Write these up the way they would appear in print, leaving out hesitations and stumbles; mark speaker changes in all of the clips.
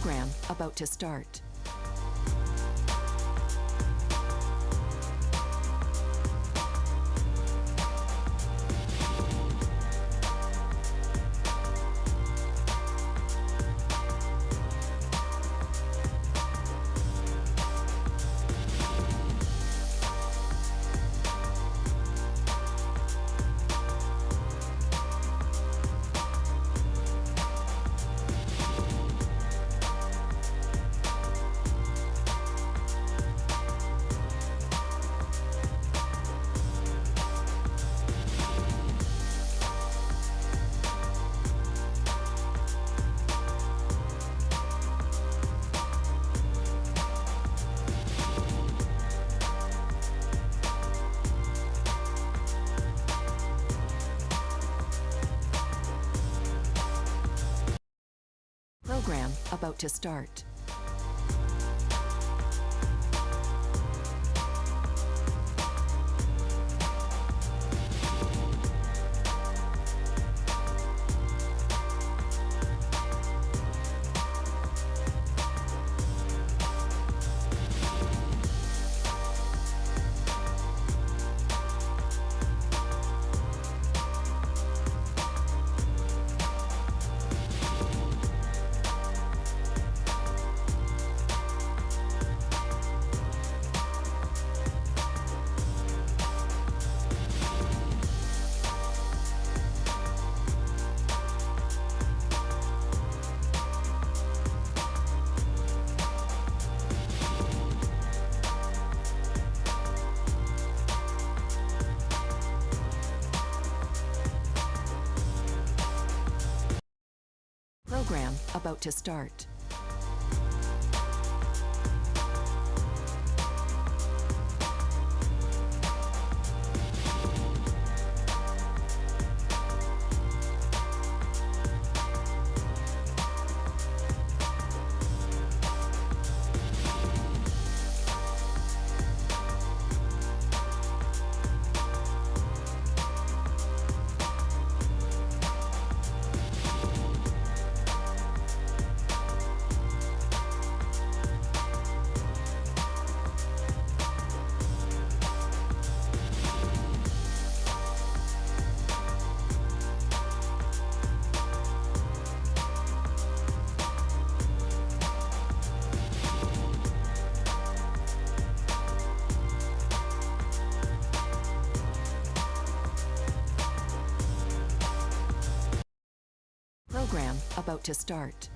Speaker 1: Program about to start. Program about to start. Program about to start. Program about to start.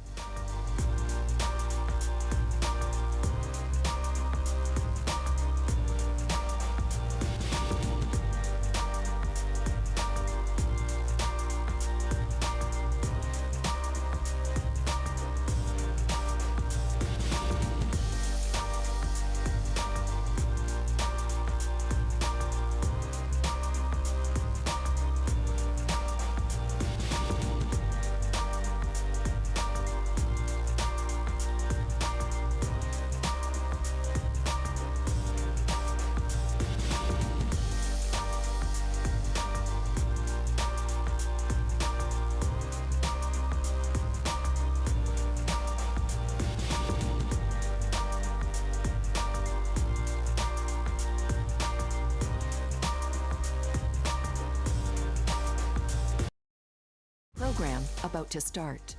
Speaker 1: Program about to start.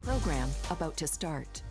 Speaker 1: Program about to start.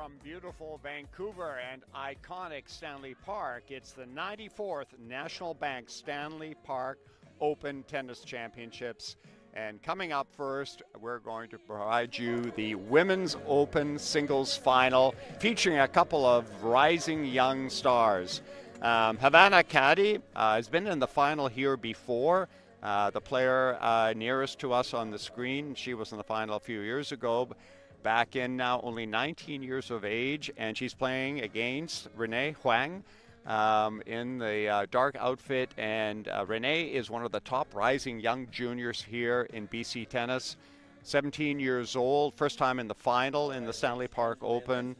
Speaker 2: From beautiful Vancouver and iconic Stanley Park, it's the 94th National Bank Stanley Park Open Tennis Championships. And coming up first, we're going to provide you the Women's Open Singles Final, featuring a couple of rising young stars. Havana Caddy has been in the final here before. The player nearest to us on the screen, she was in the final a few years ago. Back in now, only 19 years of age, and she's playing against Renee Huang in the dark outfit. And Renee is one of the top rising young juniors here in BC tennis. 17 years old, first time in the final in the Stanley Park Open.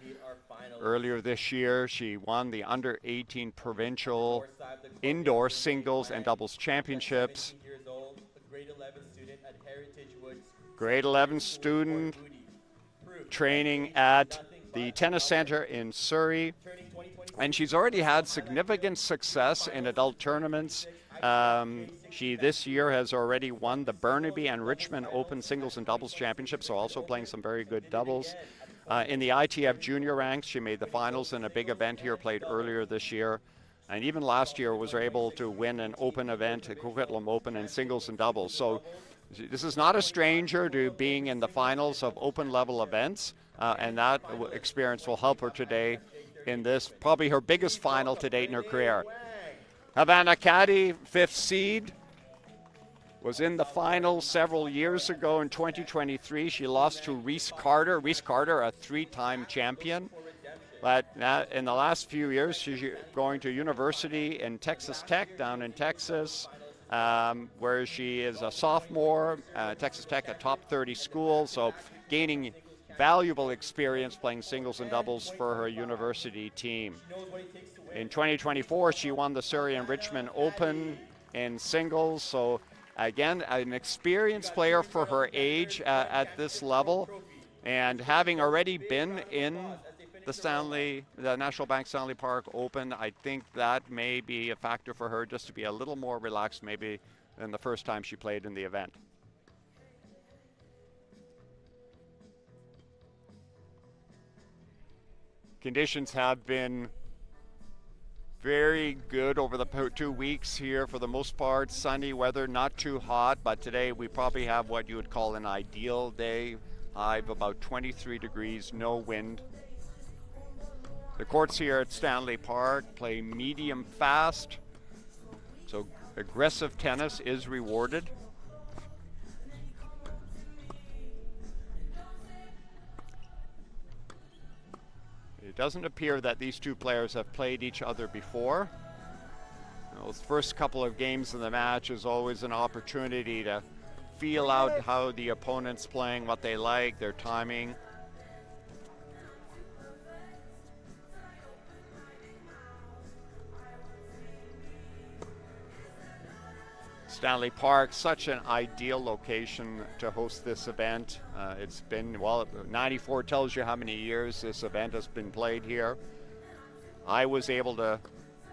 Speaker 2: Earlier this year, she won the under 18 provincial indoor singles and doubles championships. Grade 11 student training at the tennis center in Surrey, and she's already had significant success in adult tournaments. She this year has already won the Burnaby and Richmond Open singles and doubles championships, so also playing some very good doubles. In the ITF junior ranks, she made the finals in a big event here played earlier this year, and even last year was able to win an open event, the Coquitlam Open, in singles and doubles. So this is not a stranger to being in the finals of open level events, and that experience will help her today in this, probably her biggest final to date in her career. Havana Caddy, 5th seed, was in the finals several years ago in 2023. She lost to Reese Carter. Reese Carter, a 3-time champion. But in the last few years, she's going to university in Texas Tech down in Texas, where she is a sophomore. Texas Tech, a top 30 school, so gaining valuable experience playing singles and doubles for her university team. In 2024, she won the Surrey and Richmond Open in singles, so again, an experienced player for her age at this level, and having already been in the National Bank Stanley Park Open, I think that may be a factor for her, just to be a little more relaxed maybe than the first time she played in the event. Conditions have been very good over the 2 weeks here for the most part. Sunny weather, not too hot, but today we probably have what you would call an ideal day. High of about 23 degrees, no wind. The courts here at Stanley Park play medium fast, so aggressive tennis is rewarded. It doesn't appear that these two players have played each other before. Those first couple of games in the match is always an opportunity to feel out how the opponent's playing, what they like, their timing. Stanley Park, such an ideal location to host this event. It's been, well, 94 tells you how many years this event has been played here. I was able to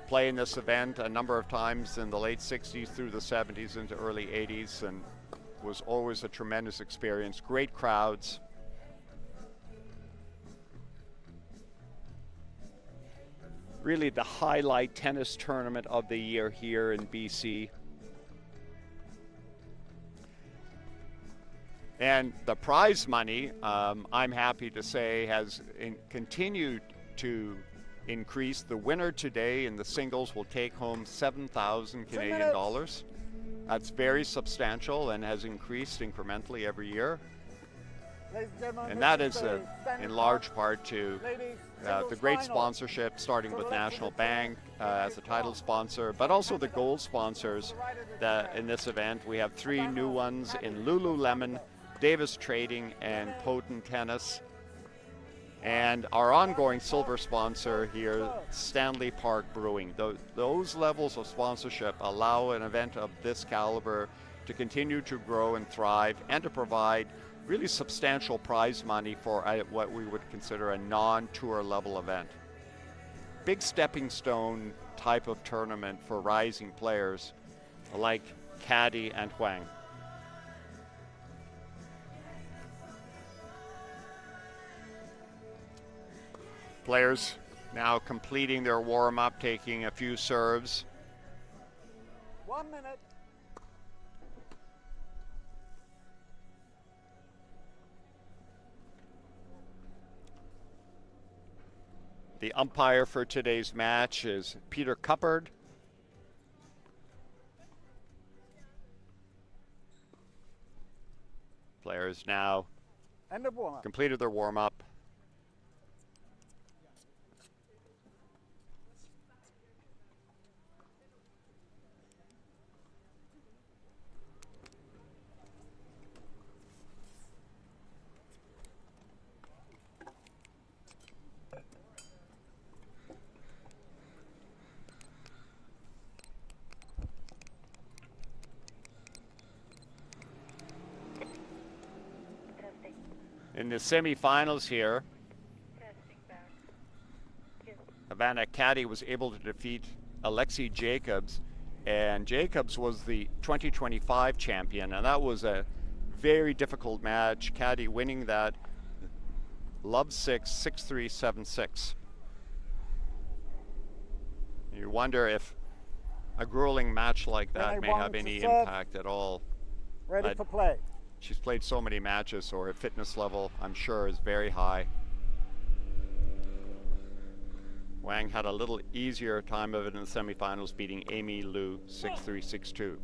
Speaker 2: play in this event a number of times in the late 60s through the 70s into early 80s, and was always a tremendous experience. Great crowds. Really the highlight tennis tournament of the year here in BC. And the prize money, I'm happy to say, has continued to increase. The winner today in the singles will take home 7,000 Canadian dollars. That's very substantial and has increased incrementally every year. And that is in large part to the great sponsorship, starting with National Bank as a title sponsor, but also the gold sponsors in this event. We have 3 new ones in Lululemon, Davis Trading, and Potent Tennis. And our ongoing silver sponsor here, Stanley Park Brewing. Those levels of sponsorship allow an event of this caliber to continue to grow and thrive, and to provide really substantial prize money for what we would consider a non-tour level event. Big stepping stone type of tournament for rising players like Caddy and Huang. Players now completing their warm-up, taking a few serves.
Speaker 3: 1 minute.
Speaker 2: The umpire for today's match is Peter Cuppard. Players now
Speaker 3: End of warm-up.
Speaker 2: completed their warm-up. In the semifinals here, Havana Caddy was able to defeat Alexei Jacobs, and Jacobs was the 2025 champion, and that was a very difficult match. Caddy winning that love 6, 6-3, 7-6. You wonder if a grueling match like that may have any impact at all.
Speaker 3: Ready for play.
Speaker 2: She's played so many matches, so her fitness level, I'm sure, is very high. Wang had a little easier time of it in the semifinals, beating Amy Liu 6-3, 6-2.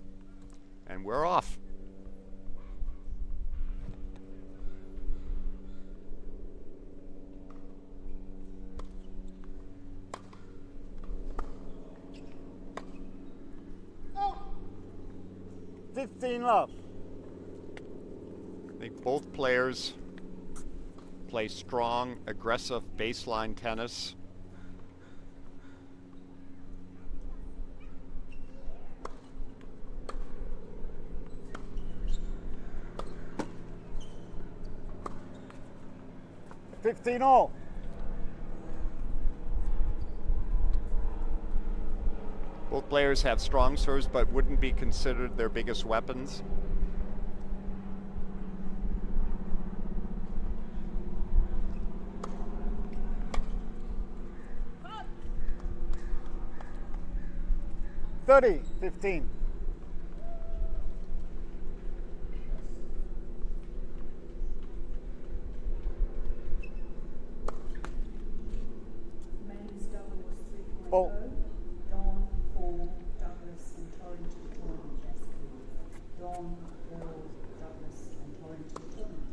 Speaker 2: And we're off.
Speaker 3: Oh. 15 love.
Speaker 2: I think both players play strong, aggressive baseline tennis.
Speaker 3: $15 all.
Speaker 2: Both players have strong serves, but wouldn't be considered their biggest weapons.
Speaker 3: $30-15.
Speaker 4: Men's doubles 3.0.
Speaker 3: Oh.
Speaker 4: Dawn, Paul, Douglas, and Torrington Torrent Destiny. Dawn, Paul, Douglas, and Torrington Torrent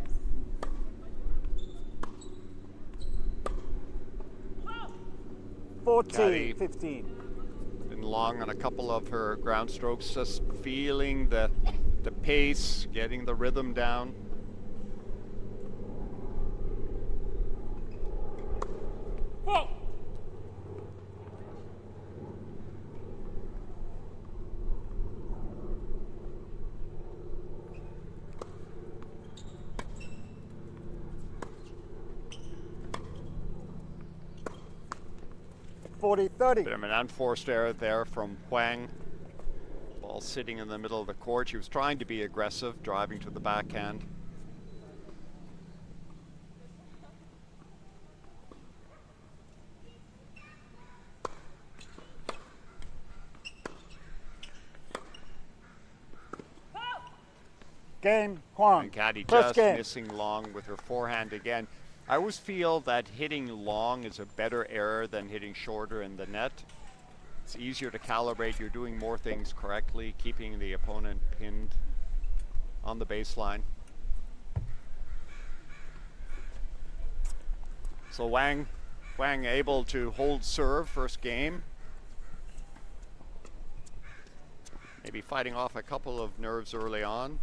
Speaker 4: Destiny.
Speaker 3: 14-15.
Speaker 2: Been long on a couple of her ground strokes, just feeling the pace, getting the rhythm down.
Speaker 3: Whoa. $40-30.
Speaker 2: Bit of an unforced error there from Huang. Ball sitting in the middle of the court. She was trying to be aggressive, driving to the backhand.
Speaker 3: Game, Huang.
Speaker 2: And Caddy
Speaker 3: First
Speaker 2: just
Speaker 3: game.
Speaker 2: missing long with her forehand again. I always feel that hitting long is a better error than hitting shorter in the net. It's easier to calibrate. You're doing more things correctly, keeping the opponent pinned on the baseline. So Wang able to hold serve first game. Maybe fighting off a couple of nerves early on.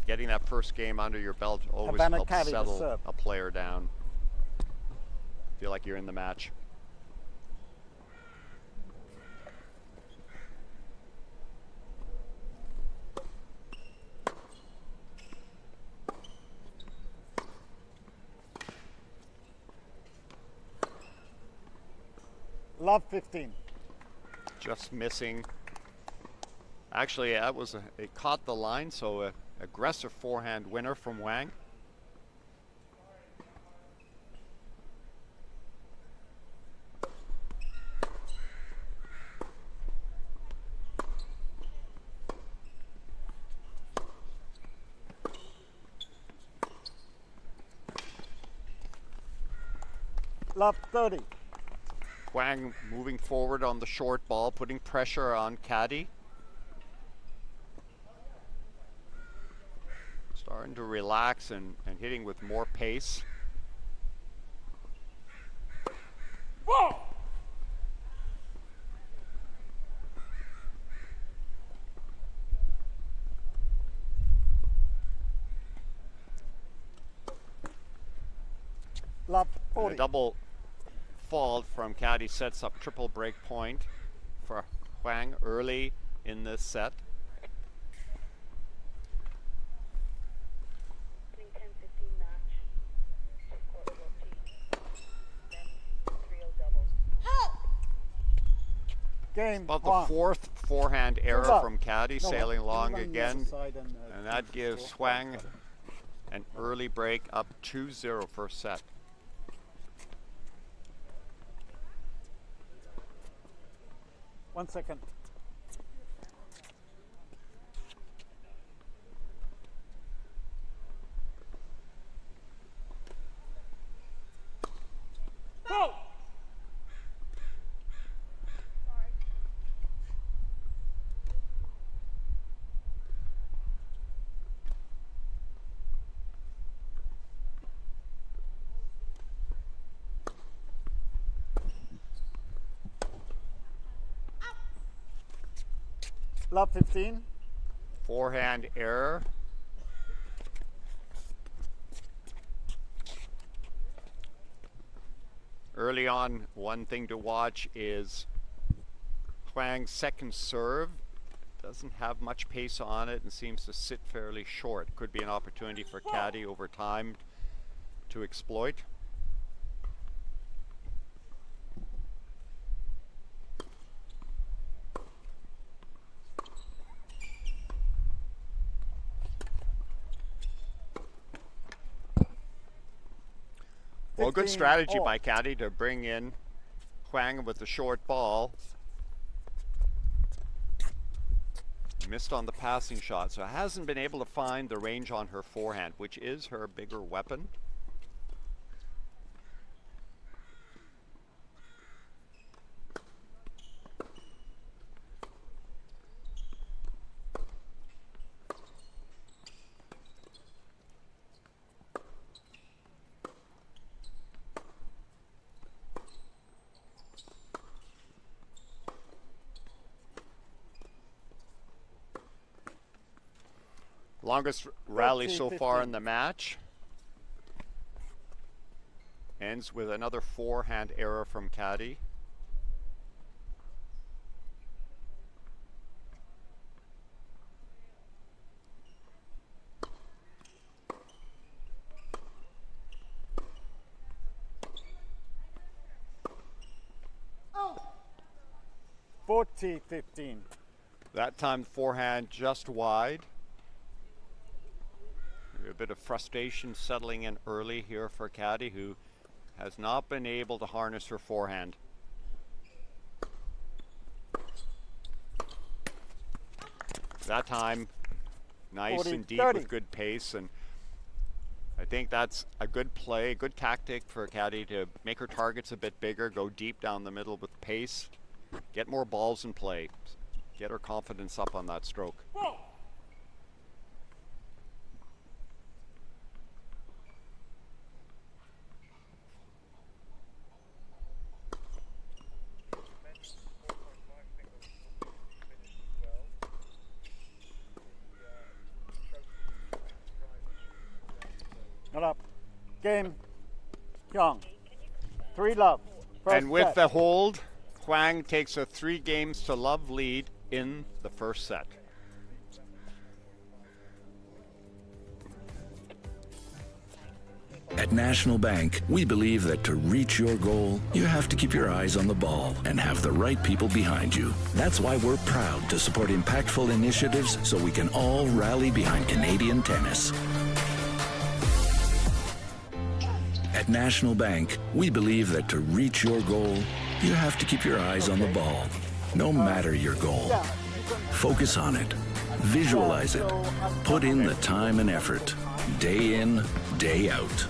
Speaker 2: Getting that first game under your belt always
Speaker 3: Havana
Speaker 2: helps
Speaker 3: Caddy to
Speaker 2: settle
Speaker 3: serve.
Speaker 2: a player down. Feel like you're in the match.
Speaker 3: Love 15.
Speaker 2: Just missing. Actually, that was it caught the line, so aggressive forehand winner from Wang.
Speaker 3: Love 30.
Speaker 2: Wang moving forward on the short ball, putting pressure on caddy. Starting to relax and hitting with more pace.
Speaker 3: Love
Speaker 2: And
Speaker 3: 40.
Speaker 2: a double fault from caddy sets up triple break point for Wang early in this set.
Speaker 5: Opening 10-15 match. Court 14. Then 3-0 doubles.
Speaker 3: Game
Speaker 2: About the
Speaker 3: Huang.
Speaker 2: fourth forehand error
Speaker 3: love.
Speaker 2: from caddy,
Speaker 3: No,
Speaker 2: sailing
Speaker 3: no,
Speaker 2: long
Speaker 3: no, no,
Speaker 2: again.
Speaker 3: side
Speaker 2: And that gives Wang an early break up 2-0 first set.
Speaker 3: One second. Love 15.
Speaker 2: Forehand error. Early on, one thing to watch is Huang's second serve. Doesn't have much pace on it and seems to sit fairly short. Could be an opportunity for caddy over time to exploit. Well, good
Speaker 3: 15
Speaker 2: strategy
Speaker 3: all.
Speaker 2: by caddy to bring in Huang with the short ball. Missed on the passing shot, so hasn't been able to find the range on her forehand, which is her bigger weapon. Longest rally so far in the match. Ends with another forehand error from caddy.
Speaker 3: Oh. 40-15.
Speaker 2: That time forehand just wide. A bit of frustration settling in early here for caddy, who has not been able to harness her forehand. That time, nice
Speaker 3: 40,
Speaker 2: and deep
Speaker 3: 30.
Speaker 2: with good pace, and I think that's a good play, good tactic for caddy to make her targets a bit bigger, go deep down the middle with pace, get more balls in play, get her confidence up on that stroke.
Speaker 3: Not up. Game Young. 3 love. First
Speaker 2: And with
Speaker 3: set.
Speaker 2: the hold, Huang takes a 3 games to love lead in the first set.
Speaker 6: At At National Bank, we believe that to reach your goal, you have to keep your eyes on the ball and have the right people behind you. That's why we're proud to support impactful initiatives so we can all rally behind Canadian tennis. At National Bank, we believe that to reach your goal, you have to keep your eyes on the ball, no matter your goal. Focus on it. Visualize it. Put in the time and effort, day in, day out.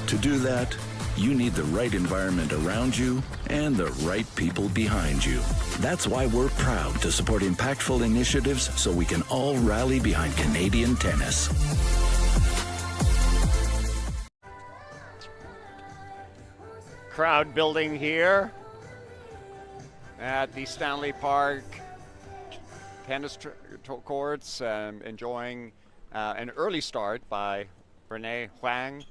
Speaker 6: To do that, you need the right environment around you and the right people behind you. That's why we're proud to support impactful initiatives so we can all rally behind Canadian tennis.
Speaker 2: Crowd building here at the Stanley Park tennis courts, enjoying an early start by Renee Huang,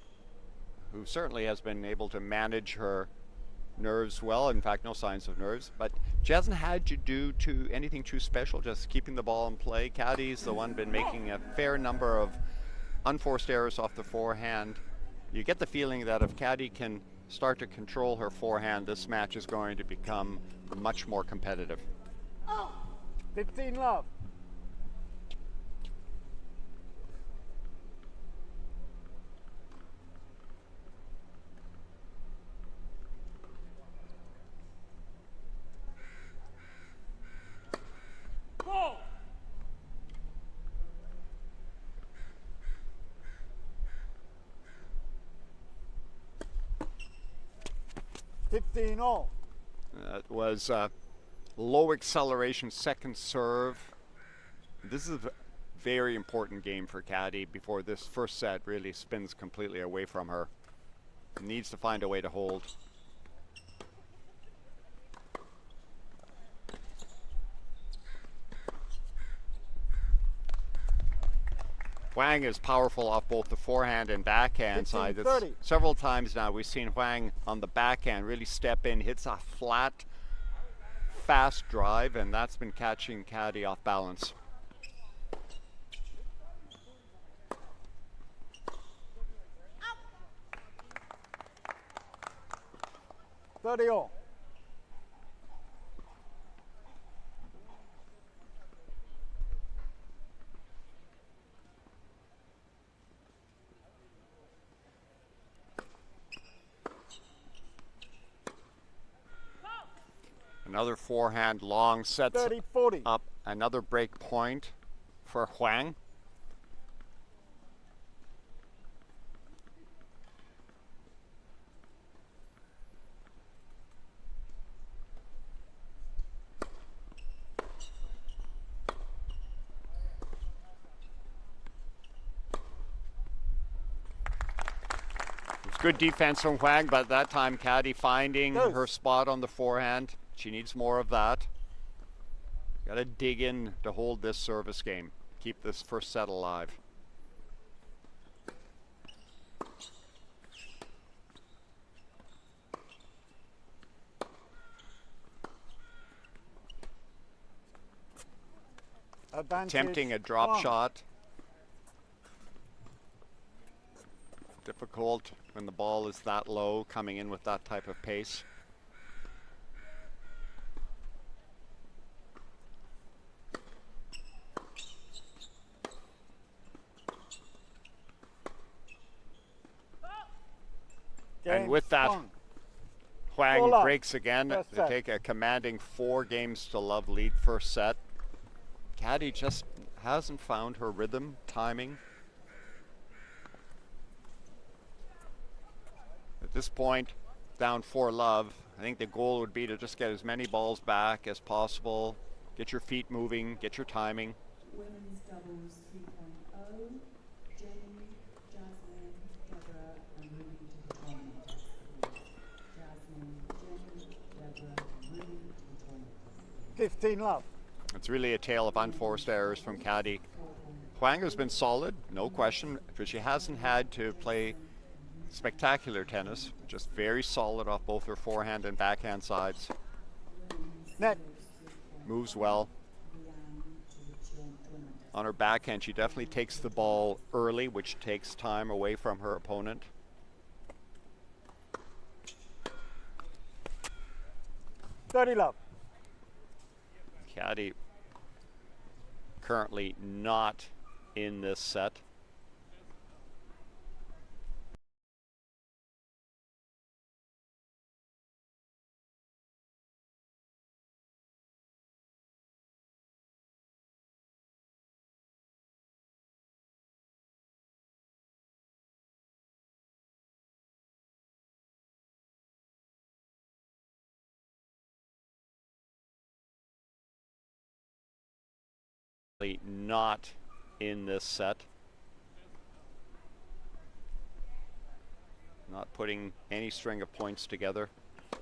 Speaker 2: who certainly has been able to manage her nerves well. In fact, no signs of nerves, but she hasn't had to do anything too special, just keeping the ball in play. Caddy's the one been making a fair number of unforced errors off the forehand. You get the feeling that if Caddy can start to control her forehand, this match is going to become much more competitive.
Speaker 3: 15 love. Go! 15 all.
Speaker 2: That was low acceleration second serve. This is a very important game for Caddy before this first set really spins completely away from her. Needs to find a way to hold. Huang is powerful off both the forehand and backhand side. Several times now we've seen Huang on the backhand really step in, hits a flat, fast drive, and that's been catching Caddy off balance.
Speaker 3: All.
Speaker 2: Another forehand long sets
Speaker 3: 30-40.
Speaker 2: up another break point for Huang. It's good defense from Huang, but that time Caddy finding her spot on the forehand. She needs more of that. Got to dig in to hold this service game. Keep this first set alive. Attempting a drop shot. Difficult when the ball is that low, coming in with that type of pace. And with that, Huang breaks again to take a commanding 4-games-to-love lead first set. Caddy just hasn't found her rhythm, timing. At this point, down 4-love, I think the goal would be to just get as many balls back as possible, get your feet moving, get your timing.
Speaker 4: Women's doubles 3.0, Jenny, Jasmine, Deborah, and Ruby to the tournament. Jasmine, Jenny, Deborah, Ruby to the tournament.
Speaker 3: 15 love.
Speaker 2: It's really a tale of unforced errors from Caddy. Huang has been solid, no question, but she hasn't had to play spectacular tennis, just very solid off both her forehand and backhand sides.
Speaker 3: Net.
Speaker 2: Moves well. On her backhand, she definitely takes the ball early, which takes time away from her opponent.
Speaker 3: 30 love.
Speaker 2: Caddy currently not in this set. Not in this set. Not putting any string of points together. I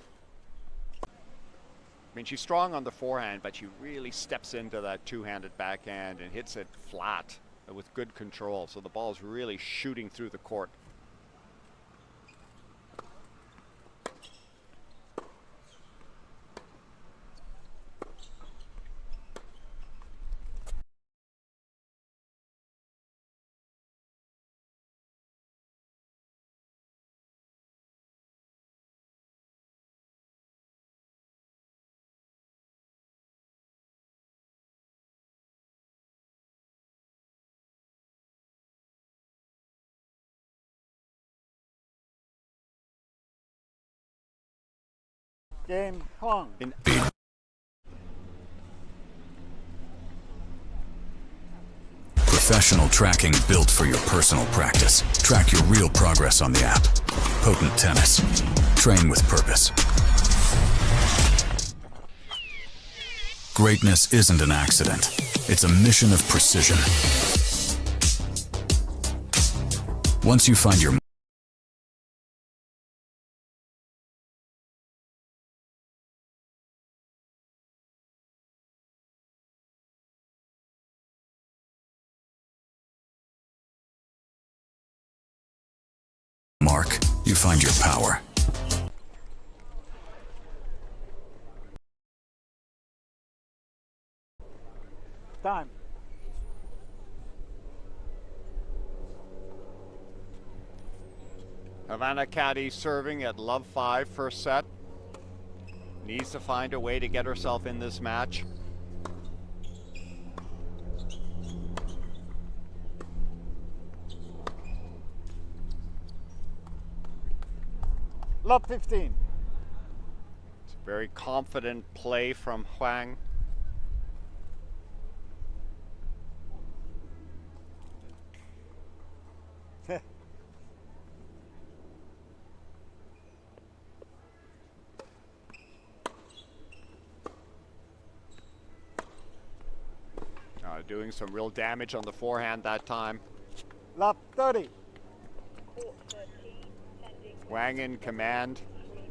Speaker 2: mean, she's strong on the forehand, but she really steps into that two-handed backhand and hits it flat with good control. So the ball's really shooting through the court.
Speaker 3: Game Hong.
Speaker 7: Professional tracking built for your personal practice. Track your real progress on the app. Potent Tennis. Train with purpose. Greatness isn't an accident. It's a mission of precision. Once you find your mark, you find your power.
Speaker 3: Time.
Speaker 2: Havana Caddy serving at love 5 first set. Needs to find a way to get herself in this match.
Speaker 3: Love 15.
Speaker 2: It's a very confident play from Huang. Doing some real damage on the forehand that time.
Speaker 3: Love 30.
Speaker 5: Court 13, pending
Speaker 2: Wang in command,
Speaker 5: 3.0.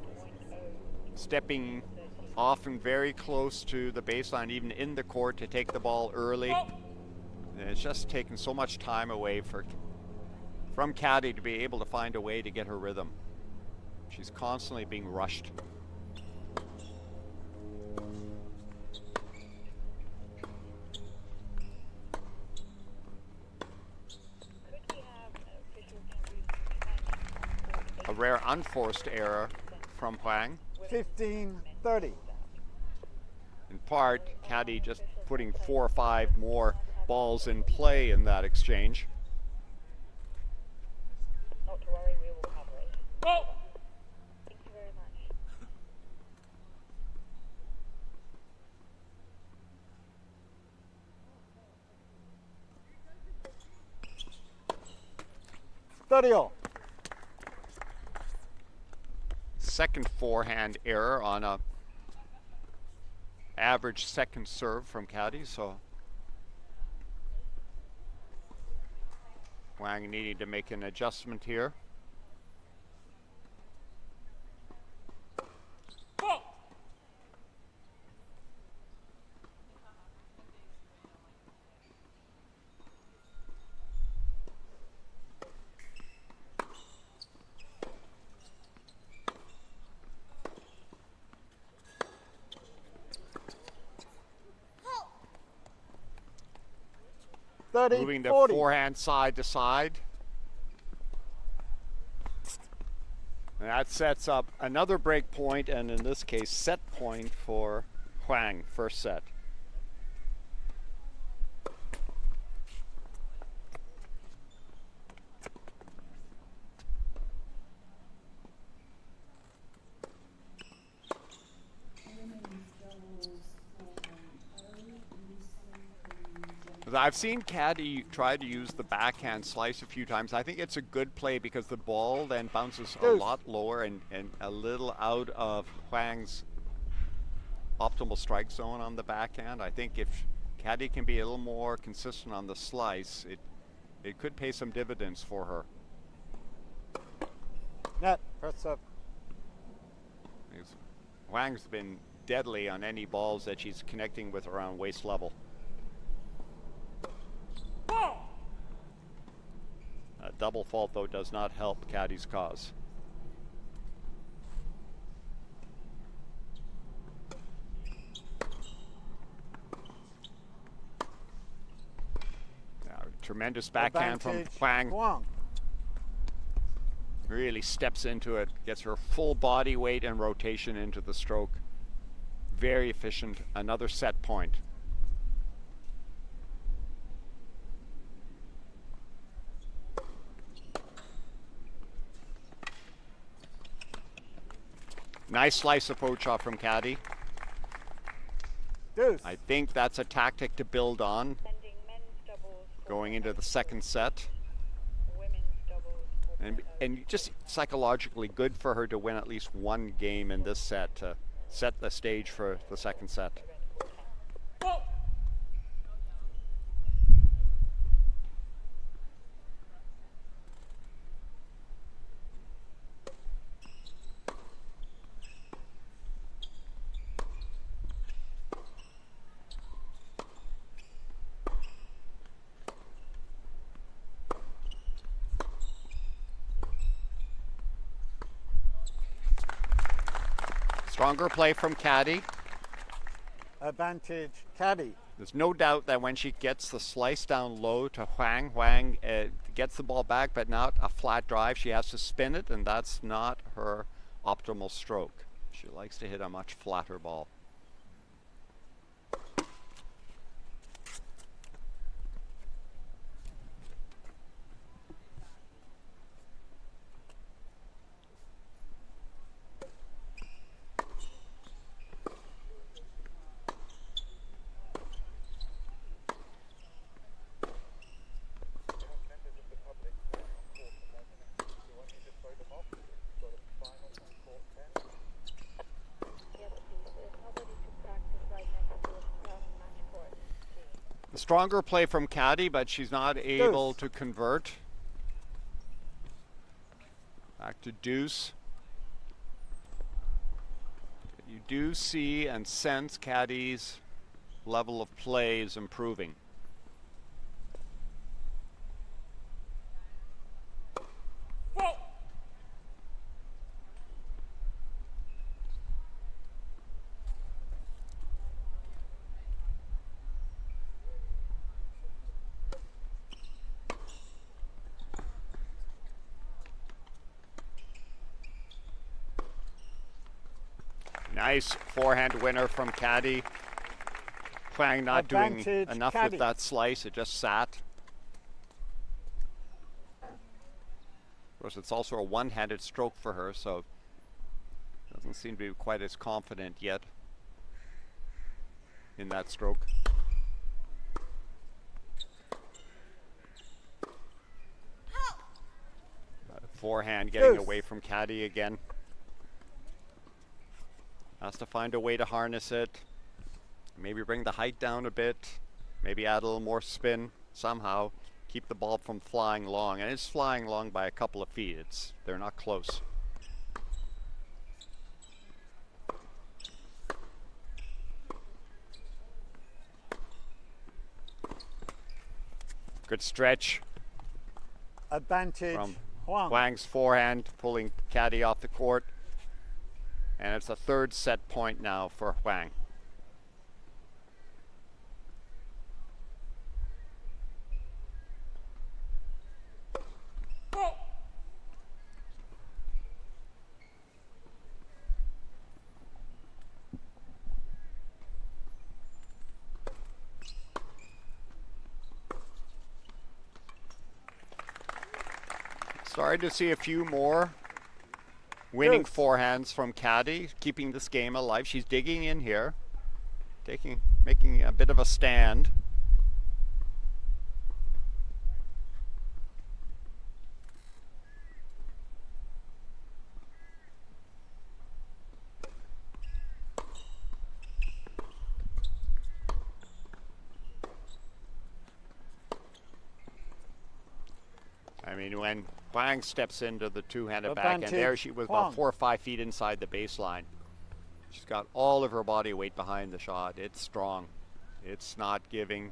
Speaker 2: stepping often very close to the baseline, even in the court, to take the ball early. And it's just taken so much time away from Caddy to be able to find a way to get her rhythm. She's constantly being rushed.
Speaker 5: Could we have an official conclusion?
Speaker 2: A rare unforced error from Huang.
Speaker 3: 15-30.
Speaker 2: In part, Caddy just putting 4 or 5 more balls in play in that exchange.
Speaker 5: Not to worry, we will cover it. Thank you very much.
Speaker 3: All.
Speaker 2: Second forehand error on a average second serve from Caddy, so Wang needing to make an adjustment here. Moving the
Speaker 3: 30-40.
Speaker 2: forehand side to side. And That sets up another break point, and in this case, set point for Huang, first set. I've seen Caddy try to use the backhand slice a few times. I think it's a good play because the ball then bounces a lot lower and a little out of Huang's optimal strike zone on the backhand. I think if Caddy can be a little more consistent on the slice, it could pay some dividends for her.
Speaker 3: Net, first serve.
Speaker 2: Huang's been deadly on any balls that she's connecting with around waist level. A double fault, though, does not help Caddy's cause. Now, tremendous backhand from Huang. Really steps into it, gets her full body weight and rotation into the stroke. Very efficient. Another set point. Nice slice approach off from Caddy.
Speaker 3: Deuce.
Speaker 2: I think that's a tactic to build on
Speaker 5: Sending men's doubles
Speaker 2: going into the second set.
Speaker 5: women's doubles
Speaker 2: And just psychologically good for her to win at least one game in this set to set the stage for the second set. Stronger play from Caddy.
Speaker 3: Advantage Caddy.
Speaker 2: There's no doubt that when she gets the slice down low to Huang, Huang gets the ball back, but not a flat drive. She has to spin it, and that's not her optimal stroke. She likes to hit a much flatter ball. Stronger play from Caddy, but she's not able to convert. Back to deuce. You do see and sense Caddy's level of play is improving. Nice forehand winner from Caddy. Huang not doing enough with that slice. It just sat. Of course, it's also a one-handed stroke for her, so doesn't seem to be quite as confident yet in that stroke. Forehand getting away from Caddy again. Has to find a way to harness it. Maybe bring the height down a bit. Maybe add a little more spin somehow. Keep the ball from flying long. And it's flying long by a couple of feet. They're not close. Good stretch.
Speaker 3: Advantage
Speaker 2: from
Speaker 3: Huang.
Speaker 2: Huang's forehand, pulling Caddy off the court. And it's a third set point now for Huang. Starting to see a few more winning
Speaker 3: Good.
Speaker 2: forehands from Caddy, keeping this game alive. She's digging in here, making a bit of a stand. I mean, when Wang steps into the two-handed backhand
Speaker 3: Advantage,
Speaker 2: there, she was
Speaker 3: Wang.
Speaker 2: about 4 or 5 feet inside the baseline. She's got all of her body weight behind the shot. It's strong. It's not giving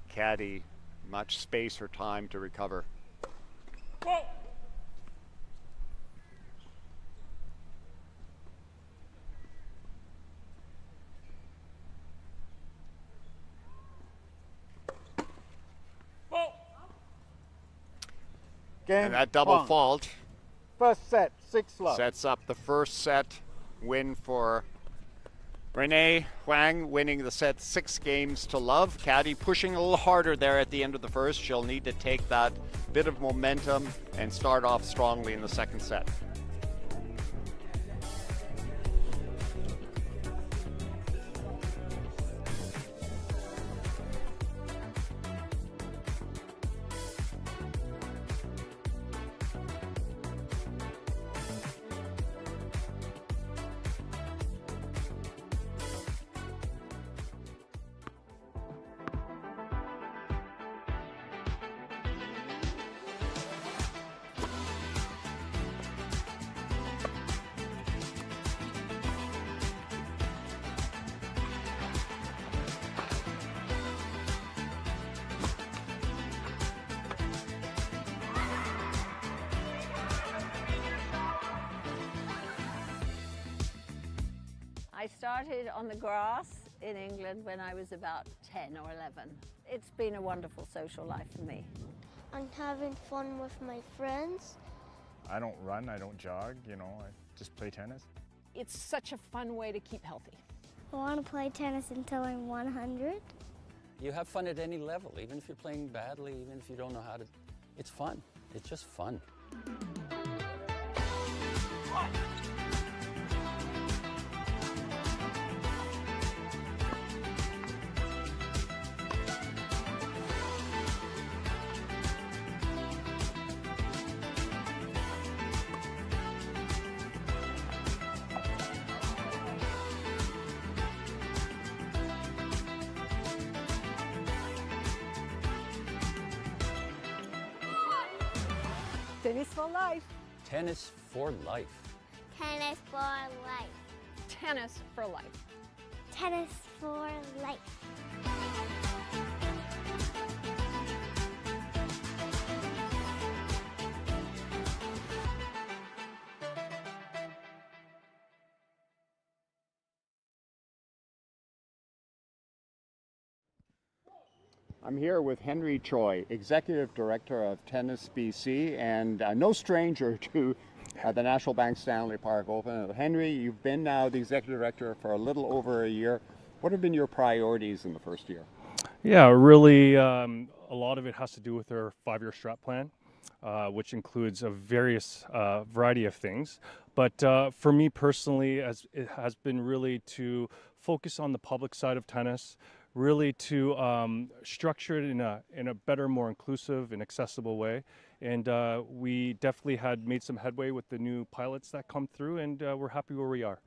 Speaker 2: Caddy much space or time to recover.
Speaker 3: Game
Speaker 2: And that double
Speaker 3: one.
Speaker 2: fault
Speaker 3: First set, 6-love.
Speaker 2: sets up the first set win for Renee Huang, winning the set 6-0. Caddy pushing a little harder there at the end of the first. She'll need to take that bit of momentum and start off strongly in the second set.
Speaker 8: I started on the grass in England when I was about 10 or 11. It's been a wonderful social life for me.
Speaker 9: I'm having fun with my friends.
Speaker 10: I don't run, I don't jog, I just play tennis.
Speaker 11: It's such a fun way to keep healthy.
Speaker 9: I want to play tennis until I'm 100.
Speaker 12: You have fun at any level, even if you're playing badly, even if you don't know how to. It's fun. It's just fun.
Speaker 11: Tennis for life.
Speaker 12: Tennis for life.
Speaker 9: Tennis for life.
Speaker 11: Tennis for life.
Speaker 9: Tennis for life.
Speaker 2: I'm here with Henry Choi, Executive Director of Tennis BC, and no stranger to the National Bank Stanley Park Open. Henry, you've been now the Executive Director for a little over a year. What have been your priorities in the first year?
Speaker 13: Yeah, really, a lot of it has to do with our 5-year strat plan, which includes a variety of things. But for me personally, it has been really to focus on the public side of tennis, really to structure it in a better, more inclusive and accessible way. And we definitely had made some headway with the new pilots that come through, and we're happy where we are.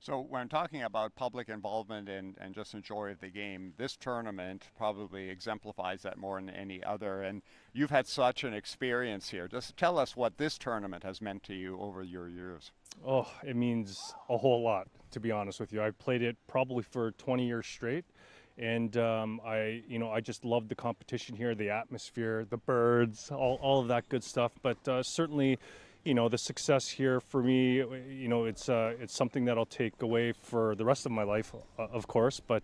Speaker 2: So when talking about public involvement and just enjoy of the game, this tournament probably exemplifies that more than any other. And you've had such an experience here. Just tell us what this tournament has meant to you over your years.
Speaker 13: Oh, it means a whole lot, to be honest with you. I've played it probably for 20 years straight. And I just love the competition here, the atmosphere, the birds, all of that good stuff. But certainly, the success here for me, it's something that I'll take away for the rest of my life, of course. But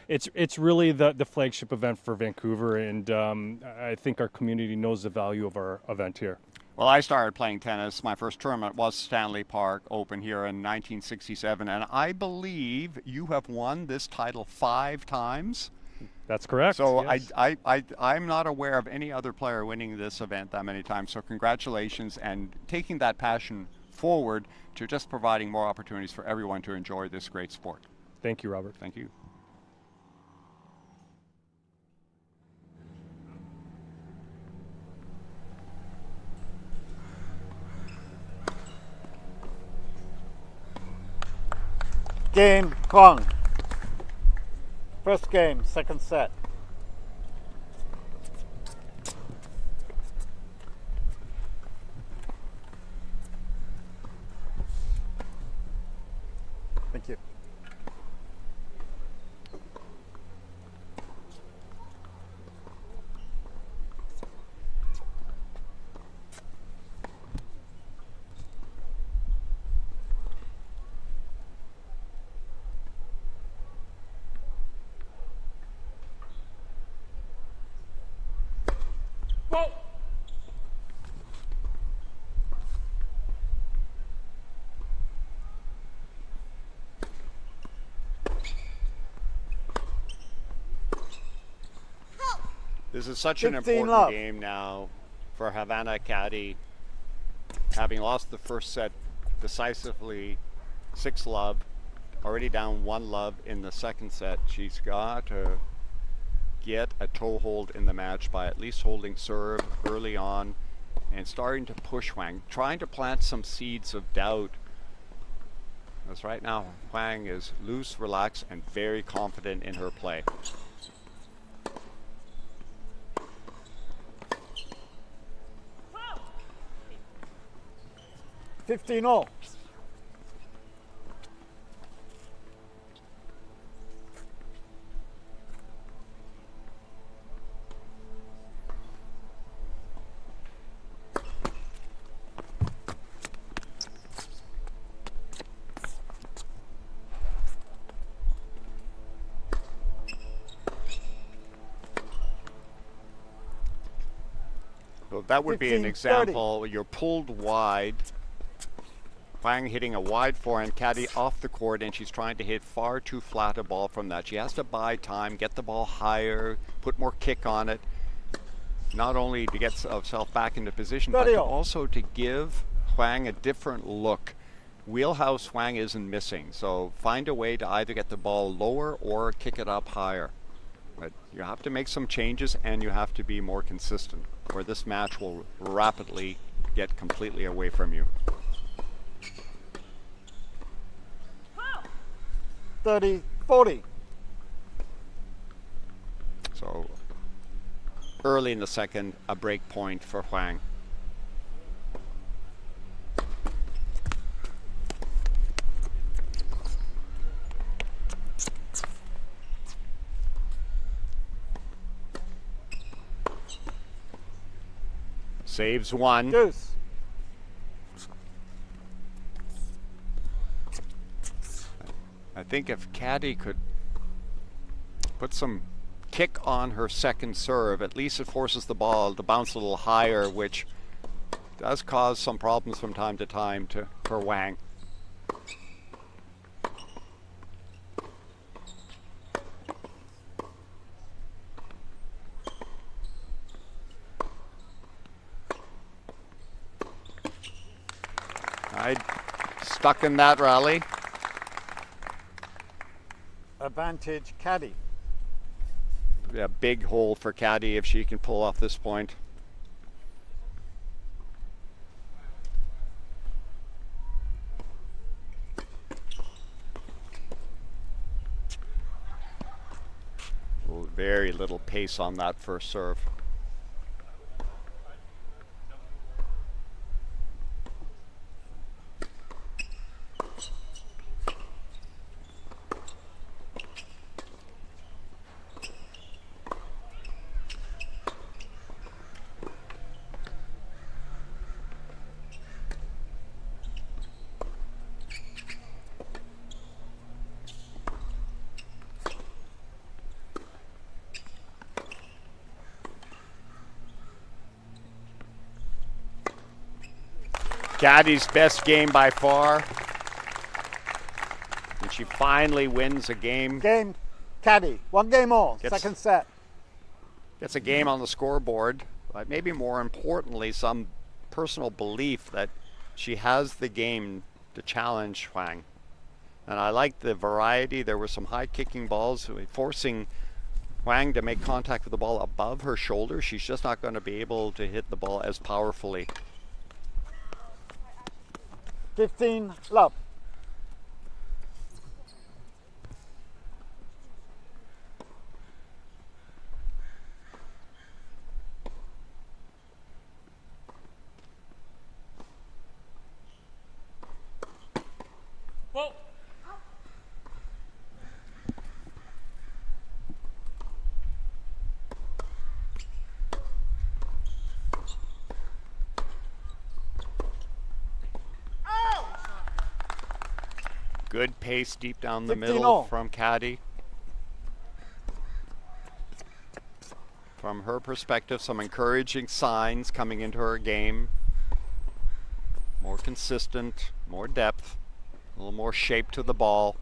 Speaker 13: it's really the flagship event for Vancouver, and I think our community knows the value of our event here.
Speaker 2: Well, I started playing tennis. My first tournament was Stanley Park Open here in 1967, and I believe you have won this title 5 times.
Speaker 13: That's correct.
Speaker 2: So
Speaker 13: yes.
Speaker 2: I'm not aware of any other player winning this event that many times. So congratulations, and taking that passion forward to just providing more opportunities for everyone to enjoy this great sport.
Speaker 13: Thank you, Robert.
Speaker 2: Thank you.
Speaker 3: Game, Kwang. First game, second set. Thank you.
Speaker 2: This is such an
Speaker 3: 15
Speaker 2: important
Speaker 3: love.
Speaker 2: game now for Havana Caddy. Having lost the first set decisively, 6-love, already down 1-love in the second set. She's got to get a toehold in the match by at least holding serve early on and starting to push Huang, trying to plant some seeds of doubt. Because right now Huang is loose, relaxed, and very confident in her play.
Speaker 3: 15-all.
Speaker 2: So that would be an
Speaker 3: 15-30.
Speaker 2: example. You're pulled wide. Huang hitting a wide forehand, Caddy off the court, and she's trying to hit far too flat a ball from that. She has to buy time, get the ball higher, put more kick on it, not only to get herself back into position, but to also to give Huang a different look. Wheelhouse Huang isn't missing, so find a way to either get the ball lower or kick it up higher. But you have to make some changes, and you have to be more consistent, or this match will rapidly get completely away from you.
Speaker 3: 30-40.
Speaker 2: So early in the second, a break point for Huang. Saves one.
Speaker 3: Deuce.
Speaker 2: I think if Caddy could put some kick on her second serve, at least it forces the ball to bounce a little higher, which does cause some problems from time to time for Huang. Stuck in that rally.
Speaker 3: Advantage Caddy.
Speaker 2: Yeah, big hole for Caddy if she can pull off this point. Oh, very little pace on that first serve. Caddy's best game by far. And she finally wins a game.
Speaker 3: Game caddy. 1 game all.
Speaker 2: Gets-
Speaker 3: Second set.
Speaker 2: Gets a game on the scoreboard, but maybe more importantly, some personal belief that she has the game to challenge Huang. And I like the variety. There were some high kicking balls forcing Huang to make contact with the ball above her shoulder. She's just not going to be able to hit the ball as powerfully.
Speaker 3: 15 love.
Speaker 2: Good pace deep down the
Speaker 3: 15
Speaker 2: middle
Speaker 3: all.
Speaker 2: from Caddy. From her perspective, some encouraging signs coming into her game. More consistent, more depth, a little more shape to the ball.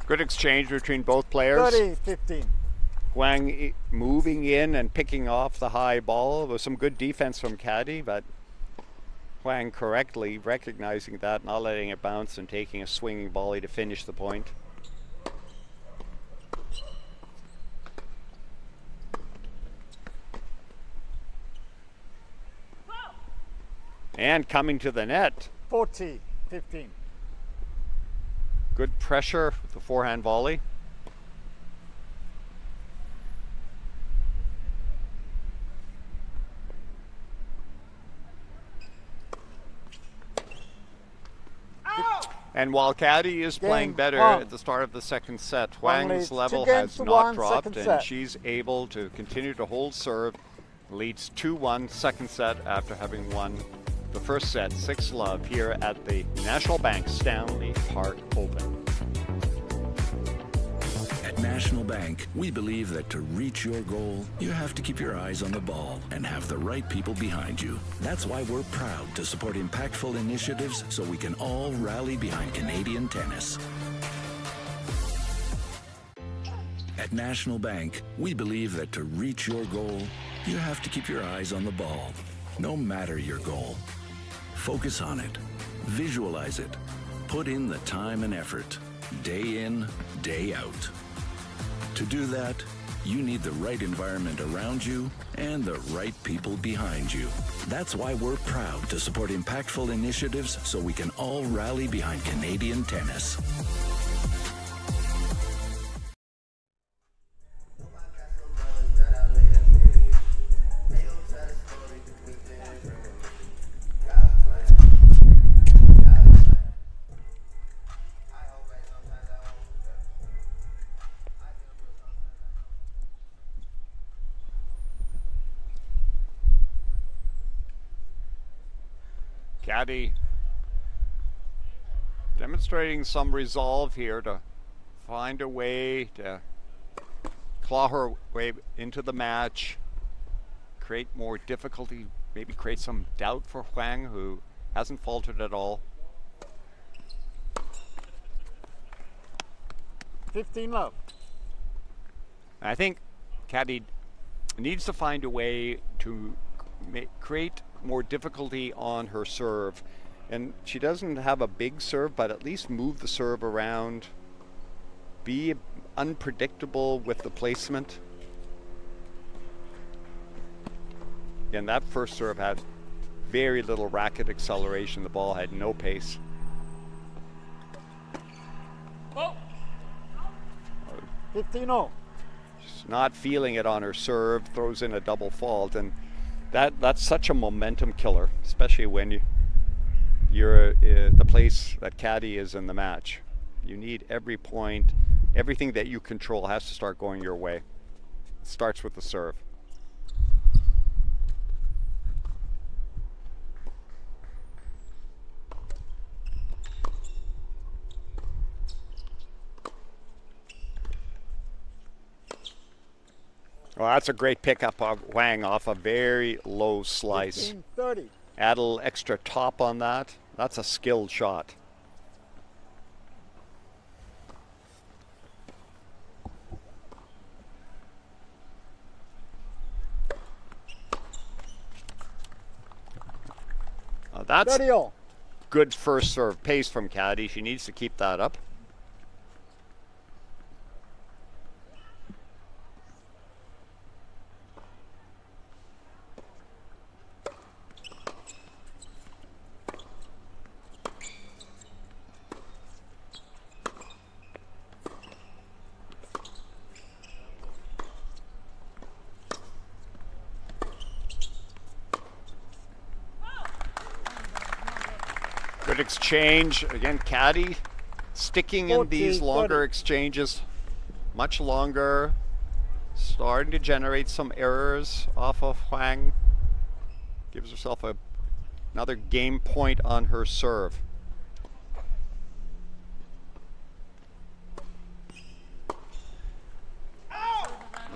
Speaker 2: Good exchange between both players.
Speaker 3: 30-15.
Speaker 2: Huang moving in and picking off the high ball. There was some good defense from Caddy, but Huang correctly recognizing that, not letting it bounce and taking a swinging volley to finish the point. And coming to the net.
Speaker 3: 40-15.
Speaker 2: Good pressure with the forehand volley. And while Caddy is playing better at the start of the second set, Huang's level has not dropped, and she's able to continue to hold serve. Leads 2-1 second set after having won the first set 6-love here at the National Bank Stanley Park Open.
Speaker 6: At National Bank, we believe that to reach your goal, you have to keep your eyes on the ball and have the right people behind you. That's why we're proud to support impactful initiatives so we can all rally behind Canadian tennis. At National Bank, we believe that to reach your goal, you have to keep your eyes on the ball, no matter your goal. Focus on it, visualize it, put in the time and effort, day in, day out. To do that, you need the right environment around you and the right people behind you. That's why we're proud to support impactful initiatives so we can all rally behind Canadian tennis.
Speaker 2: Caddy demonstrating some resolve here to find a way to claw her way into the match, create more difficulty, maybe create some doubt for Huang, who hasn't faltered at all.
Speaker 3: 15 love.
Speaker 2: I think Caddy needs to find a way to create more difficulty on her serve, and she doesn't have a big serve, but at least move the serve around, be unpredictable with the placement. And that first serve had very little racket acceleration. The ball had no pace.
Speaker 3: 15-0.
Speaker 2: She's not feeling it on her serve, throws in a double fault, and that's such a momentum killer, especially when you're the place that Caddy is in the match. You need every point, everything that you control has to start going your way. It starts with the serve. Well, that's a great pickup of Wang off a very low slice.
Speaker 3: 15-30.
Speaker 2: Add a little extra top on that. That's a skilled shot. That's
Speaker 3: 30 all.
Speaker 2: good first serve pace from Caddy. She needs to keep that up. Good exchange. Again, Caddy sticking in these longer exchanges much longer. Starting to generate some errors off of Huang. Gives herself another game point on her serve.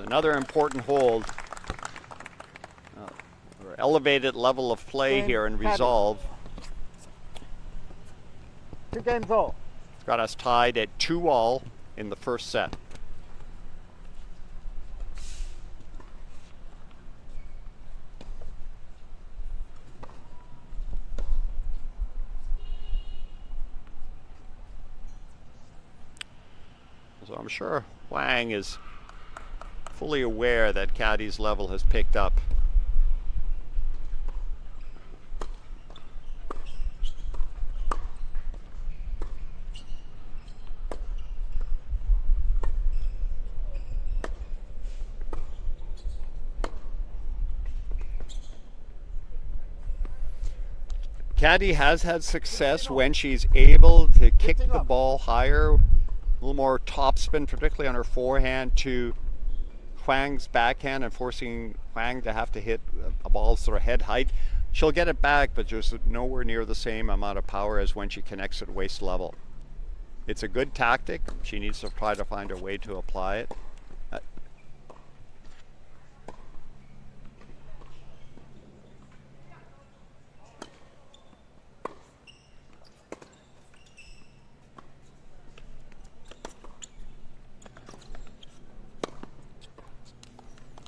Speaker 2: Another important hold. Elevated level of play here and resolve.
Speaker 3: 2 games all.
Speaker 2: It's got us tied at 2-all in the first set. So I'm sure Wang is fully aware that Caddy's level has picked up. Caddy has had success when she's able to kick the ball higher, a little more topspin, particularly on her forehand to Huang's backhand and forcing Huang to have to hit a ball sort of head height. She'll get it back, but just nowhere near the same amount of power as when she connects at waist level. It's a good tactic. She needs to try to find a way to apply it.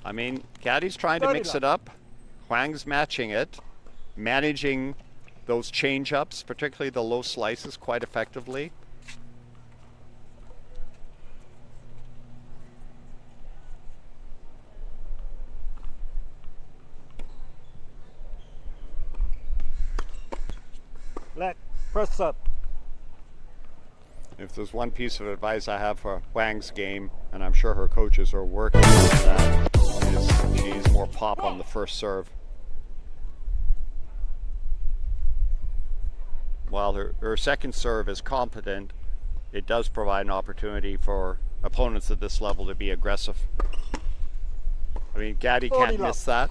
Speaker 2: I mean, Caddy's trying to mix it up. Huang's matching it, managing those change-ups, particularly the low slices, quite effectively.
Speaker 3: First up.
Speaker 2: If there's one piece of advice I have for Huang's game, and I'm sure her coaches are working on that, is she needs more pop on the first serve. While her second serve is competent, it does provide an opportunity for opponents at this level to be aggressive. I mean, Caddy can't miss that.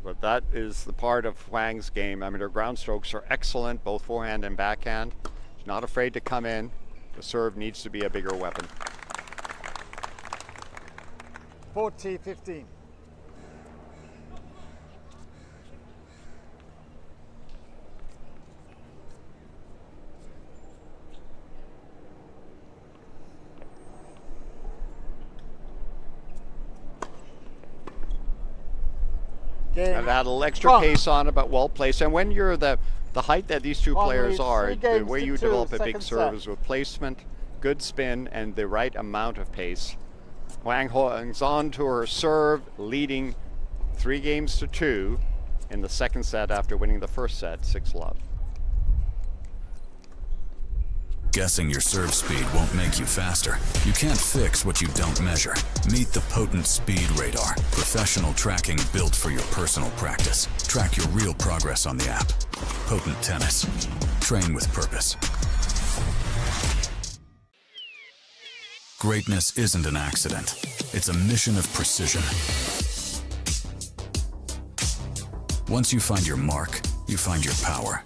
Speaker 2: But that is the part of Huang's game. I mean, her ground strokes are excellent, both forehand and backhand. She's not afraid to come in. The serve needs to be a bigger weapon.
Speaker 3: 40-15.
Speaker 2: I've had a little extra pace on it, but well placed. And when you're the height that these two players are, the way you develop a big serve is with placement, good spin, and the right amount of pace. Huang hangs on to her serve, leading 3-2 in the second set after winning the first set, 6-love.
Speaker 7: Guessing your serve speed won't make you faster. You can't fix what you don't measure. Meet the Potent Speed Radar. Professional tracking built for your personal practice. Track your real progress on the app. Potent Tennis. Train with purpose. Greatness isn't an accident. It's a mission of precision. Once you find your mark, you find your power.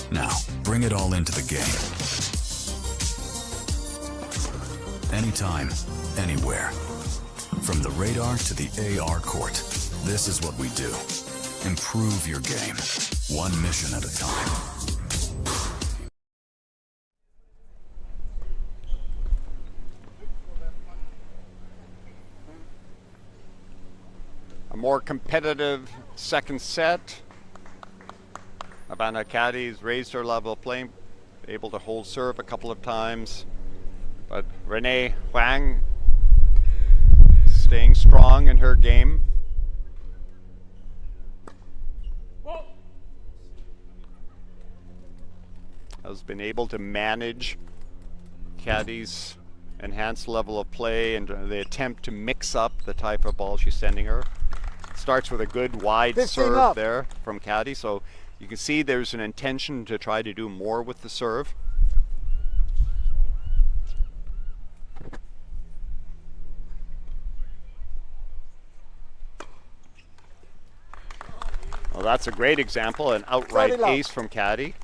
Speaker 7: Now, bring it all into the game. Anytime, anywhere. From the radar to the AR court, this is what we do. Improve your game, one mission at a time.
Speaker 2: A more competitive second set. Havana Caddy's raised her level of play, able to hold serve a couple of times. But Renee Huang staying strong in her game. Has been able to manage Caddy's enhanced level of play and the attempt to mix up the type of ball she's sending her. Starts with a good wide serve there from Caddy, so you can see there's an intention to try to do more with the serve. Well, that's a great example, an outright ace from Caddy.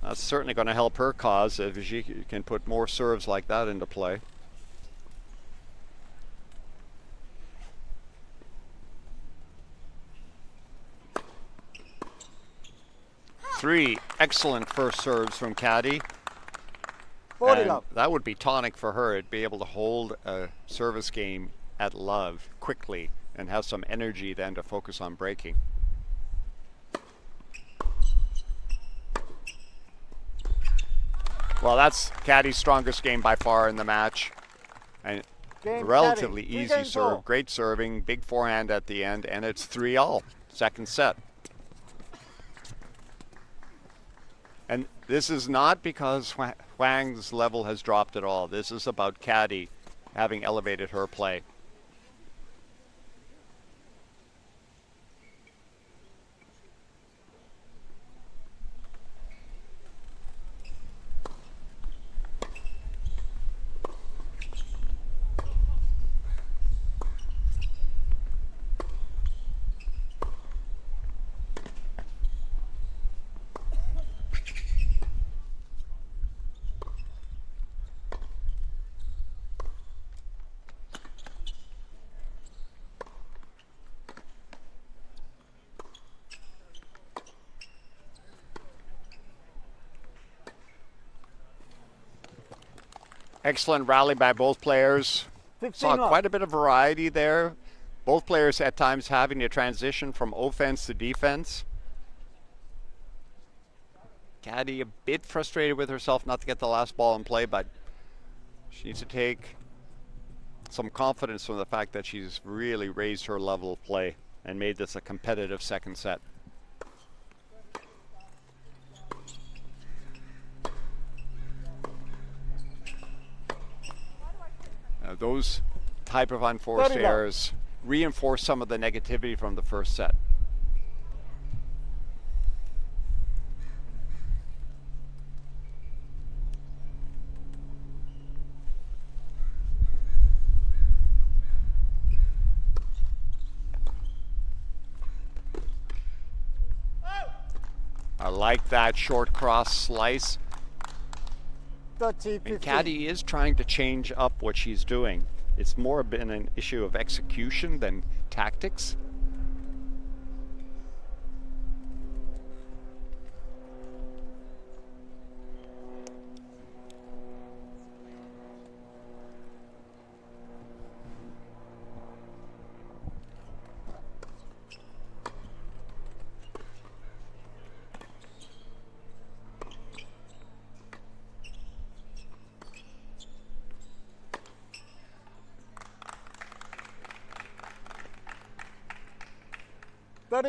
Speaker 2: That's certainly going to help her cause if she can put more serves like that into play. Three excellent first serves from Caddy. And that would be tonic for her. It'd be able to hold a service game at love quickly and have some energy then to focus on breaking. Well, that's Caddy's strongest game by far in the match. And relatively easy serve, great serving, big forehand at the end, and it's 3-all, second set. And this is not because Huang's level has dropped at all. This is about Caddy having elevated her play. Excellent rally by both players. Saw quite a bit of variety there. Both players at times having to transition from offense to defense. Caddy a bit frustrated with herself not to get the last ball in play, but she needs to take some confidence from the fact that she's really raised her level of play and made this a competitive second set. Those type of unforced errors reinforce some of the negativity from the first set. I like that short cross slice. And Caddy is trying to change up what she's doing. It's more been an issue of execution than tactics.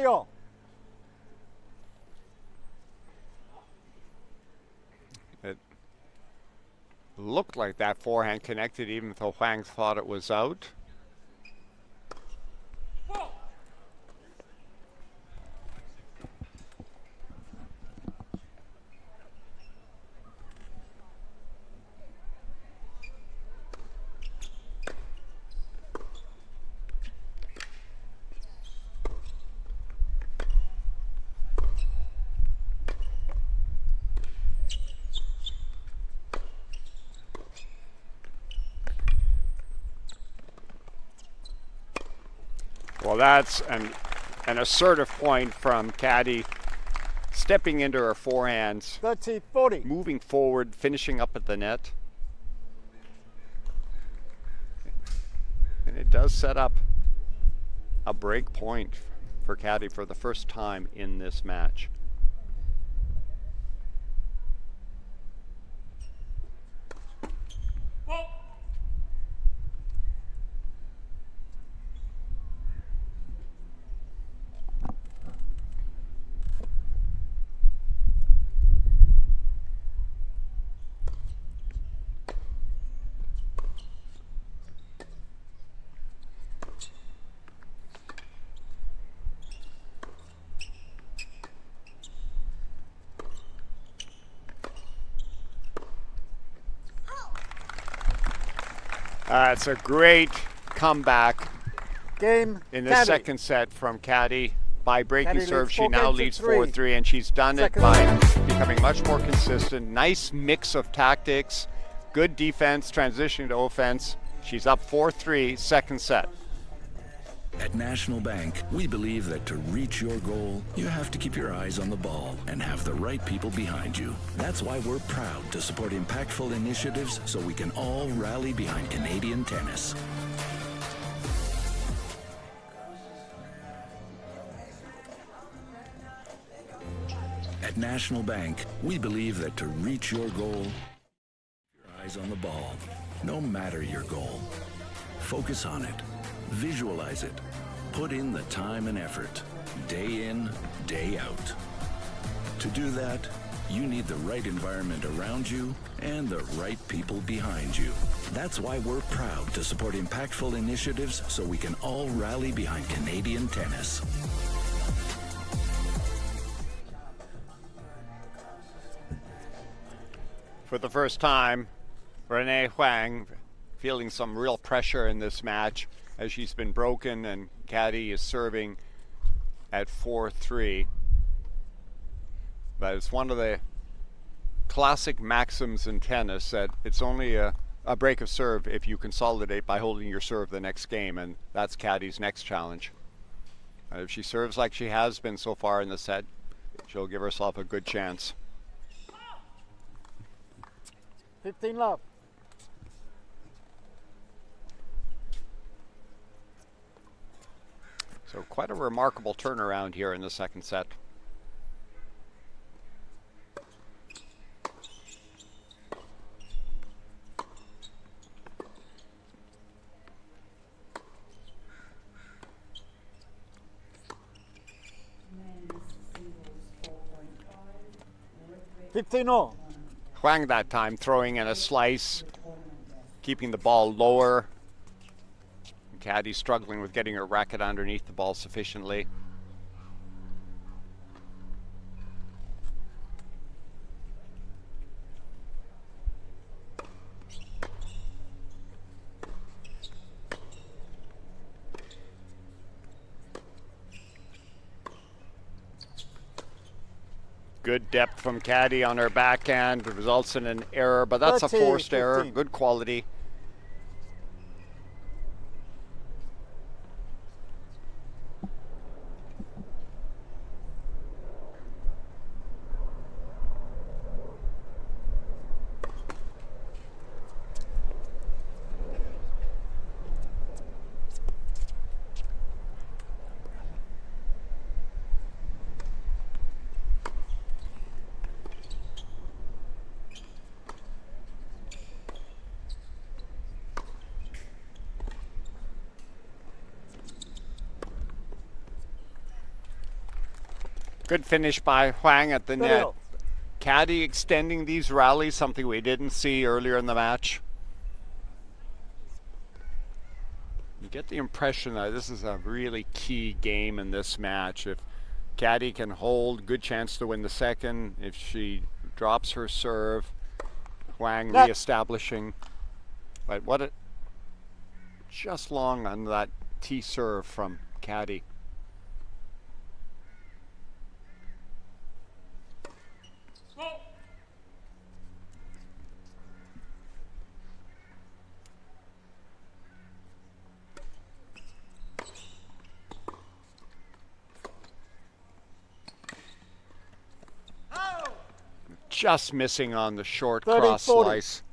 Speaker 3: All.
Speaker 2: It looked like that forehand connected even though Huang thought it was out. Well, that's an assertive point from Caddy, stepping into her forehands,
Speaker 3: 30-40.
Speaker 2: moving forward, finishing up at the net. And it does set up a break point for Caddy for the first time in this match. It's a great comeback
Speaker 3: Game.
Speaker 2: in the
Speaker 3: Caddy.
Speaker 2: second set from Caddy. By breaking
Speaker 3: Caddy
Speaker 2: serve,
Speaker 3: leads
Speaker 2: she
Speaker 3: 4
Speaker 2: now
Speaker 3: games to
Speaker 2: leads
Speaker 3: 3.
Speaker 2: 4-3, and she's done
Speaker 3: Second
Speaker 2: it by
Speaker 3: set.
Speaker 2: becoming much more consistent. Nice mix of tactics, good defense, transitioning to offense. She's up 4-3, second set.
Speaker 6: At National Bank, we believe that to reach your goal, you have to keep your eyes on the ball and have the right people behind you. That's why we're proud to support impactful initiatives so we can all rally behind Canadian tennis. At National Bank, we believe that to reach your goal, keep your eyes on the ball, no matter your goal. Focus on it. Visualize it. Put in the time and effort, day in, day out. To do that, you need the right environment around you and the right people behind you. That's why we're proud to support impactful initiatives so we can all rally behind Canadian tennis.
Speaker 2: For the first time, Renee Huang feeling some real pressure in this match as she's been broken, and Caddy is serving at 4-3. But it's one of the classic maxims in tennis that it's only a break of serve if you consolidate by holding your serve the next game, and that's Caddy's next challenge. If she serves like she has been so far in the set, she'll give herself a good chance.
Speaker 3: 15 love.
Speaker 2: So quite a remarkable turnaround here in the second set.
Speaker 4: Men's singles 4.5.
Speaker 3: 15-all.
Speaker 2: Huang that time throwing in a slice, keeping the ball lower. Caddy struggling with getting her racket underneath the ball sufficiently. Good depth from Caddy on her backhand. It results in an error, but that's a forced error. Good quality. Good finish by Huang at the net. Caddy extending these rallies, something we didn't see earlier in the match. You get the impression that this is a really key game in this match. If Caddy can hold, good chance to win the second. If she drops her serve, Huang reestablishing. But what a just long on that T serve from Caddy. just missing on the short
Speaker 3: 30,
Speaker 2: cross
Speaker 3: 40.
Speaker 2: slice.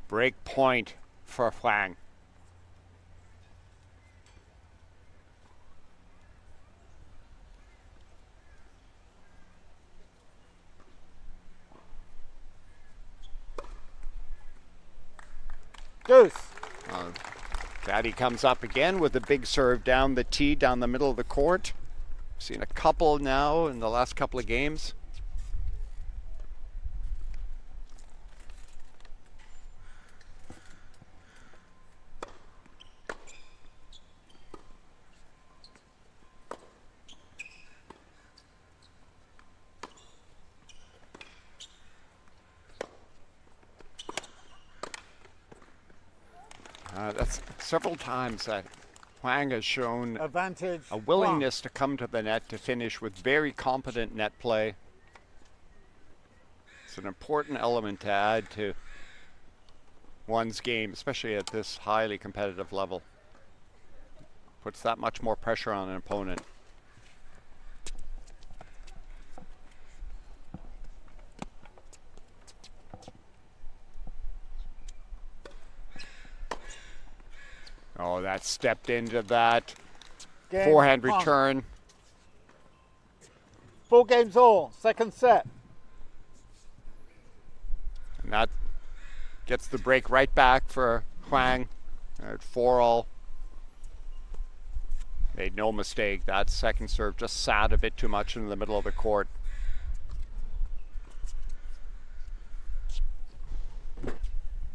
Speaker 2: Break point for Huang.
Speaker 3: Deuce.
Speaker 2: Caddy comes up again with a big serve down the tee, down the middle of the court. Seen a couple now in the last couple of games. That's several times that Huang has shown
Speaker 3: Advantage.
Speaker 2: a willingness to come to the net to finish with very competent net play. It's an important element to add to one's game, especially at this highly competitive level. Puts that much more pressure on an opponent. Oh, that stepped into that
Speaker 3: Game
Speaker 2: forehand
Speaker 3: on.
Speaker 2: return.
Speaker 3: 4 games all. Second set.
Speaker 2: And that gets the break right back for Huang at 4-all. Made no mistake. That second serve just sat a bit too much in the middle of the court.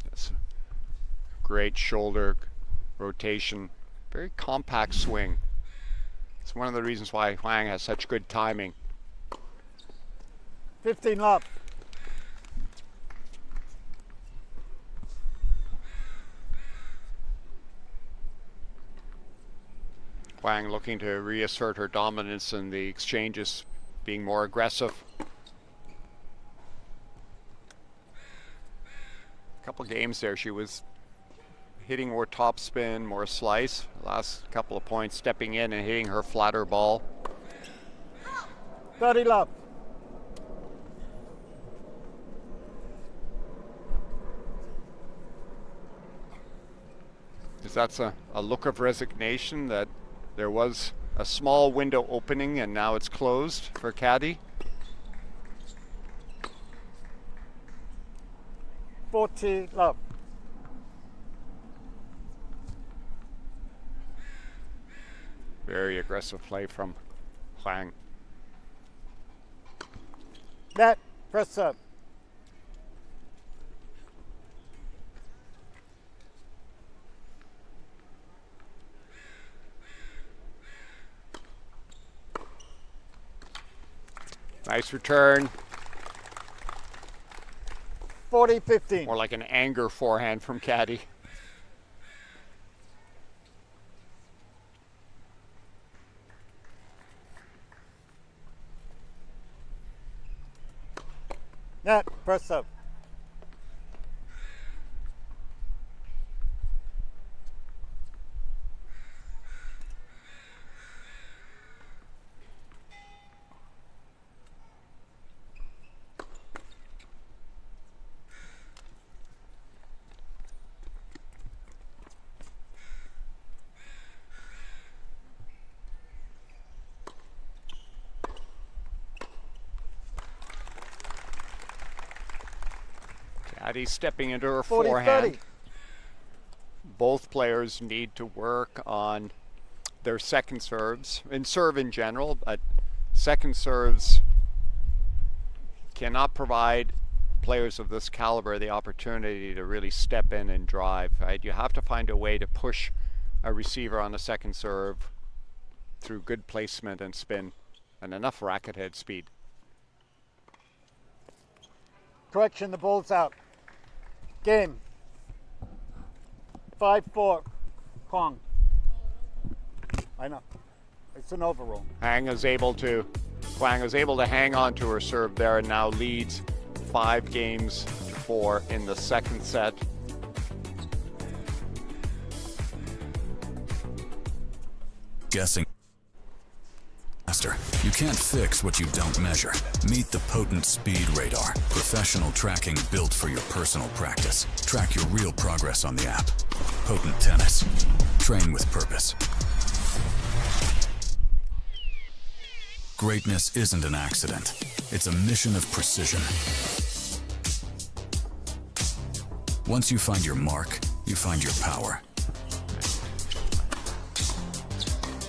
Speaker 2: Yes. Great shoulder rotation. Very compact swing. It's one of the reasons why Huang has such good timing.
Speaker 3: 15 love.
Speaker 2: Huang looking to reassert her dominance in the exchanges, being more aggressive. A couple games there, she was hitting more topspin, more slice. Last couple of points, stepping in and hitting her flatter ball.
Speaker 3: 30 love.
Speaker 2: Because that's a look of resignation that there was a small window opening and now it's closed for Caddy.
Speaker 3: 40 love.
Speaker 2: Very aggressive play from Huang.
Speaker 3: Net. Press up.
Speaker 2: Nice return.
Speaker 3: 40-15.
Speaker 2: More like an anger forehand from Caddy.
Speaker 3: Net. Press up.
Speaker 2: Caddy stepping into her
Speaker 3: 40,
Speaker 2: forehand.
Speaker 3: 30.
Speaker 2: Both players need to work on their second serves, and serve in general, but second serves cannot provide players of this caliber the opportunity to really step in and drive, right? You have to find a way to push a receiver on a second serve through good placement and spin and enough racket head speed.
Speaker 3: Correction, the ball's out. Game. 5-4. Kong. I know. It's an overrule.
Speaker 2: Huang is able to hang on to her serve there and now leads 5-4 in the second set.
Speaker 7: Guessing faster. You can't fix what you don't measure. Meet the Potent Speed Radar. Professional tracking built for your personal practice. Track your real progress on the app. Potent Tennis. Train with purpose. Greatness isn't an accident. It's a mission of precision. Once you find your mark, you find your power.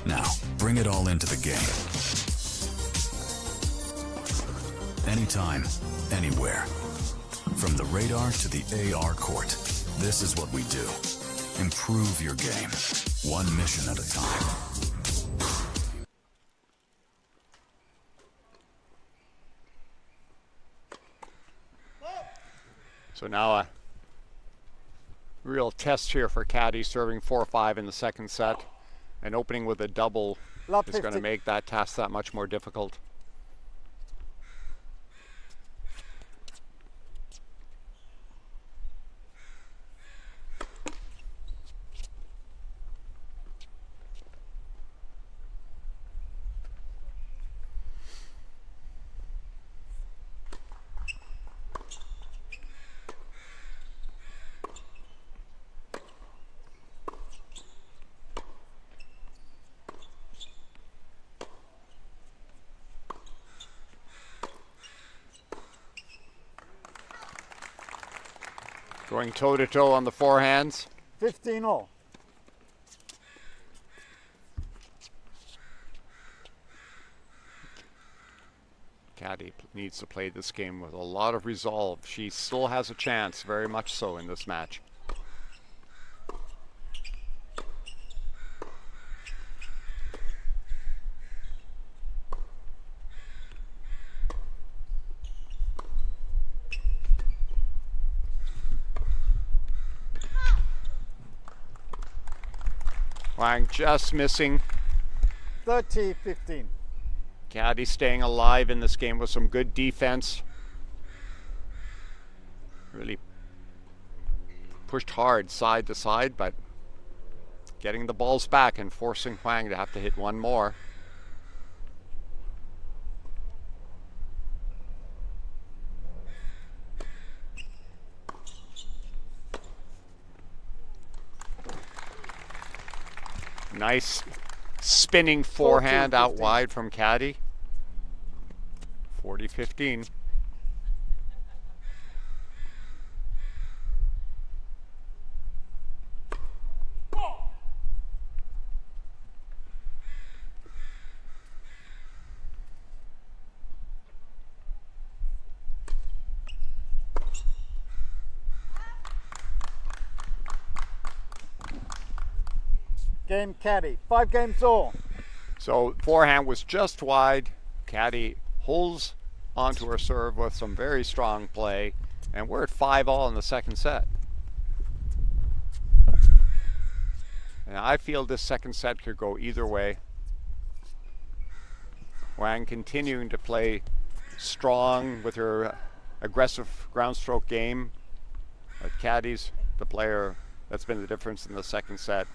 Speaker 7: Now, bring it all into the game. Anytime, anywhere. From the radar to the AR court, this is what we do. Improve your game, one mission at a time.
Speaker 2: So now a real test here for Caddy, serving 4-5 in the second set. And opening with a double
Speaker 3: Love
Speaker 2: is going to
Speaker 3: 50.
Speaker 2: make that task that much more difficult. Going toe-to-toe on the forehands.
Speaker 3: 15-all.
Speaker 2: Caddy needs to play this game with a lot of resolve. She still has a chance, very much so, in this match. Wang just missing.
Speaker 3: 30-15.
Speaker 2: Caddy staying alive in this game with some good defense. Really pushed hard side to side, but getting the balls back and forcing Huang to have to hit one more. Nice spinning forehand out wide from Caddy. 40-15.
Speaker 3: Game Caddy. 5 games all.
Speaker 2: So forehand was just wide. Caddy holds onto her serve with some very strong play, and we're at 5-all in the second set. And I feel this second set could go either way. Wang continuing to play strong with her aggressive ground stroke game. But Caddy's the player that's been the difference in the second set,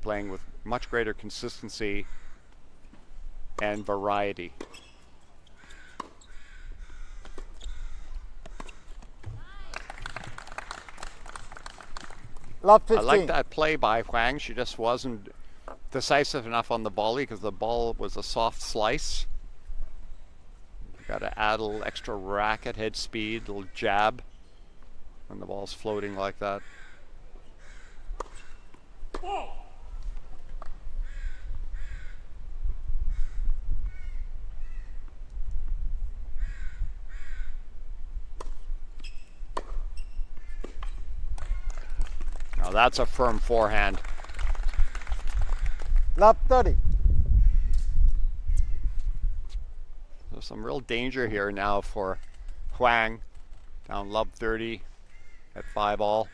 Speaker 2: playing with much greater consistency and variety.
Speaker 3: Love 15.
Speaker 2: I like that play by Huang. She just wasn't decisive enough on the volley because the ball was a soft slice. Got to add a little extra racket head speed, a little jab when the ball's floating like that. Now that's a firm forehand.
Speaker 3: Love 30.
Speaker 2: There's some real danger here now for Huang. Down love 30 at 5-all.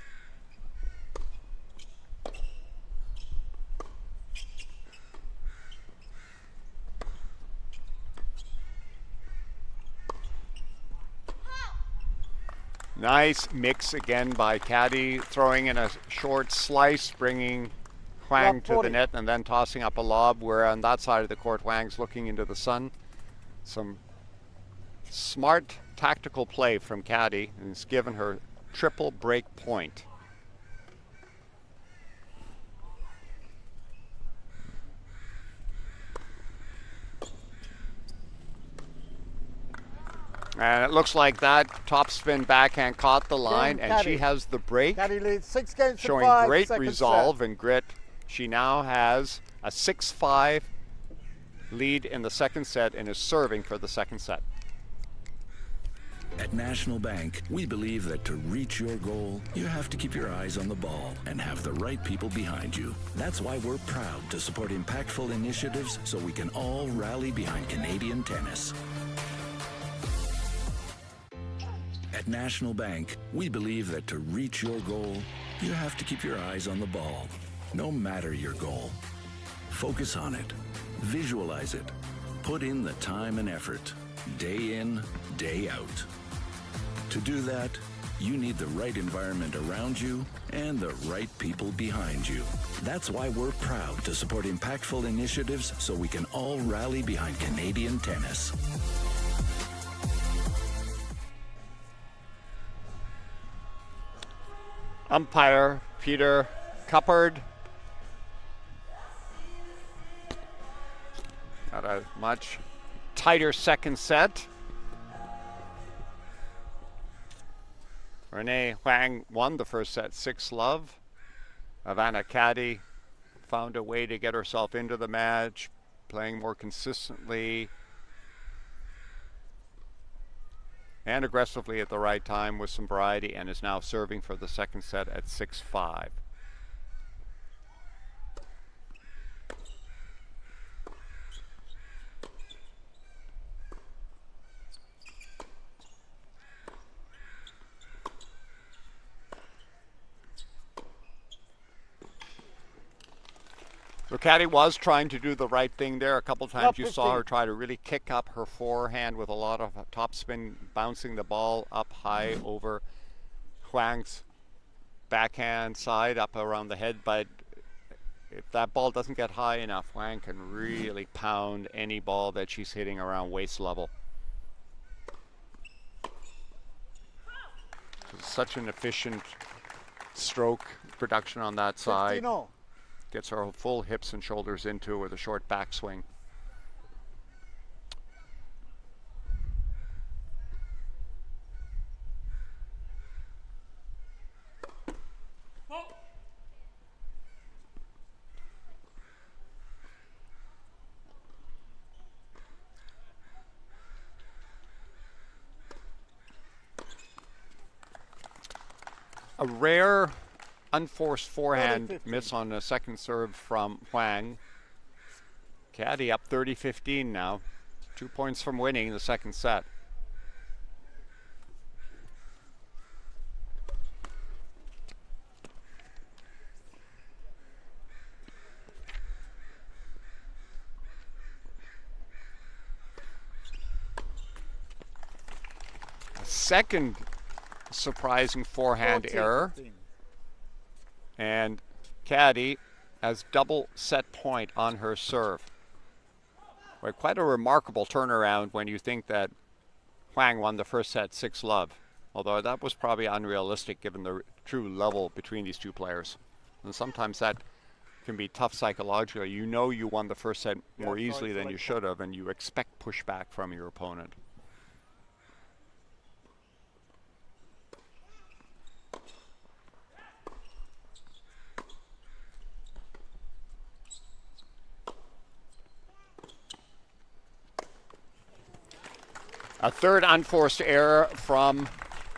Speaker 2: Nice mix again by Caddy, throwing in a short slice, bringing Huang
Speaker 3: Lob
Speaker 2: to the
Speaker 3: 40.
Speaker 2: net and then tossing up a lob, where on that side of the court, Huang's looking into the sun. Some smart tactical play from Caddy, and it's given her triple break point. And it looks like that topspin backhand caught the line, and she
Speaker 3: Caddy.
Speaker 2: has the break,
Speaker 3: Caddy leads 6 games to
Speaker 2: showing
Speaker 3: 5.
Speaker 2: great
Speaker 3: second
Speaker 2: resolve
Speaker 3: set.
Speaker 2: and grit. She now has a 6-5 lead in the second set and is serving for the second set.
Speaker 6: At National Bank, we believe that to reach your goal, you have to keep your eyes on the ball and have the right people behind you. That's why we're proud to support impactful initiatives so we can all rally behind Canadian tennis. At National Bank, we believe that to reach your goal, you have to keep your eyes on the ball, no matter your goal. Focus on it. Visualize it. Put in the time and effort, day in, day out. To do that, you need the right environment around you and the right people behind you. That's why we're proud to support impactful initiatives so we can all rally behind Canadian tennis.
Speaker 2: Umpire Peter Cuppard. Got a much tighter second set. Renee Huang won the first set 6-love. Havana Caddy found a way to get herself into the match, playing more consistently and aggressively at the right time with some variety, and is now serving for the second set at 6-5. So Caddy was trying to do the right thing there. A couple times you saw her try to really kick up her forehand with a lot of topspin, bouncing the ball up high over Huang's backhand side, up around the head. But if that ball doesn't get high enough, Huang can really pound any ball that she's hitting around waist level. Such an efficient stroke production on that side.
Speaker 3: 15-0.
Speaker 2: Gets her full hips and shoulders into with a short backswing. A rare unforced forehand miss on a second serve from Huang. Caddy up 30-15 now. 2 points from winning the second set. A second surprising forehand error. And Caddy has double set point on her serve. Well, quite a remarkable turnaround when you think that Huang won the first set 6-love. Although that was probably unrealistic given the true level between these two players. And sometimes that can be tough psychologically. You know you won the first set more easily than you should have, and you expect pushback from your opponent. A third unforced error from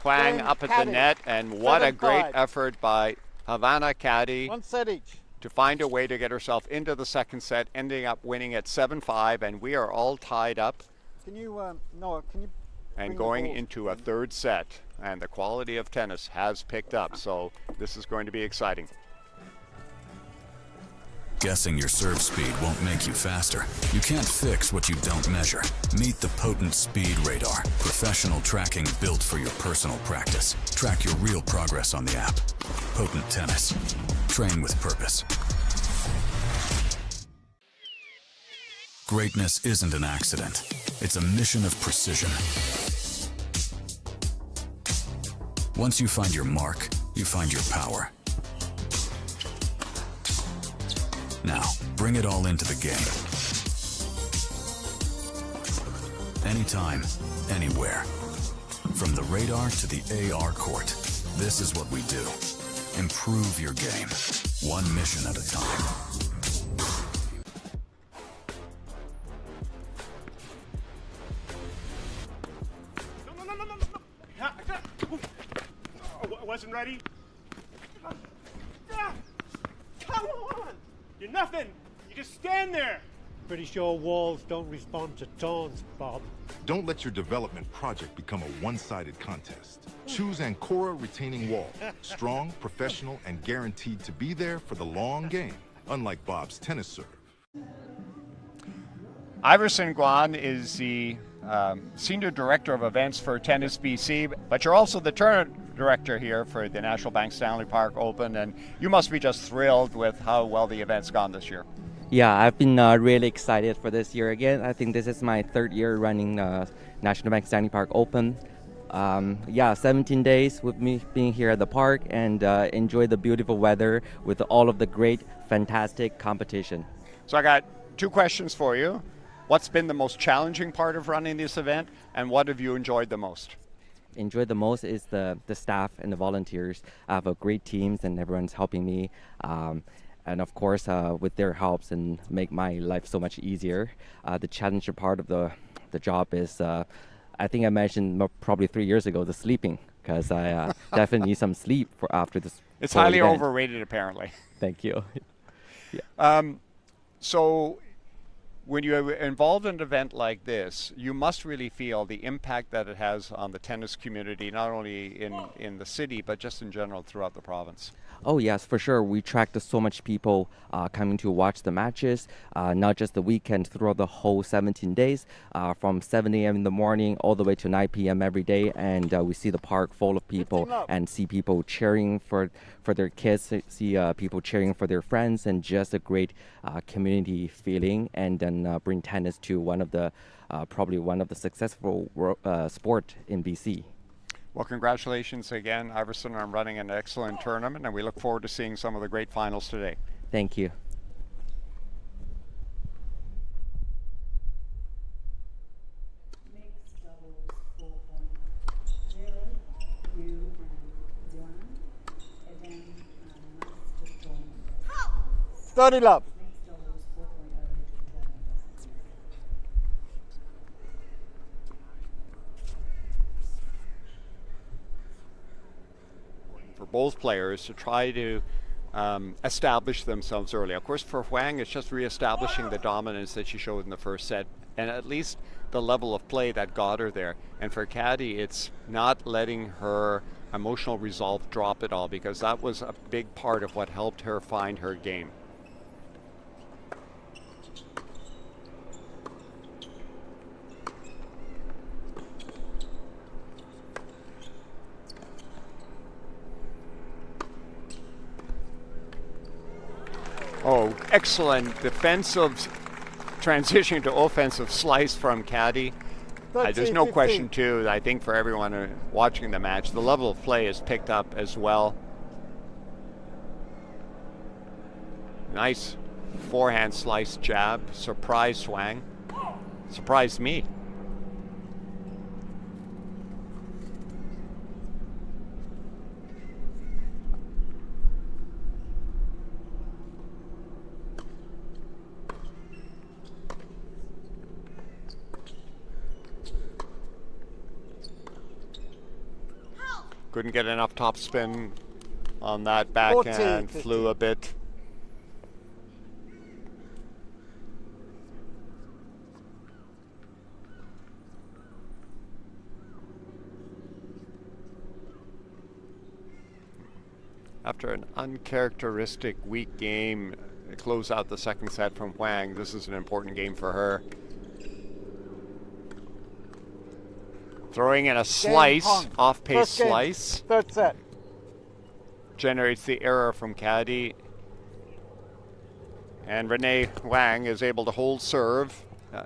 Speaker 2: Huang up at the net, and what a great effort by Havana Caddy.
Speaker 3: 1 set each.
Speaker 2: To find a way to get herself into the second set, ending up winning at 7-5, and we are all tied up.
Speaker 3: Can you, Noah, can you
Speaker 2: and going into a third set, and the quality of tennis has picked up, so this is going to be exciting.
Speaker 7: Guessing your serve speed won't make you faster. You can't fix what you don't measure. Meet the Potent Speed Radar. Professional tracking built for your personal practice. Track your real progress on the app. Potent Tennis. Train with purpose. Greatness isn't an accident. It's a mission of precision. Once you find your mark, you find your power. Now, bring it all into the game. Anytime, anywhere. From the radar to the AR court, this is what we do. Improve your game, one mission at a time.
Speaker 14: I wasn't ready. Come on! You're nothing. You just stand there.
Speaker 15: Pretty sure walls don't respond to taunts, Bob.
Speaker 16: Don't let your development project become a one-sided contest. Choose Ancora Retaining Wall. Strong, professional, and guaranteed to be there for the long game, unlike Bob's tennis serve.
Speaker 2: Iverson Guan is the Senior Director of Events for Tennis BC, but you're also the tournament director here for the National Bank Stanley Park Open, and you must be just thrilled with how well the event's gone this year.
Speaker 17: Yeah, I've been really excited for this year again. I think this is my third year running National Bank Stanley Park Open. 17 days with me being here at the park and enjoy the beautiful weather with all of the great, fantastic competition.
Speaker 2: So I got two questions for you. What's been the most challenging part of running this event, and what have you enjoyed the most?
Speaker 17: Enjoyed the most is the staff and the volunteers. I have a great teams and everyone's helping me. And of course, with their helps and make my life so much easier. The challenging part of the job is, I think I mentioned probably 3 years ago, the sleeping, because I definitely need some sleep for after this.
Speaker 2: It's highly overrated, apparently.
Speaker 17: Thank you. Yeah.
Speaker 2: So when you're involved in an event like this, you must really feel the impact that it has on the tennis community, not only in the city, but just in general throughout the province.
Speaker 17: Oh yes, for sure. We attract so much people coming to watch the matches, not just the weekend, throughout the whole 17 days, from 7 a.m. in the morning all the way to 9 p.m. every day. And we see the park full of people and see people cheering for their kids, see people cheering for their friends, and just a great community feeling. And then bring tennis to one of the probably one of the successful sport in BC.
Speaker 2: Well, congratulations again, Iverson, on running an excellent tournament, and we look forward to seeing some of the great finals today.
Speaker 17: Thank you.
Speaker 4: Mixed doubles 4.0, you and Duan, and then just join.
Speaker 3: 30 love.
Speaker 4: Mixed doubles 4.0
Speaker 2: For both players to try to establish themselves early. Of course, for Huang, it's just reestablishing the dominance that she showed in the first set, and at least the level of play that got her there. And for Caddy, it's not letting her emotional resolve drop at all, because that was a big part of what helped her find her game. Oh, excellent defensive transition to offensive slice from Caddy. There's no question, too, I think for everyone watching the match, the level of play is picked up as well. Nice forehand slice jab. Surprise swang. Surprised me. Couldn't get enough top spin on that backhand, flew a bit. After an uncharacteristic weak game, close out the second set from Huang, this is an important game for her. Throwing in a slice, off-pace slice.
Speaker 3: Third set.
Speaker 2: Generates the error from Caddy. And Renee Huang is able to hold serve.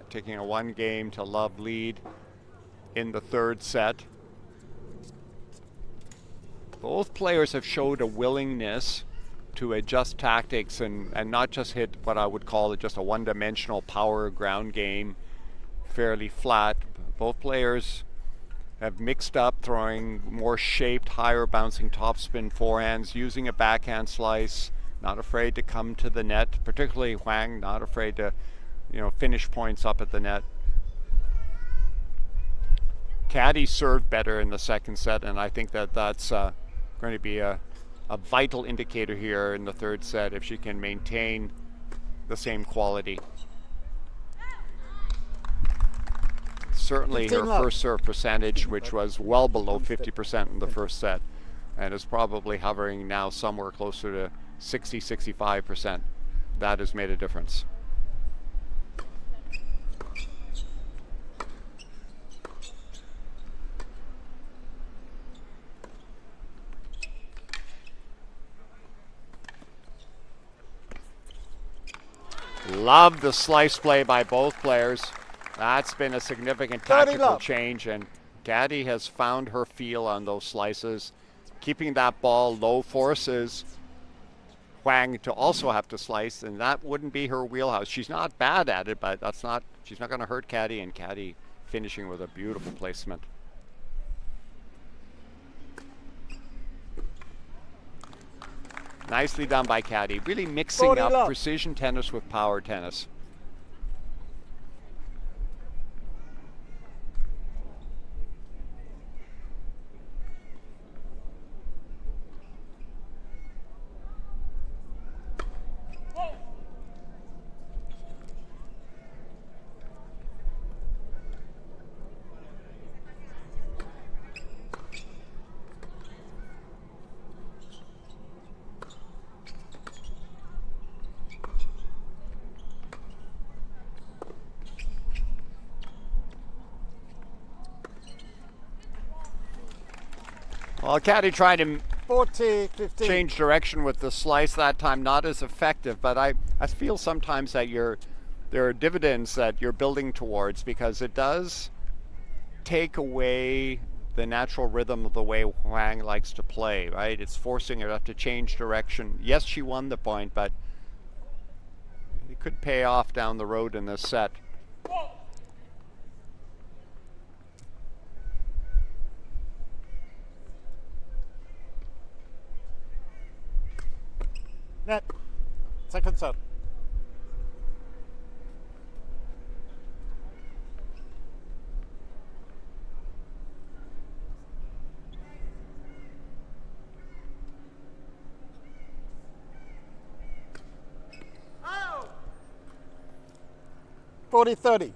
Speaker 2: taking a 1-game-to-love lead in the third set. Both players have showed a willingness to adjust tactics and not just hit what I would call just a one-dimensional power ground game, fairly flat. Both players have mixed up, throwing more shaped, higher bouncing topspin forehands, using a backhand slice, not afraid to come to the net, particularly Huang, not afraid to, finish points up at the net. Caddy served better in the second set, and I think that's going to be a vital indicator here in the third set if she can maintain the same quality. Certainly her first serve percentage, which was well below 50% in the first set, and is probably hovering now somewhere closer to 60-65%. That has made a difference. Love the slice play by both players. That's been a significant tactical change, and Caddy has found her feel on those slices. Keeping that ball low forces Huang to also have to slice, and that wouldn't be her wheelhouse. She's not bad at it, but she's not going to hurt Caddy, and Caddy finishing with a beautiful placement. Nicely done by Caddy, really mixing up precision tennis with power tennis. Well, Caddy tried to
Speaker 3: 40-15.
Speaker 2: Change direction with the slice that time, not as effective, but I feel sometimes that there are dividends that you're building towards, because it does take away the natural rhythm of the way Huang likes to play, right? It's forcing her to have to change direction. Yes, she won the point, but it could pay off down the road in this set.
Speaker 3: Net. Second set. Oh. 40-30.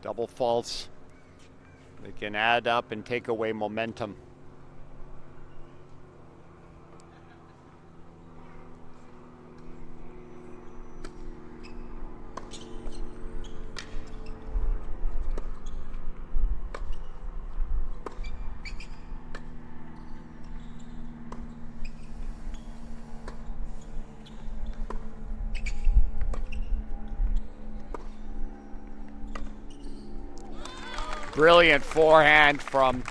Speaker 2: Double faults, they can add up and take away momentum. Brilliant forehand from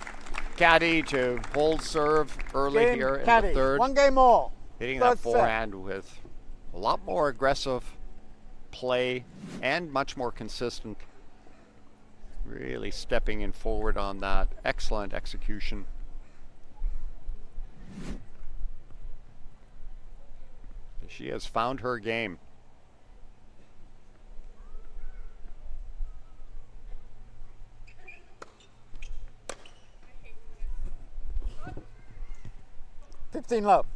Speaker 2: Caddy to hold serve early here in the third.
Speaker 3: One game more.
Speaker 2: Hitting that forehand with a lot more aggressive play and much more consistent. Really stepping in forward on that. Excellent execution. She has found her game.
Speaker 3: Love.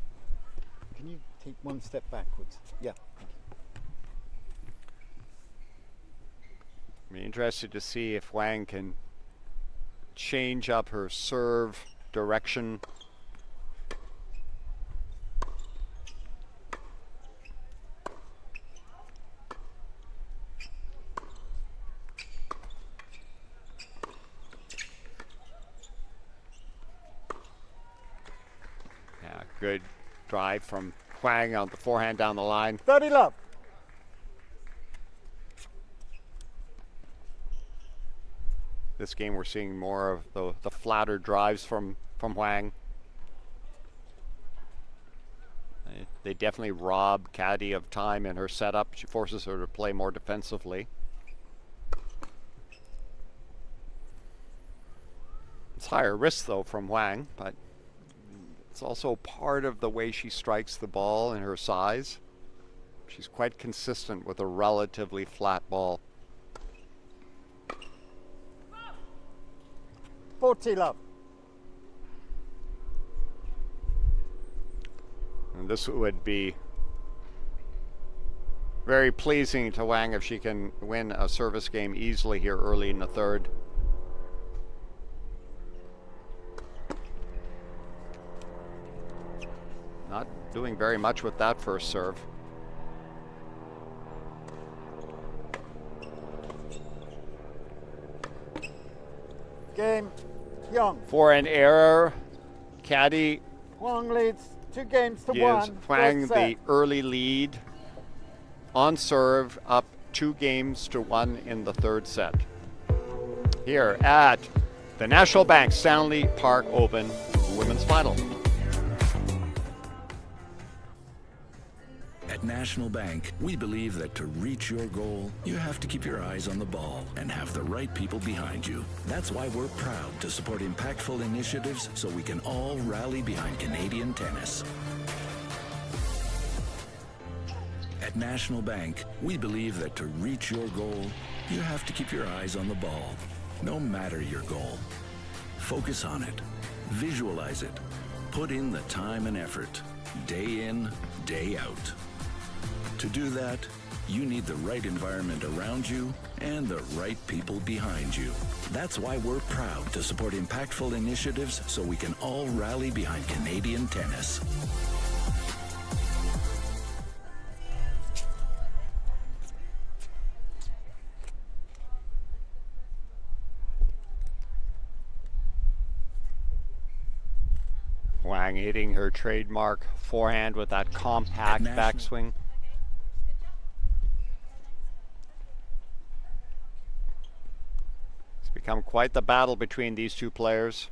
Speaker 3: Can you take one step backwards? Yeah.
Speaker 2: I'm interested to see if Huang can change up her serve direction. Good drive from Huang on the forehand down the line.
Speaker 3: 30 love.
Speaker 2: this game we're seeing more of the flatter drives from Huang. They definitely rob Caddy of time in her setup. She forces her to play more defensively. It's higher risk though from Huang, but it's also part of the way she strikes the ball and her size. She's quite consistent with a relatively flat ball.
Speaker 3: 40 love.
Speaker 2: And this would be very pleasing to Wang if she can win a service game easily here early in the third. Not doing very much with that first serve.
Speaker 3: Game, Young.
Speaker 2: For an error, Caddy
Speaker 3: Huang leads 2 games to
Speaker 2: gives
Speaker 3: 1.
Speaker 2: Huang
Speaker 3: First
Speaker 2: the
Speaker 3: set.
Speaker 2: early lead on serve, up 2 games to 1 in the third set. Here at the National Bank Stanley Park Open Women's Final.
Speaker 6: At National Bank, we believe that to reach your goal, you have to keep your eyes on the ball and have the right people behind you. That's why we're proud to support impactful initiatives so we can all rally behind Canadian tennis. At National Bank, we believe that to reach your goal, you have to keep your eyes on the ball, no matter your goal. Focus on it, visualize it, put in the time and effort, day in, day out. To do that, you need the right environment around you and the right people behind you. That's why we're proud to support impactful initiatives so we can all rally behind Canadian tennis.
Speaker 2: Huang hitting her trademark forehand with that compact backswing. It's become quite the battle between these two players.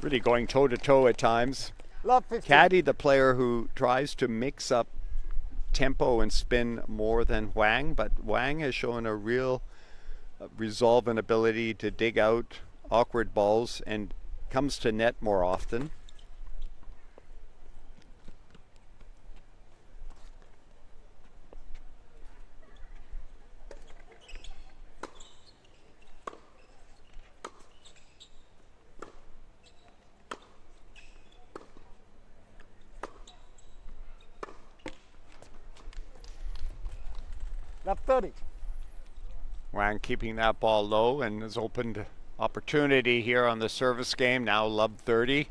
Speaker 2: Really going toe-to-toe at times.
Speaker 3: Love 15.
Speaker 2: Caddy, the player who tries to mix up tempo and spin more than Huang, but Huang has shown a real resolve and ability to dig out awkward balls and comes to net more often.
Speaker 3: Love 30.
Speaker 2: Huang keeping that ball low and has opened opportunity here on the service game. Now love 30.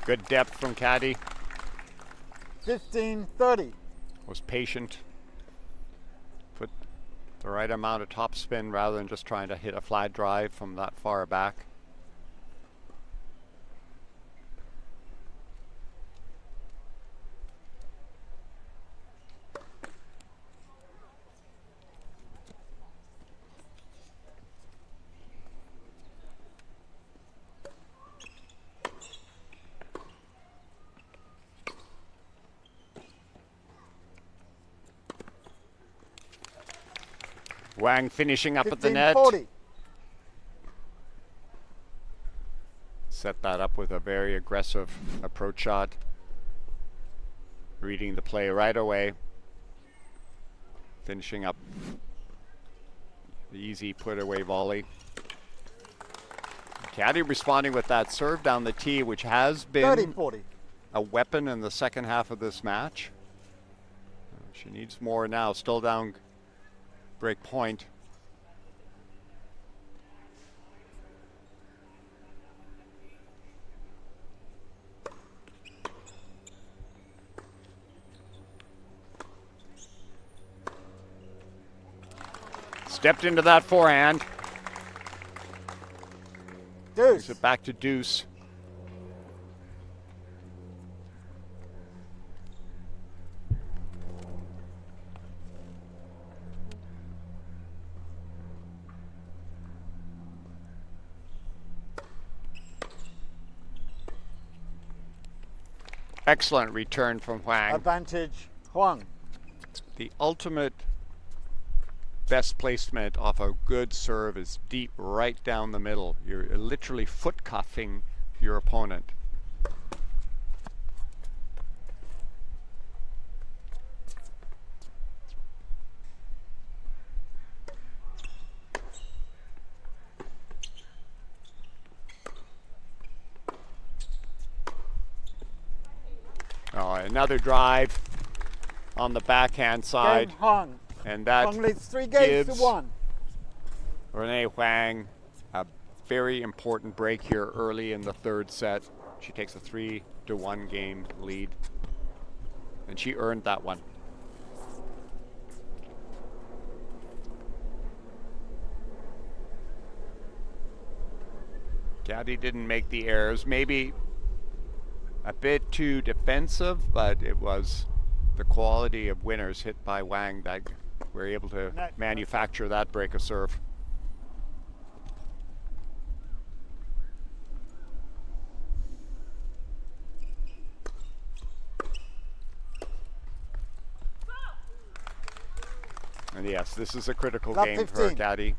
Speaker 2: Good depth from Caddy.
Speaker 3: 15-30.
Speaker 2: Was patient. Put the right amount of topspin rather than just trying to hit a flat drive from that far back. Huang finishing up at the net.
Speaker 3: 15-40.
Speaker 2: Set that up with a very aggressive approach shot. Reading the play right away. Finishing up the easy put away volley. Caddy responding with that serve down the tee, which has been
Speaker 3: 30-40.
Speaker 2: a weapon in the second half of this match. She needs more now, still down break point. Stepped into that forehand.
Speaker 3: Deuce.
Speaker 2: It back to deuce. Excellent return from Huang.
Speaker 3: Advantage, Huang.
Speaker 2: The ultimate best placement off a good serve is deep right down the middle. You're literally foot cuffing your opponent. Oh, another drive on the backhand side.
Speaker 3: Game Huang.
Speaker 2: And that
Speaker 3: Huang leads 3 games
Speaker 2: gives
Speaker 3: to 1.
Speaker 2: Renee Huang a very important break here early in the third set. She takes a 3-1 game lead. And she earned that one. Caddy didn't make the errors. Maybe a bit too defensive, but it was the quality of winners hit by Wang that were able to manufacture that break of serve. And yes, this is a critical
Speaker 3: Love
Speaker 2: game
Speaker 3: 15.
Speaker 2: for Caddy.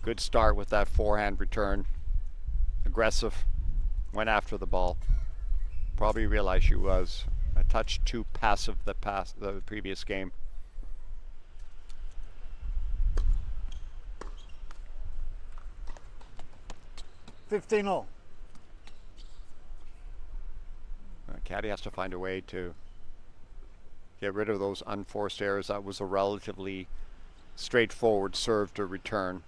Speaker 2: Good start with that forehand return. Aggressive, went after the ball. Probably realized she was a touch too passive the previous game.
Speaker 3: $15
Speaker 2: Caddy has to find a way to get rid of those unforced errors. That was a relatively straightforward serve to return.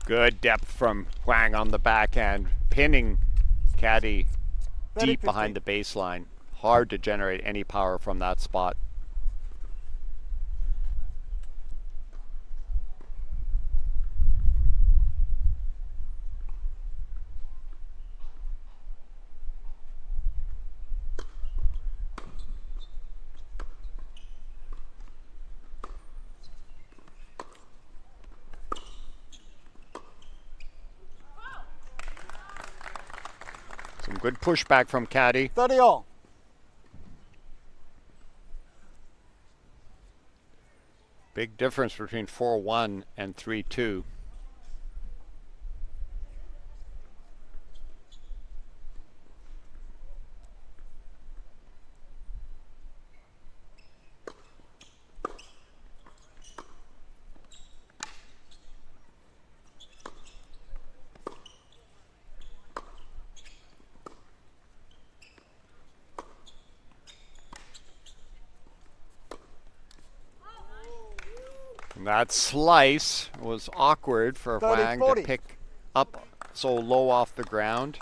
Speaker 2: Good depth from Huang on the backhand, pinning Caddy deep behind the baseline. Hard to generate any power from that spot. Some good pushback from Caddy.
Speaker 3: 30-all.
Speaker 2: Big difference between 4-1 and 3-2. That slice was awkward for
Speaker 3: 30,
Speaker 2: Huang
Speaker 3: 40.
Speaker 2: to pick up so low off the ground.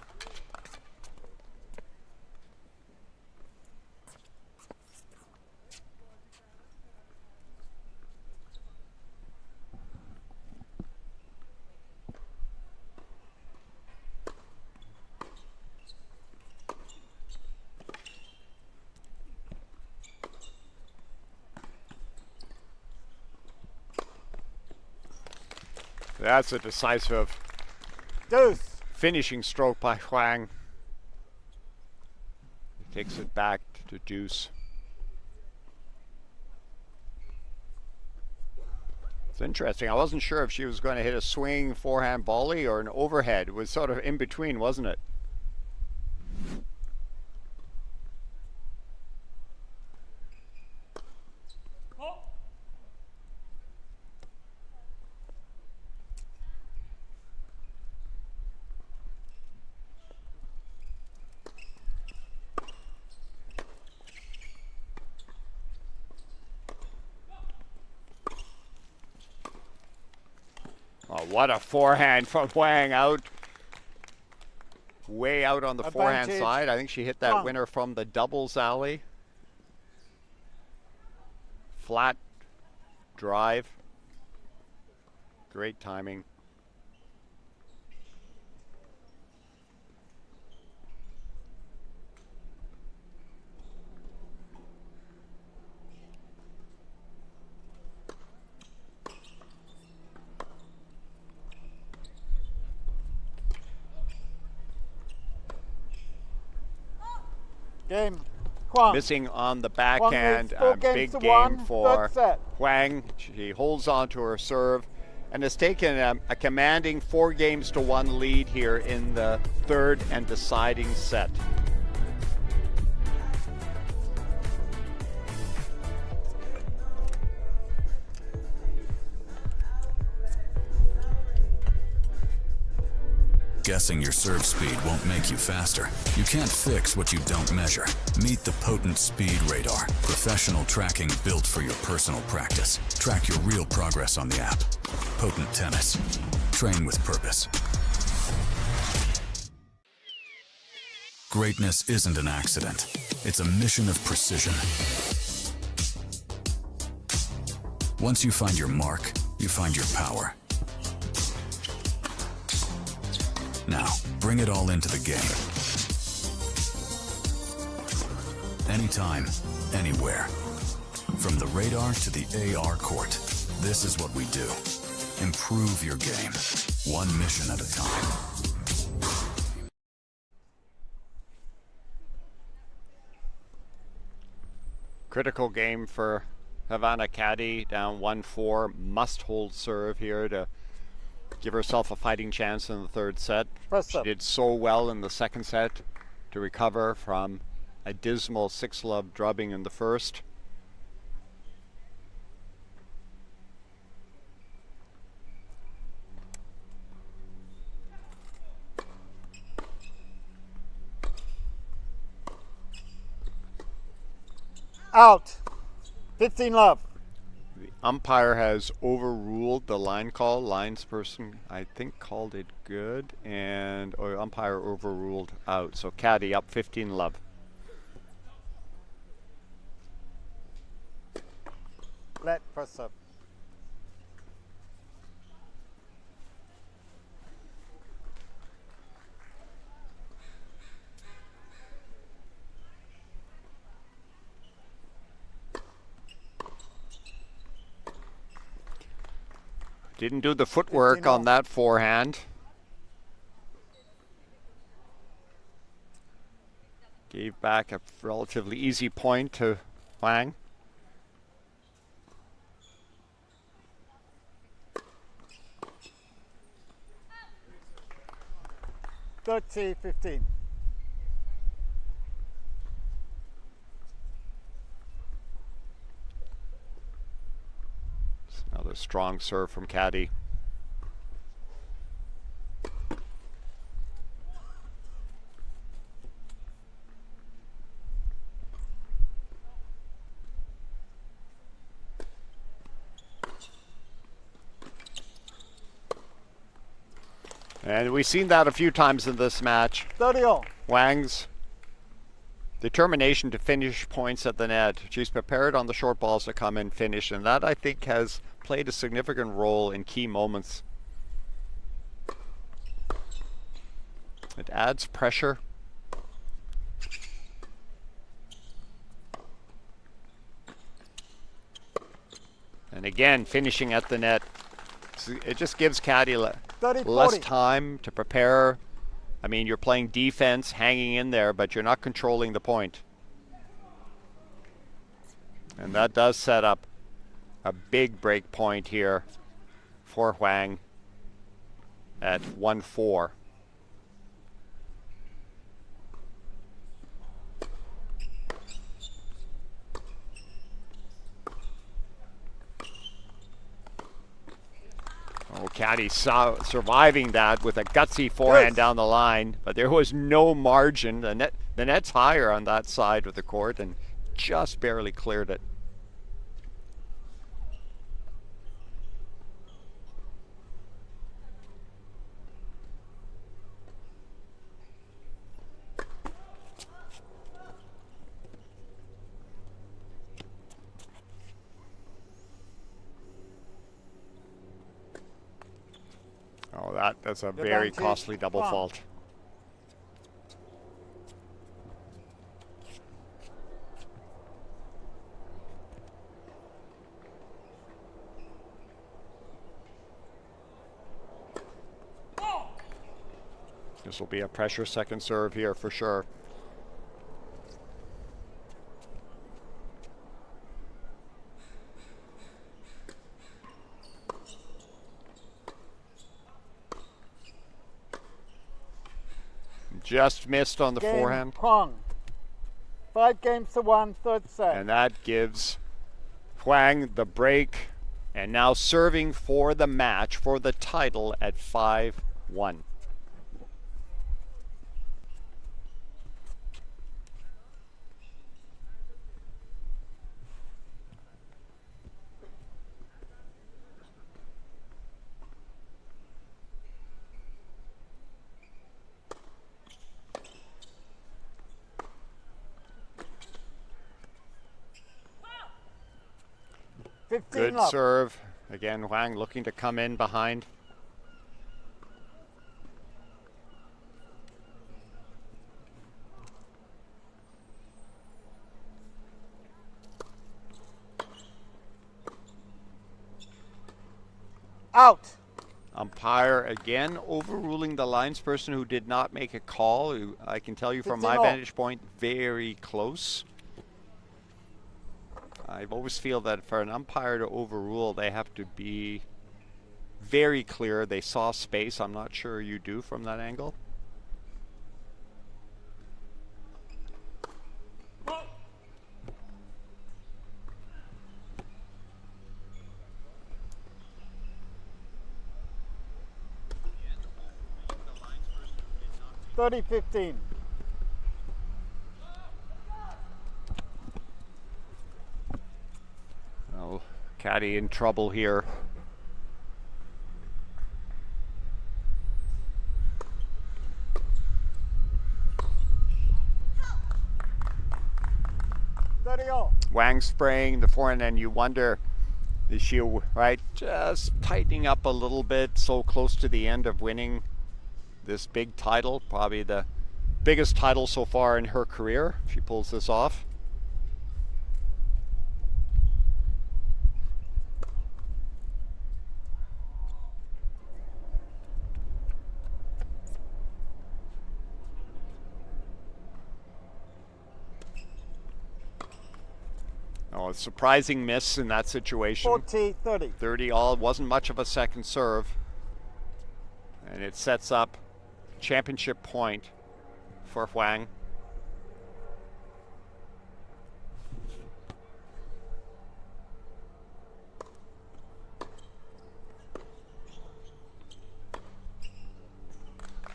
Speaker 2: That's a decisive
Speaker 3: Deuce.
Speaker 2: finishing stroke by Huang. Takes it back to deuce. It's interesting. I wasn't sure if she was going to hit a swing forehand volley or an overhead. It was sort of in between, wasn't it? Oh, what a forehand from Wang out. Way out on the forehand side. I think she hit that winner from the doubles alley. Flat drive. Great timing.
Speaker 3: Game. Kwang.
Speaker 2: Missing on the backhand. Big game
Speaker 3: one,
Speaker 2: for
Speaker 3: third set.
Speaker 2: Huang. She holds on to her serve and has taken a commanding 4-1 lead here in the third and deciding set.
Speaker 7: Guessing your serve speed won't make you faster. You can't fix what you don't measure. Meet the Potent Speed Radar. Professional tracking built for your personal practice. Track your real progress on the app. Potent Tennis. Train with purpose. Greatness isn't an accident. It's a mission of precision. Once you find your mark, you find your power. Now, bring it all into the game. Anytime, anywhere. From the radar to the AR court, this is what we do. Improve your game, one mission at a time.
Speaker 2: Critical game for Havana Caddy, down 1-4. Must hold serve here to give herself a fighting chance in the third set. She did so well in the second set to recover from a dismal 6-love drubbing in the first.
Speaker 3: Out. 15-love.
Speaker 2: Umpire has overruled the line call. Linesperson, I think, called it good, and umpire overruled out. So Caddy up 15-love.
Speaker 3: Let first up.
Speaker 2: Didn't do the footwork on that forehand. Gave back a relatively easy point to Wang.
Speaker 3: $30-15.
Speaker 2: Another strong serve from Caddy. And we've seen that a few times in this match.
Speaker 3: 30-all.
Speaker 2: Wang's determination to finish points at the net. She's prepared on the short balls to come and finish, and that, I think, has played a significant role in key moments. It adds pressure. And again, finishing at the net. It just gives Caddy less time to prepare I mean, you're playing defense, hanging in there, but you're not controlling the point. And that does set up a big break point here for Huang at 1-4. Oh, Caddy surviving that with a gutsy forehand down the line, but there was no margin. The net's higher on that side of the court and just barely cleared it. Oh, that's a very costly double fault. This will be a pressure second serve here for sure. Just missed on the forehand.
Speaker 3: Pong. 5-1, third set.
Speaker 2: And that gives Huang the break. And now serving for the match, for the title at 5-1. Good serve. Again, Huang looking to come in behind.
Speaker 3: Out.
Speaker 2: Umpire again overruling the linesperson who did not make a call. Who I can tell you from my vantage point, very close. I always feel that for an umpire to overrule, they have to be very clear. They saw space. I'm not sure you do from that angle.
Speaker 3: $30-15.
Speaker 2: Oh, Caddy in trouble here. Wang spraying the forehand, and you wonder, is she right? Just tightening up a little bit, so close to the end of winning this big title, probably the biggest title so far in her career. If she pulls this off. Oh, a surprising miss in that situation.
Speaker 3: 40-30.
Speaker 2: 30 all. Wasn't much of a second serve. And it sets up championship point for Huang.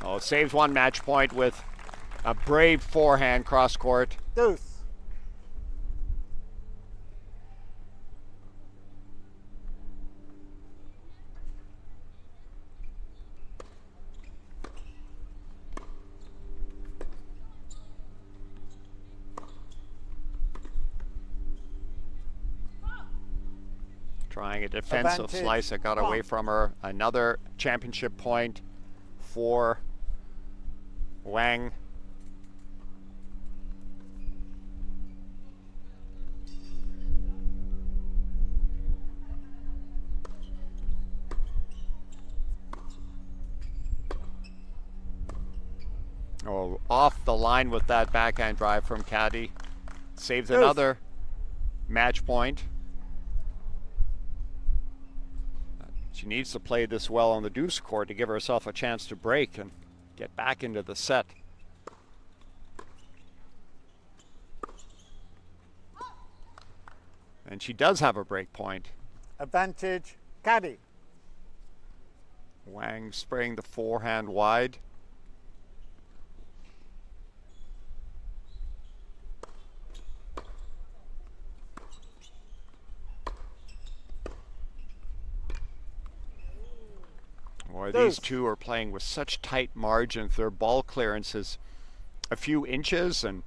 Speaker 2: Oh, saves one match point with a brave forehand cross court.
Speaker 3: Deuce.
Speaker 2: Trying a defensive slice that got away from her. Another championship point for Wang. off the line with that backhand drive from Caddy. Saves another match point. She needs to play this well on the deuce court to give herself a chance to break and get back into the set. And she does have a break point.
Speaker 3: Advantage, Caddy.
Speaker 2: Wang spraying the forehand wide. Boy, these two are playing with such tight margins. Their ball clearance is a few inches, and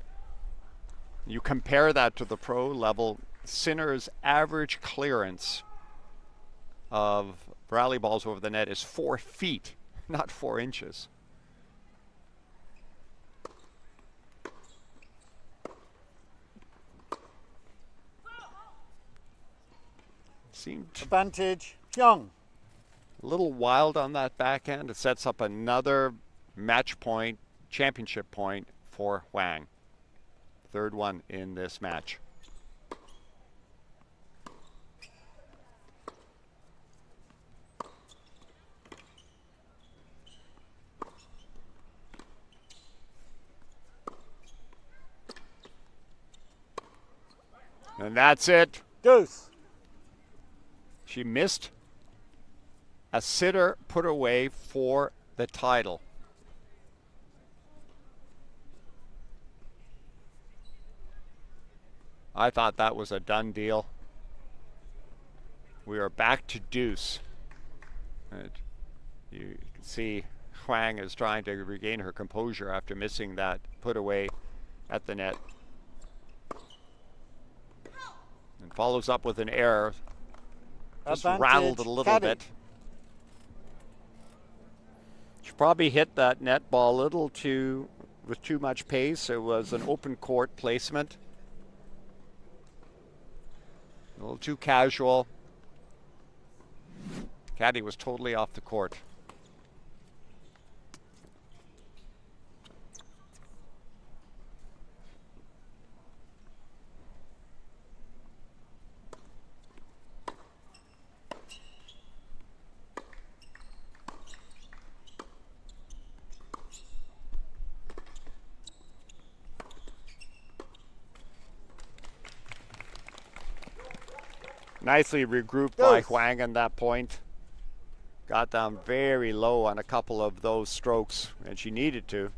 Speaker 2: you compare that to the pro level. Sinner's average clearance of rally balls over the net is 4 feet, not 4 inches. Seemed
Speaker 3: Advantage, Young.
Speaker 2: a little wild on that backhand. It sets up another match point, championship point for Wang. Third one in this match. And that's it.
Speaker 3: Deuce.
Speaker 2: She missed a sitter put away for the title. I thought that was a done deal. We are back to deuce. And you can see Huang is trying to regain her composure after missing that put away at the net. And follows up with an error. Just rattled it a little bit. She probably hit that net ball a little too, with too much pace. It was an open court placement. A little too casual. Caddy was totally off the court. Nicely regrouped by Huang at that point. Got down very low on a couple of those strokes, and she needed to.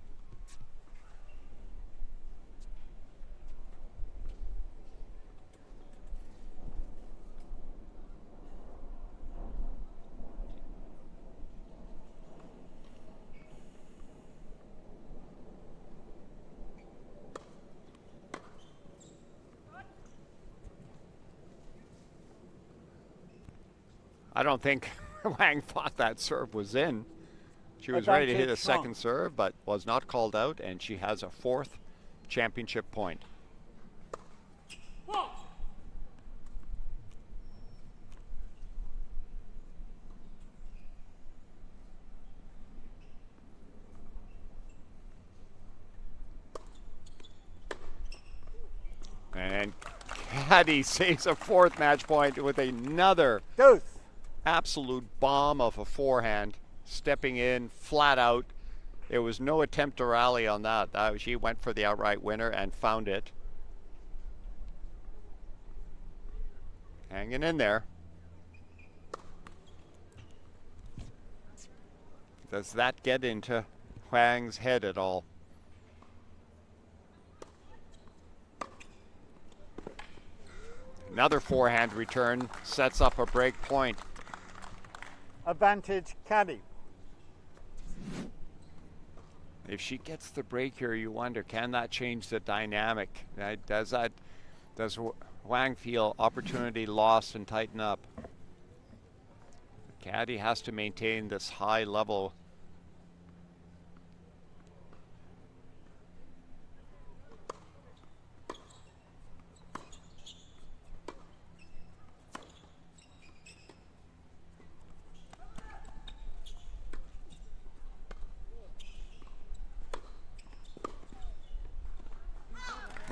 Speaker 2: I don't think Wang thought that serve was in. She was ready to hit a second serve, but was not called out, and she has a fourth championship point. And Caddy saves a fourth match point with another absolute bomb of a forehand, stepping in flat out. There was no attempt to rally on that. She went for the outright winner and found it. Hanging in there. Does that get into Huang's head at all? Another forehand return sets up a break point.
Speaker 3: Advantage, Caddy.
Speaker 2: If she gets the break here, you wonder, can that change the dynamic? Does Wang feel opportunity lost and tighten up? Caddy has to maintain this high level.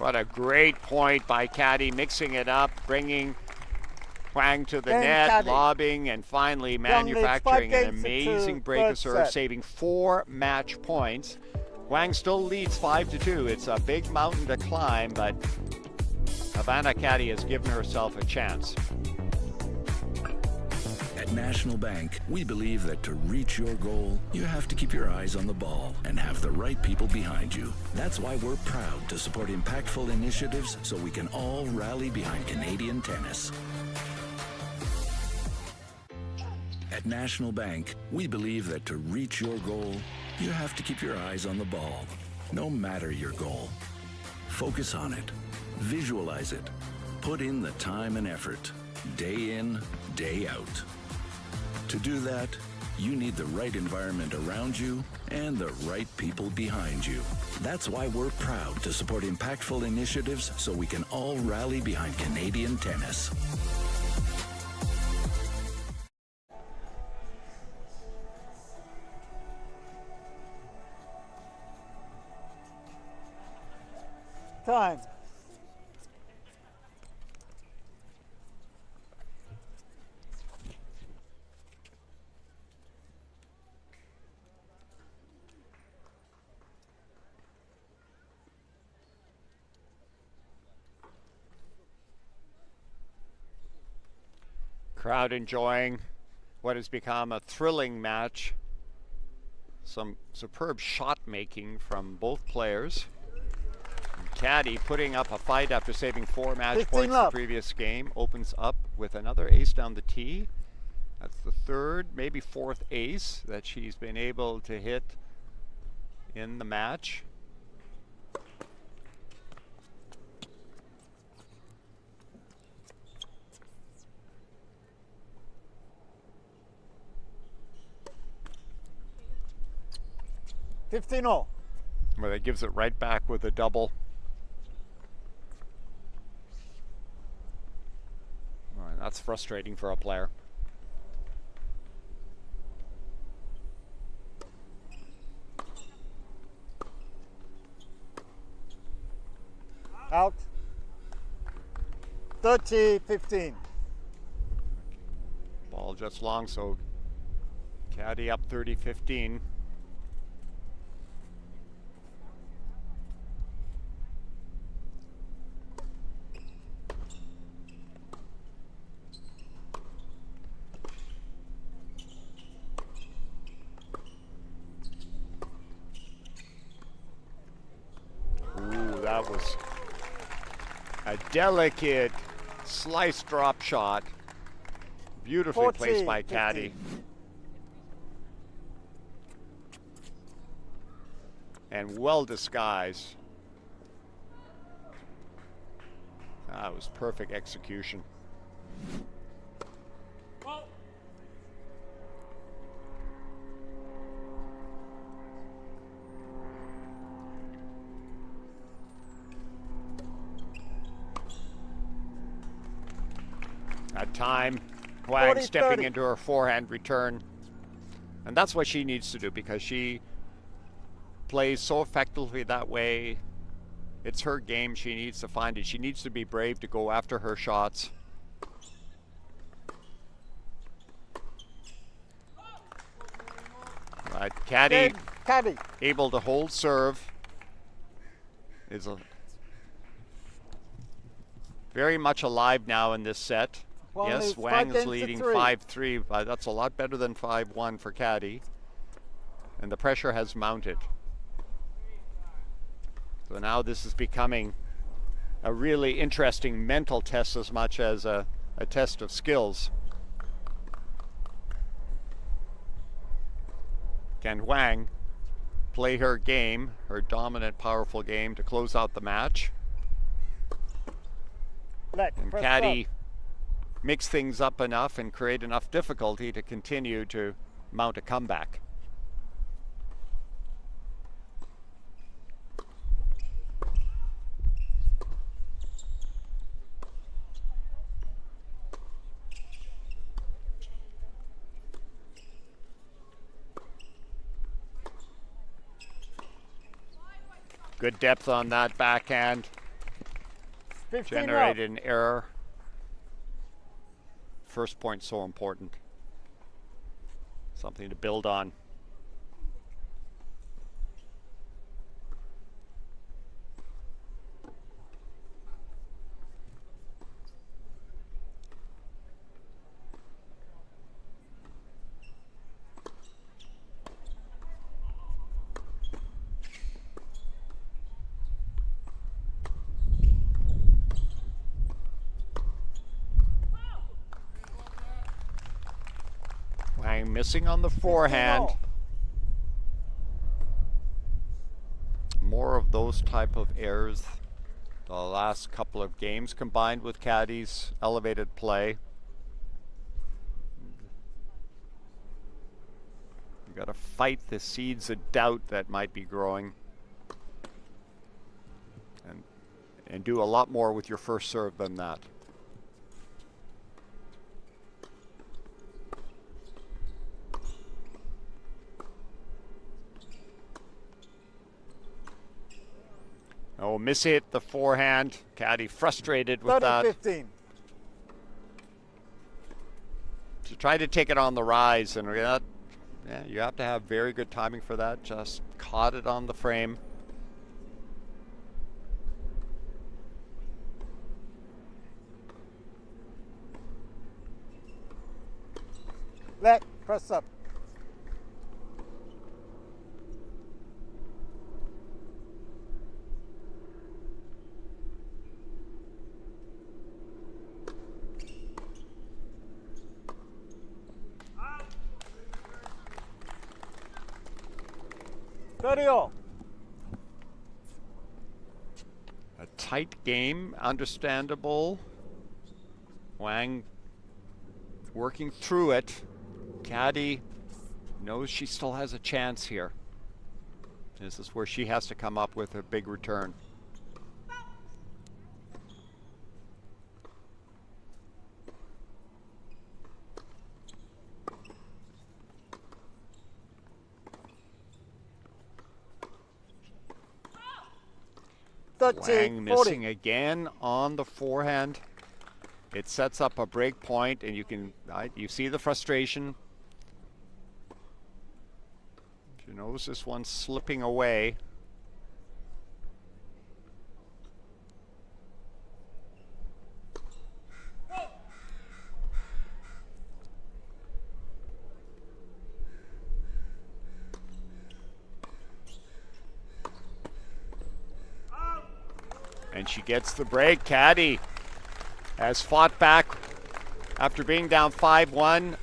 Speaker 2: What a great point by Caddy, mixing it up, bringing Huang to the net,
Speaker 3: Caddy.
Speaker 2: lobbing, and finally
Speaker 3: Young leads
Speaker 2: manufacturing
Speaker 3: 5
Speaker 2: an
Speaker 3: games to
Speaker 2: amazing
Speaker 3: 2,
Speaker 2: break of
Speaker 3: third
Speaker 2: serve,
Speaker 3: set.
Speaker 2: saving 4 match points. Huang still leads 5-2. It's a big mountain to climb, but Havana Caddy has given herself a chance.
Speaker 6: At National Bank, we believe that to reach your goal, you have to keep your eyes on the ball and have the right people behind you. That's why we're proud to support impactful initiatives so we can all rally behind Canadian tennis. At National Bank, we believe that to reach your goal, you have to keep your eyes on the ball, no matter your goal. Focus on it. Visualize it. Put in the time and effort, day in, day out. To do that, you need the right environment around you and the right people behind you. That's why we're proud to support impactful initiatives so we can all rally behind Canadian tennis.
Speaker 3: Time.
Speaker 2: Crowd enjoying what has become a thrilling match. Some superb shot making from both players. And Caddy putting up a fight after saving 4 match
Speaker 3: 15
Speaker 2: points the
Speaker 3: love.
Speaker 2: previous game. Opens up with another ace down the tee. That's the 3rd, maybe 4th ace that she's been able to hit in the match.
Speaker 3: $15 all.
Speaker 2: Well, that gives it right back with a double. All right, that's frustrating for a player.
Speaker 3: Out. 30-15.
Speaker 2: Ball just long, so Caddy up 30-15. Ooh, that was a delicate slice drop shot. Beautifully placed by Caddy. And well disguised. That was perfect execution. At time, Huang
Speaker 3: 40,
Speaker 2: stepping
Speaker 3: 30.
Speaker 2: into her forehand return. And that's what she needs to do because she plays so effectively that way. It's her game. She needs to find it. She needs to be brave to go after her shots. Right, Caddy able to hold serve. Is very much alive now in this set.
Speaker 3: Well,
Speaker 2: yes,
Speaker 3: it's
Speaker 2: Wang
Speaker 3: 5
Speaker 2: is
Speaker 3: games to
Speaker 2: leading
Speaker 3: 3.
Speaker 2: 5-3, but that's a lot better than 5-1 for Caddy. And the pressure has mounted. So now this is becoming a really interesting mental test as much as a test of skills. Can Huang play her game, her dominant, powerful game to close out the match? And Caddy mix things up enough and create enough difficulty to continue to mount a comeback. Good depth on that backhand. generated an error. First point so important. Something to build on. Wang missing on the forehand. More of those type of errors the last couple of games, combined with Caddy's elevated play. You got to fight the seeds of doubt that might be growing, and do a lot more with your first serve than that. Oh, mishit the forehand. Caddy frustrated with that.
Speaker 3: 30-15.
Speaker 2: To try to take it on the rise, and that, yeah, you have to have very good timing for that. Just caught it on the frame.
Speaker 3: Let, press up. All.
Speaker 2: A tight game, understandable. Wang working through it. Caddy knows she still has a chance here. This is where she has to come up with a big return. Wang missing again on the forehand. It sets up a break point, and you see the frustration. She knows this one's slipping away. And she gets the break. Caddy has fought back after being down 5-1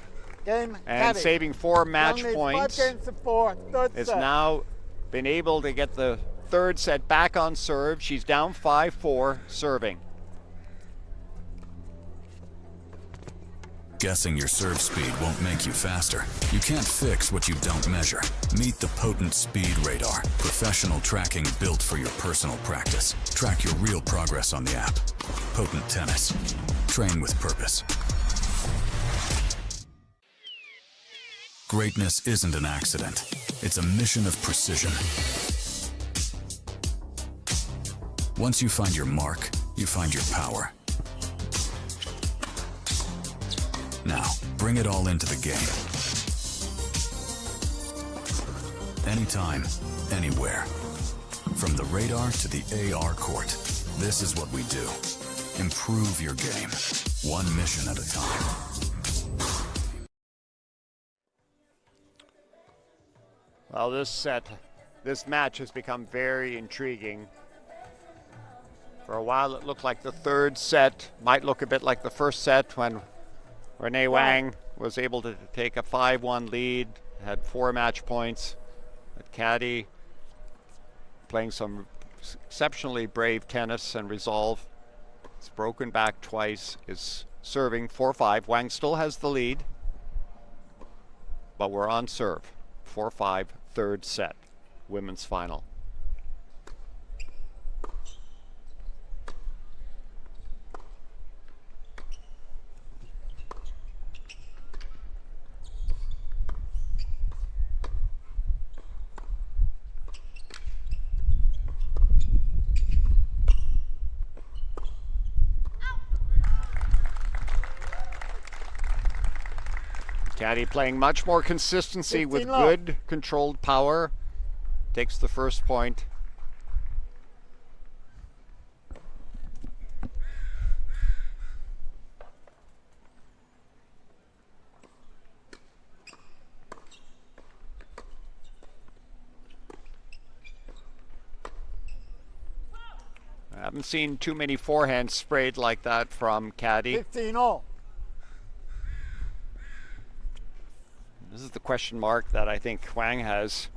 Speaker 2: and
Speaker 3: Caddy.
Speaker 2: saving 4 match
Speaker 3: Young
Speaker 2: points.
Speaker 3: 5 games to 4, third
Speaker 2: Has
Speaker 3: set.
Speaker 2: now been able to get the third set back on serve. She's down 5-4 serving.
Speaker 7: Guessing your serve speed won't make you faster. You can't fix what you don't measure. Meet the Potent Speed Radar. Professional tracking built for your personal practice. Track your real progress on the app. Potent Tennis. Train with purpose. Greatness isn't an accident. It's a mission of precision. Once you find your mark, you find your power. Now, bring it all into the game. Anytime, anywhere. From the radar to the AR court, this is what we do. Improve your game, one mission at a time.
Speaker 2: Well, this match has become very intriguing. For a while, it looked like the third set might look a bit like the first set when Renee Wang was able to take a 5-1 lead, had 4 match points. But Caddy playing some exceptionally brave tennis and resolve. It's broken back twice, is serving 4-5. Wang still has the lead, but we're on serve. 4-5, third set, women's final. Caddy playing much more consistency with
Speaker 3: 15 love.
Speaker 2: good controlled power. Takes the first point. I haven't seen too many forehands sprayed like that from Caddy.
Speaker 3: 15 all.
Speaker 2: This is the question mark that I think Huang has.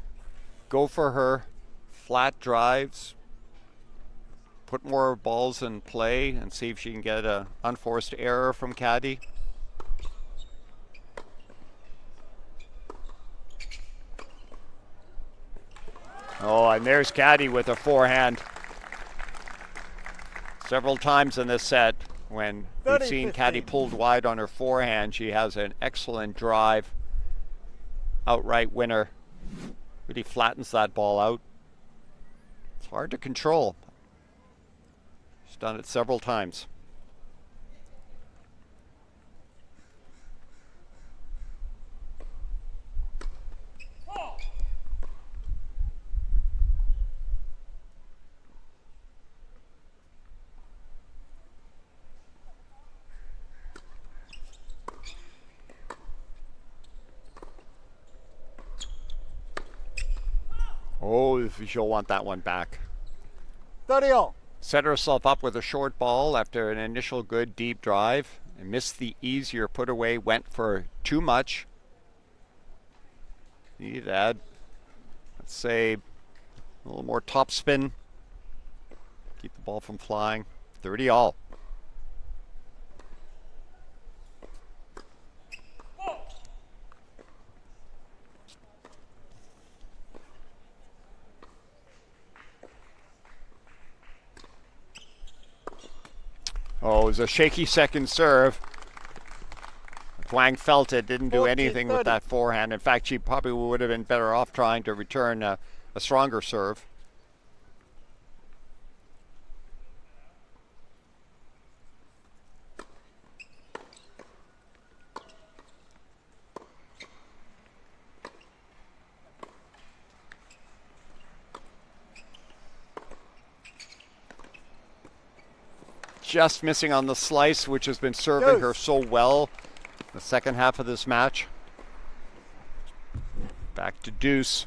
Speaker 2: Go for her flat drives, put more balls in play, and see if she can get an unforced error from Caddy. Oh, and there's Caddy with a forehand. Several times in this set, when we've seen Caddy pulled wide on her forehand, she has an excellent drive. Outright winner. Really flattens that ball out. It's hard to control. She's done it several times. Oh, she'll want that one back.
Speaker 3: 30 all.
Speaker 2: Set herself up with a short ball after an initial good deep drive and missed the easier put away, went for too much. Need to add, let's say, a little more top spin. Keep the ball from flying. 30 all. Oh, it was a shaky second serve. Huang felt it, didn't do anything with that forehand. In fact, she probably would have been better off trying to return a stronger serve. Just missing on the slice, which has been serving her so well the second half of this match. Back to deuce.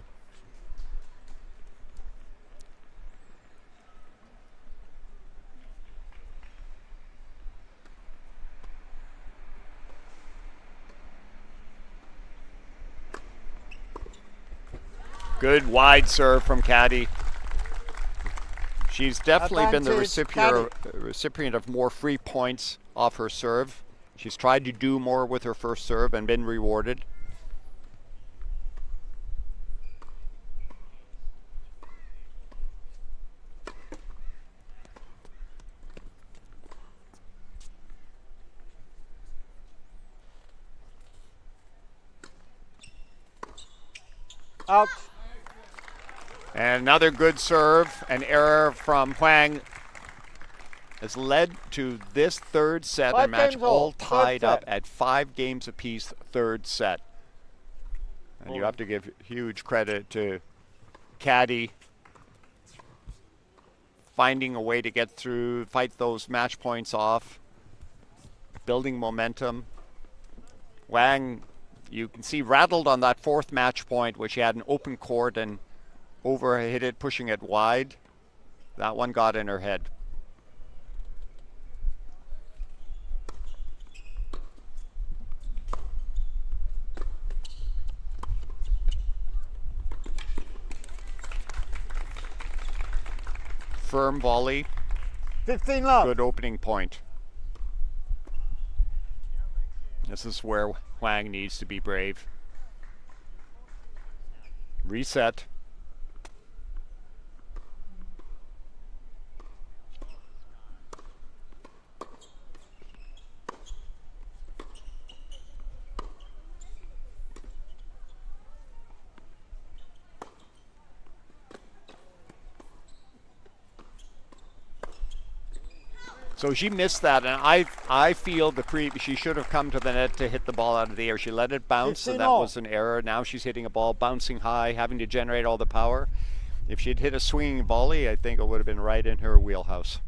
Speaker 2: Good wide serve from Caddy. She's definitely been the recipient of more free points off her serve. She's tried to do more with her first serve and been rewarded.
Speaker 3: Out.
Speaker 2: And another good serve, an error from Huang has led to this third set and match all tied up at 5 games apiece, third set. And you have to give huge credit to Caddy finding a way to get through, fight those match points off, building momentum. Huang, you can see, rattled on that fourth match point, which he had an open court and overhit it, pushing it wide. That one got in her head. Firm volley.
Speaker 3: 15 love.
Speaker 2: Good opening point. This is where Huang needs to be brave. Reset. So she missed that, and I feel she should have come to the net to hit the ball out of the air. She let it bounce, and that was an error. Now she's hitting a ball bouncing high, having to generate all the power. If she'd hit a swinging volley, I think it would have been right in her wheelhouse.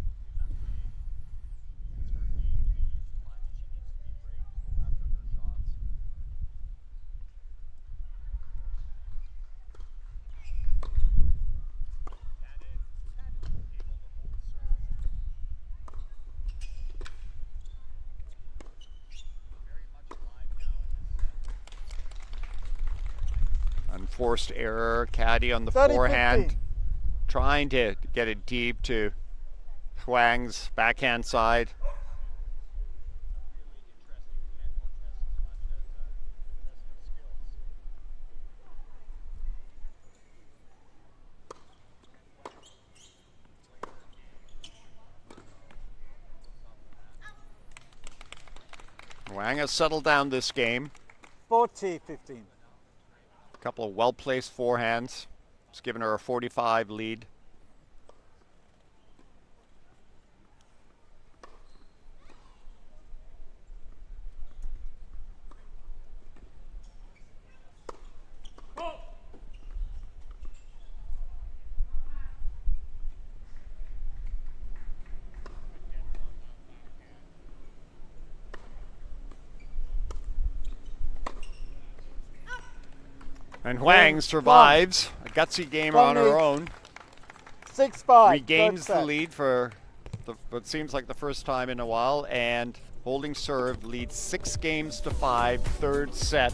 Speaker 2: Unforced error, caddy on the
Speaker 3: 30,
Speaker 2: forehand,
Speaker 3: 15.
Speaker 2: trying to get it deep to Huang's backhand side. Huang has settled down this game.
Speaker 3: 40-15.
Speaker 2: Couple of well-placed forehands. It's given her a 45 lead. And Huang survives a gutsy game on her own.
Speaker 3: 6-5.
Speaker 2: Regains the lead for what seems like the first time in a while, and holding serve leads 6-5, third set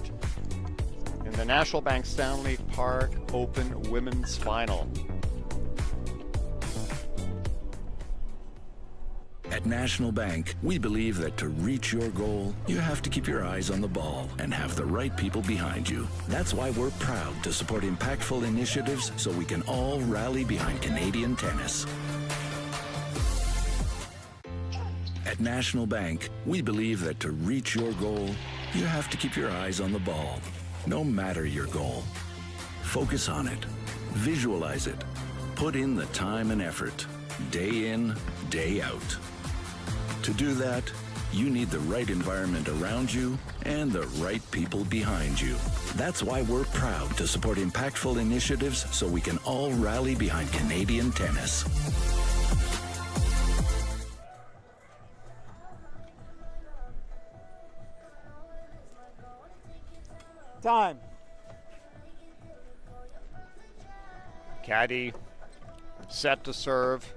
Speaker 2: in the National Bank Stanley Park Open Women's Final.
Speaker 6: At National Bank, we believe that to reach your goal, you have to keep your eyes on the ball and have the right people behind you. That's why we're proud to support impactful initiatives so we can all rally behind Canadian tennis. At National Bank, we believe that to reach your goal, you have to keep your eyes on the ball, no matter your goal. Focus on it. Visualize it. Put in the time and effort, day in, day out. To do that, you need the right environment around you and the right people behind you. That's why we're proud to support impactful initiatives so we can all rally behind Canadian tennis.
Speaker 3: Time.
Speaker 2: Caddy set to serve.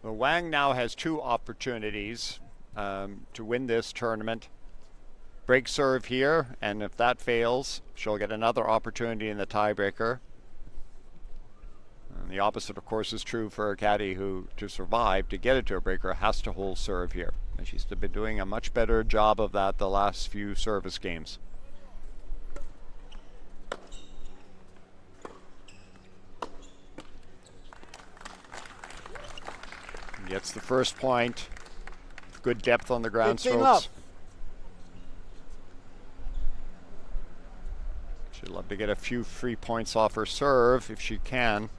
Speaker 2: Well, Wang now has two opportunities to win this tournament. Break serve here, and if that fails, she'll get another opportunity in the tiebreaker. And the opposite, of course, is true for a caddy who, to survive, to get it to a breaker, has to hold serve here. And she's been doing a much better job of that the last few service games. Gets the first point. Good depth on the ground strokes. She'd love to get a few free points off her serve if she can.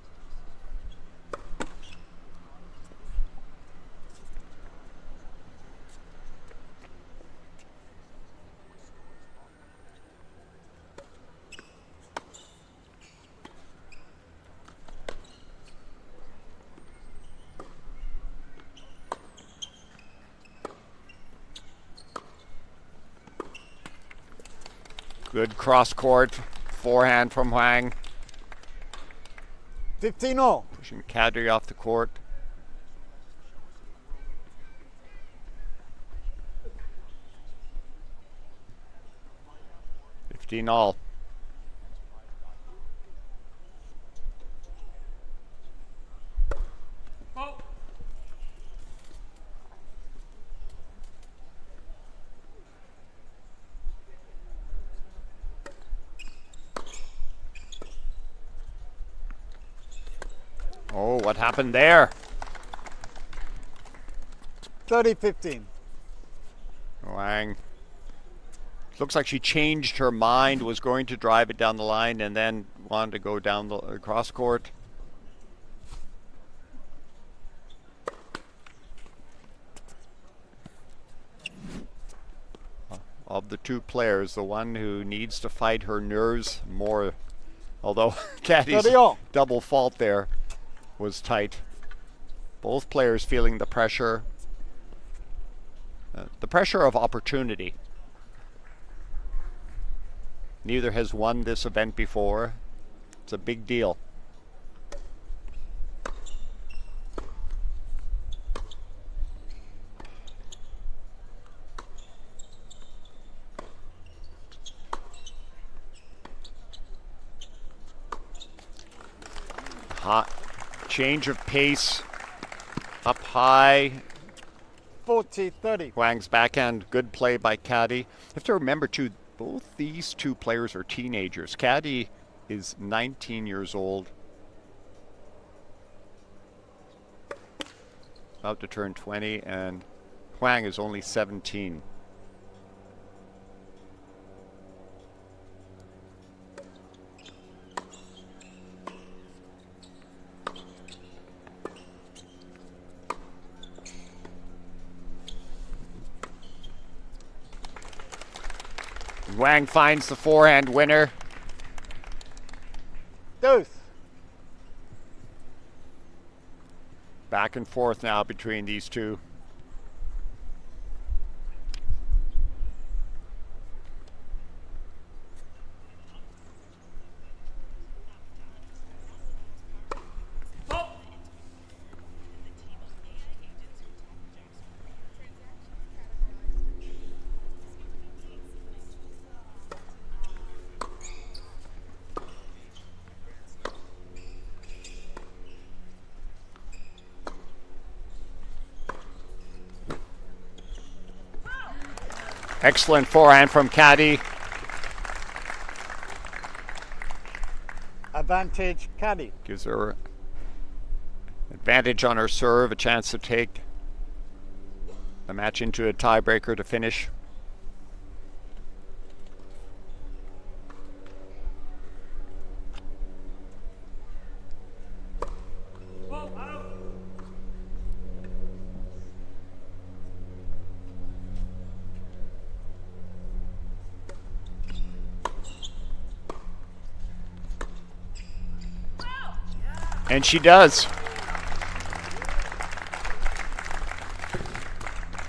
Speaker 2: Good cross-court forehand from Huang.
Speaker 3: 15-0.
Speaker 2: Pushing Kadri off the court. all. Oh, what happened there?
Speaker 3: 30-15.
Speaker 2: Wang. Looks like she changed her mind, was going to drive it down the line and then wanted to go down the cross court. of the two players, the one who needs to fight her nerves more, although Caddy's double fault there was tight. Both players feeling the pressure of opportunity. Neither has won this event before. It's a big deal. Hot change of pace, up high.
Speaker 3: 40-30.
Speaker 2: Huang's backhand, good play by Caddy. You have to remember too, both these two players are teenagers. Caddy is 19 years old, about to turn 20, and Huang is only 17. Wang finds the forehand winner.
Speaker 3: Deuce.
Speaker 2: Back and forth now between these two. Excellent forehand from Caddy.
Speaker 3: Advantage Caddy.
Speaker 2: Gives her advantage on her serve, a chance to take the match into a tiebreaker to finish. And she does.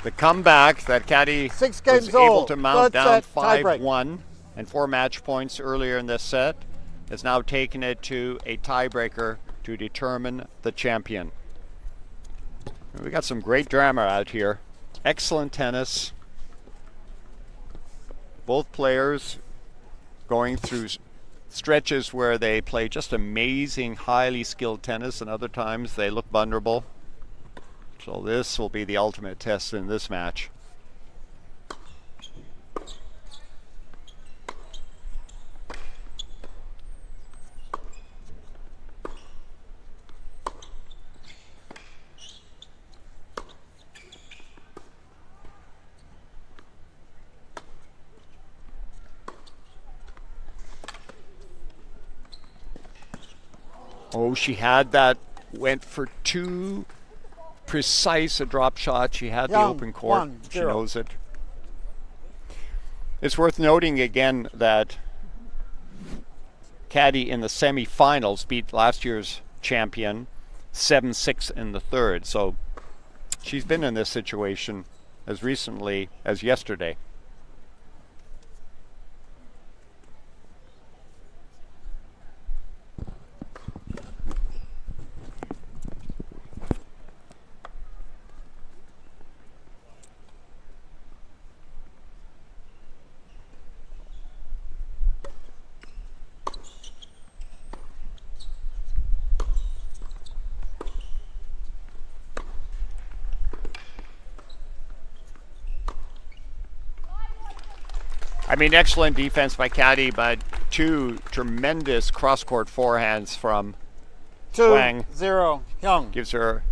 Speaker 2: The comeback that Caddy was able to mount down 5-1 and 4 match points earlier in this set has now taken it to a tiebreaker to determine the champion. We got some great drama out here. Excellent tennis. Both players going through stretches where they play just amazing, highly skilled tennis, and other times they look vulnerable. So this will be the ultimate test in this match. Oh, she had that, went for too precise a drop shot. She had the open court. She knows it. It's worth noting again that Caddy in the semifinals beat last year's champion 7-6 in the third. So she's been in this situation as recently as yesterday. I mean, excellent defense by Caddy, but two tremendous cross-court forehands from Huang.
Speaker 3: 2-0 Young.
Speaker 2: Gives her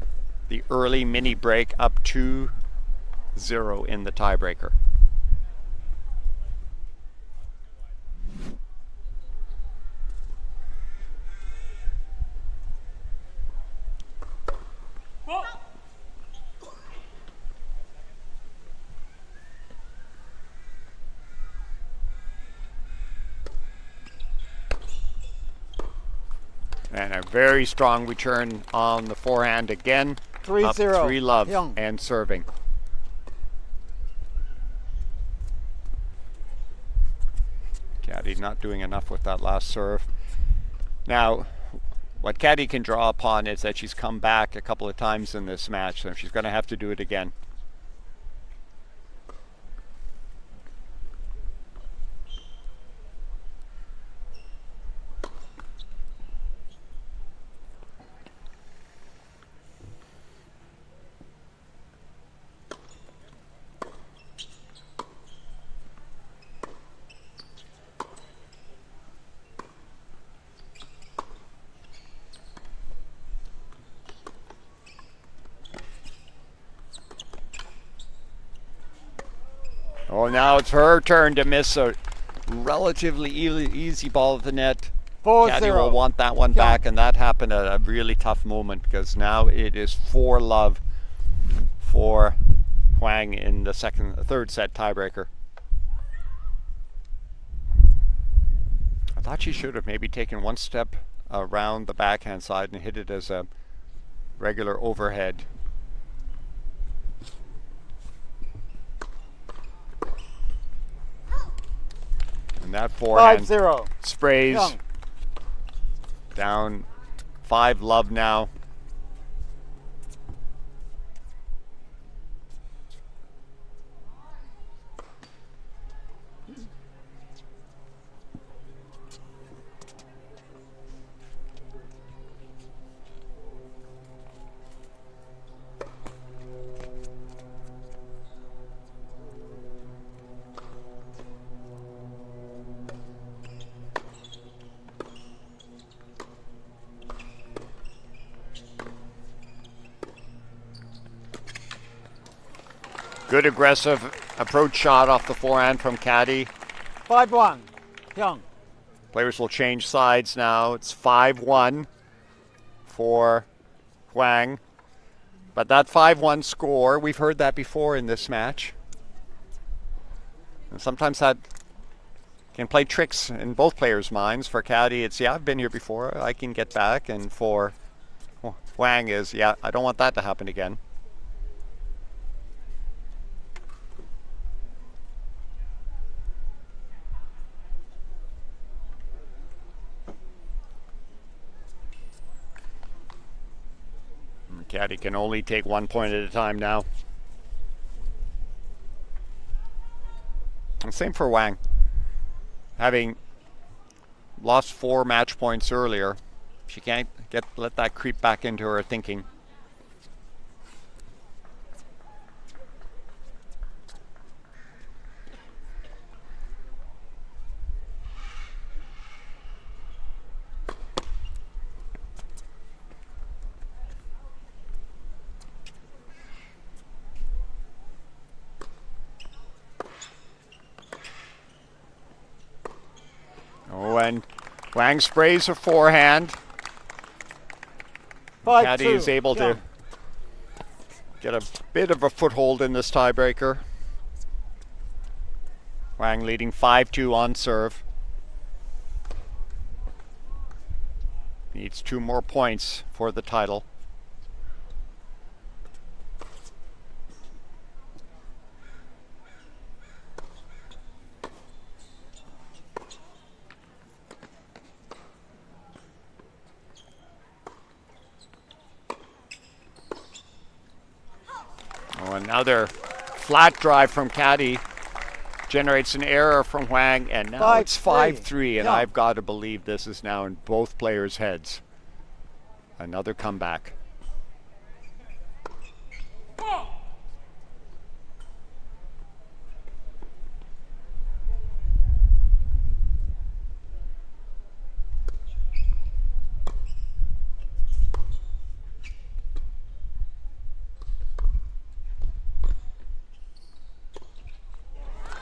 Speaker 2: the early mini break, up 2-0 in the tiebreaker. And a very strong return on the forehand again.
Speaker 3: 3-0.
Speaker 2: Up 3-love
Speaker 3: Young.
Speaker 2: and serving. Caddy not doing enough with that last serve. Now, what Caddy can draw upon is that she's come back a couple of times in this match, so she's going to have to do it again. Oh, now it's her turn to miss a relatively easy ball at the net.
Speaker 3: 4-0.
Speaker 2: Caddy will want that one back, and that happened at a really tough moment because now it is 4-love for Huang in the third set tiebreaker. I thought she should have maybe taken one step around the backhand side and hit it as a regular overhead. And that forehand
Speaker 3: 5-0.
Speaker 2: sprays
Speaker 3: Young.
Speaker 2: down 5-love now. Good aggressive approach shot off the forehand from Caddy.
Speaker 3: 5-1. Young.
Speaker 2: Players will change sides now. It's 5-1 for Huang. But that 5-1 score, we've heard that before in this match. And sometimes that can play tricks in both players' minds. For Caddy, it's, yeah, I've been here before, I can get back. And for Huang is, yeah, I don't want that to happen again. Caddy can only take 1 point at a time now. And same for Wang. Having lost 4 match points earlier, she can't let that creep back into her thinking. Oh, and Wang sprays her forehand. Caddy is able to get a bit of a foothold in this tiebreaker. Wang leading 5-2 on serve. Needs 2 more points for the title. Oh, another flat drive from Caddy generates an error from Huang, and now it's 5-3, and I've got to believe this is now in both players' heads. Another comeback.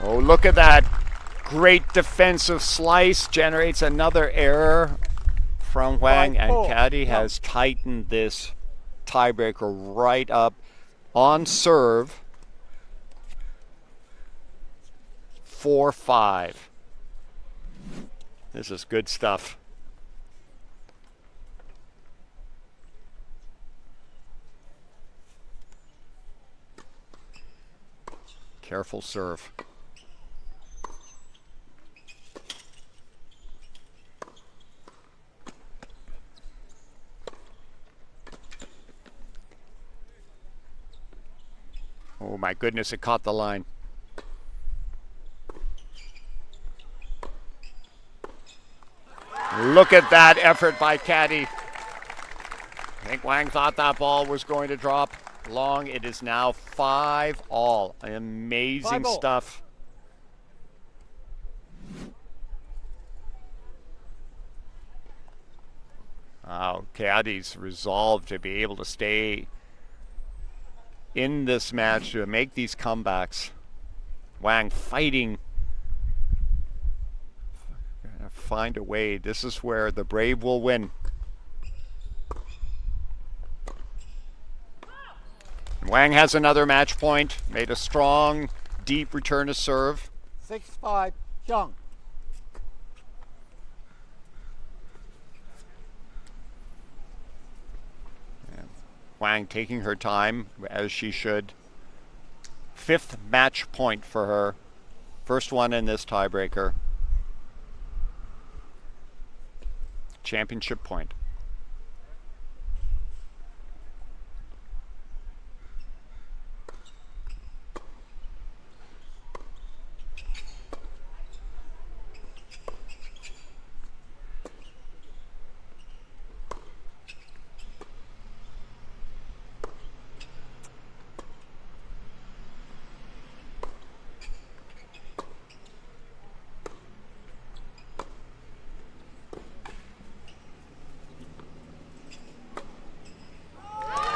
Speaker 2: Oh, look at that. Great defensive slice. Generates another error from Huang. And Caddy has tightened this tiebreaker right up on serve. 4-5. This is good stuff. Careful serve. Oh my goodness, it caught the line. Look at that effort by Caddy. I think Wang thought that ball was going to drop long. It is now 5-all. Amazing
Speaker 3: 5-all.
Speaker 2: stuff. Wow, Caddy's resolved to be able to stay in this match, to make these comebacks. Wang fighting. Gonna find a way. This is where the brave will win. Wang has another match point. Made a strong, deep return to serve.
Speaker 3: 6-5, Young.
Speaker 2: Wang taking her time, as she should. 5th match point for her. First one in this tiebreaker. Championship point.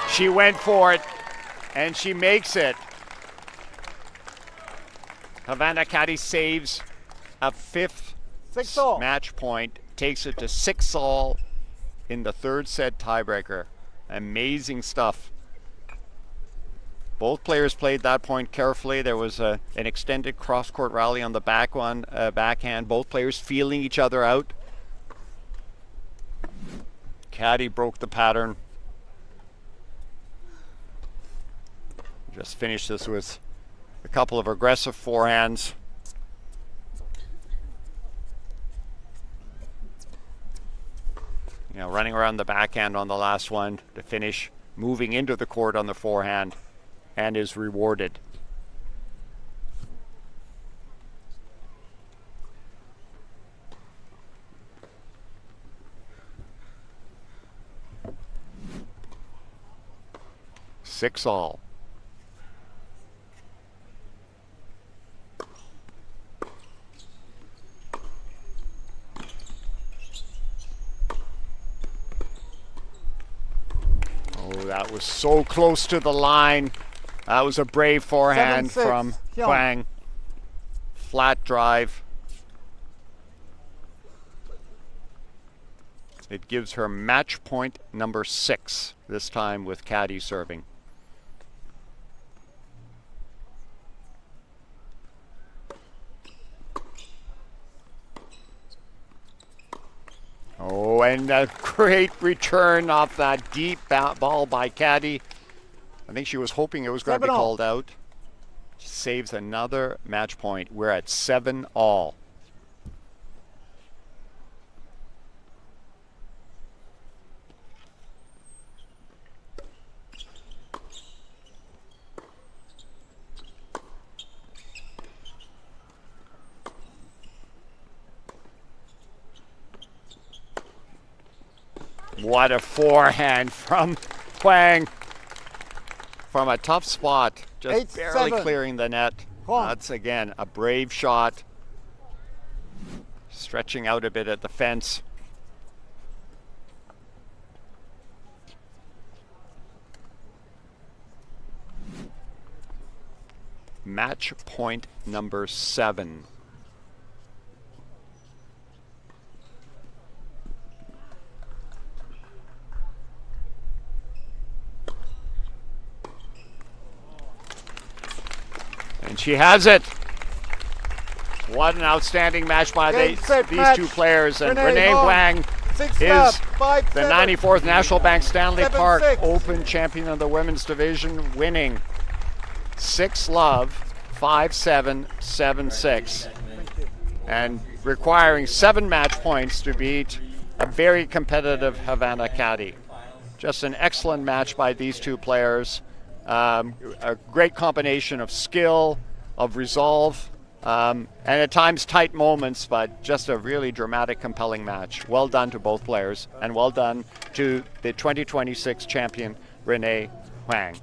Speaker 2: She went for it, and she makes it. Havana Caddy saves a 5th
Speaker 3: 6-all.
Speaker 2: match point, takes it to 6-all in the 3rd set tiebreaker. Amazing stuff. Both players played that point carefully. There was an extended cross-court rally on the backhand. Both players feeling each other out. Caddy broke the pattern. Just finished this with a couple of aggressive forehands. You know, running around the backhand on the last one to finish, moving into the court on the forehand, and is rewarded. Six all. That was so close to the line. That was a brave forehand
Speaker 3: 7-6,
Speaker 2: from
Speaker 3: Young.
Speaker 2: Wang. Flat drive. It gives her match point number 6, this time with Caddy serving. Oh, and a great return off that deep ball by Caddy. I think she was hoping it was going to be
Speaker 3: 7-all.
Speaker 2: called out. She saves another match point. We're at 7-all. What a forehand from Wang. From a tough spot, just barely
Speaker 3: 8-7.
Speaker 2: clearing the net. That's, again, a brave shot. Stretching out a bit at the fence. Match point number 7. And she has it. What an outstanding match by
Speaker 3: Game, set,
Speaker 2: these
Speaker 3: match.
Speaker 2: two players. And
Speaker 3: Renee
Speaker 2: Renee
Speaker 3: Hong.
Speaker 2: Wang
Speaker 3: 6
Speaker 2: is
Speaker 3: love,
Speaker 2: the
Speaker 3: 5-7.
Speaker 2: 94th National Bank Stanley
Speaker 3: 7-6.
Speaker 2: Park Open champion of the women's division, winning 6 love, 5-7, 7-6. And requiring 7 match points to beat a very competitive Havana caddy. Just an excellent match by these two players. A great combination of skill, of resolve, and at times tight moments, but just a really dramatic, compelling match. Well done to both players, and well done to the 2026 champion, Renee Huang.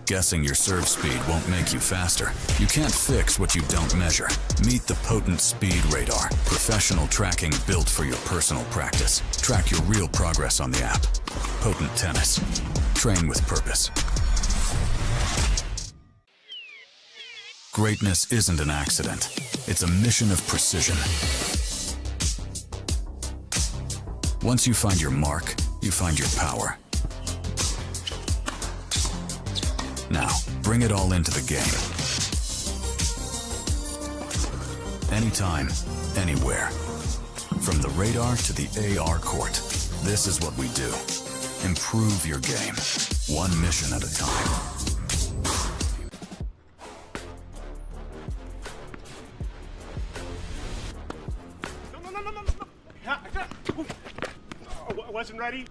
Speaker 7: Guessing your serve speed won't make you faster. You can't fix what you don't measure. Meet the Potent Speed Radar. Professional tracking built for your personal practice. Track your real progress on the app. Potent Tennis. Train with purpose. Greatness isn't an accident. It's a mission of precision. Once you find your mark, you find your power. Now, bring it all into the game. Anytime, anywhere. From the radar to the AR court, this is what we do. Improve your game, one mission at a time.
Speaker 14: I wasn't ready.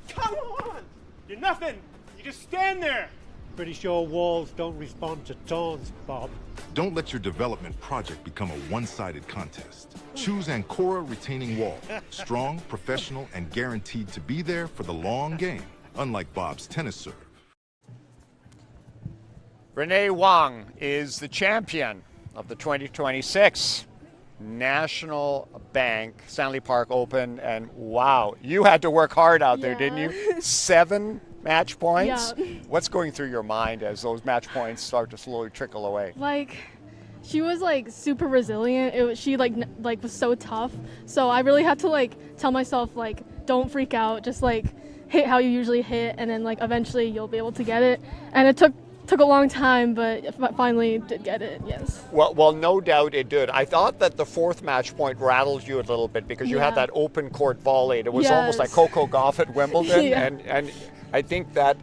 Speaker 14: Come on! You're nothing. You just stand there.
Speaker 15: Pretty sure walls don't respond to tones, Bob.
Speaker 16: Don't let your development project become a one-sided contest. Choose Ancora Retaining Wall. Strong, professional, and guaranteed to be there for the long game, unlike Bob's tennis serve.
Speaker 2: Renee Huang is the champion of the 2026 National Bank Stanley Park Open, and wow, you had to work hard out there, didn't you? 7 match points?
Speaker 18: Yeah.
Speaker 2: What's going through your mind as those match points start to slowly trickle away?
Speaker 18: Like, she was like super resilient. She like was so tough. So I really had to like tell myself like, don't freak out, just like hit how you usually hit, and then like eventually you'll be able to get it. And it took a long time, but finally did get it, yes.
Speaker 2: Well, no doubt it did. I thought that the 4th match point rattled you a little bit because you had that open court volley. It was almost like Coco Gauff at Wimbledon, and I think that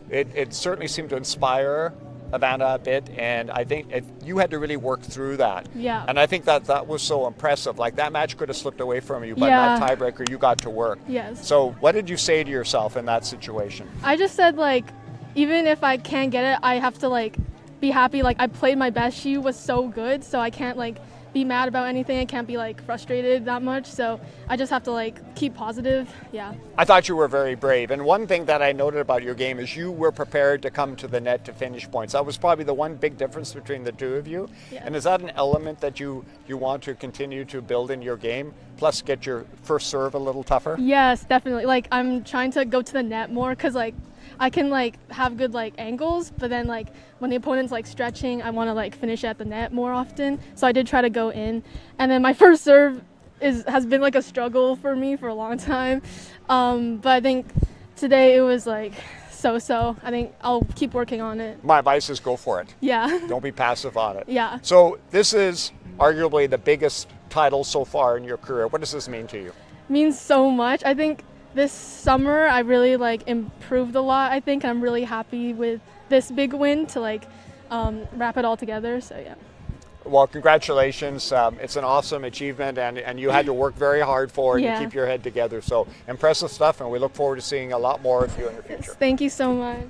Speaker 2: it certainly seemed to inspire Havana a bit, and I think you had to really work through that.
Speaker 18: Yeah.
Speaker 2: And I think that was so impressive. Like, that match could have slipped away from you, but that tiebreaker, you got to work.
Speaker 18: Yes.
Speaker 2: So what did you say to yourself in that situation?
Speaker 18: I just said like, even if I can't get it, I have to like be happy. Like, I played my best. She was so good, so I can't like be mad about anything. I can't be like frustrated that much. So I just have to like keep positive. Yeah.
Speaker 2: I thought you were very brave. And one thing that I noted about your game is you were prepared to come to the net to finish points. That was probably the one big difference between the two of you.
Speaker 18: Yeah.
Speaker 2: And is that an element that you want to continue to build in your game? Plus get your first serve a little tougher?
Speaker 18: Yes, definitely. Like, I'm trying to go to the net more because like I can like have good like angles, but then like when the opponent's like stretching, I want to like finish at the net more often. So I did try to go in, and then my first serve has been like a struggle for me for a long time. But I think today it was like so. I think I'll keep working on it.
Speaker 2: My advice is go for it.
Speaker 18: Yeah.
Speaker 2: Don't be passive on it.
Speaker 18: Yeah.
Speaker 2: So this is arguably the biggest title so far in your career. What does this mean to you?
Speaker 18: It means so much. I think this summer I really like improved a lot, I think, and I'm really happy with this big win to like wrap it all together. So yeah.
Speaker 2: Well, congratulations. It's an awesome achievement, and you had to work very hard for it and keep your head together. So impressive stuff, and we look forward to seeing a lot more of you in the future.
Speaker 18: Yes, thank you so much.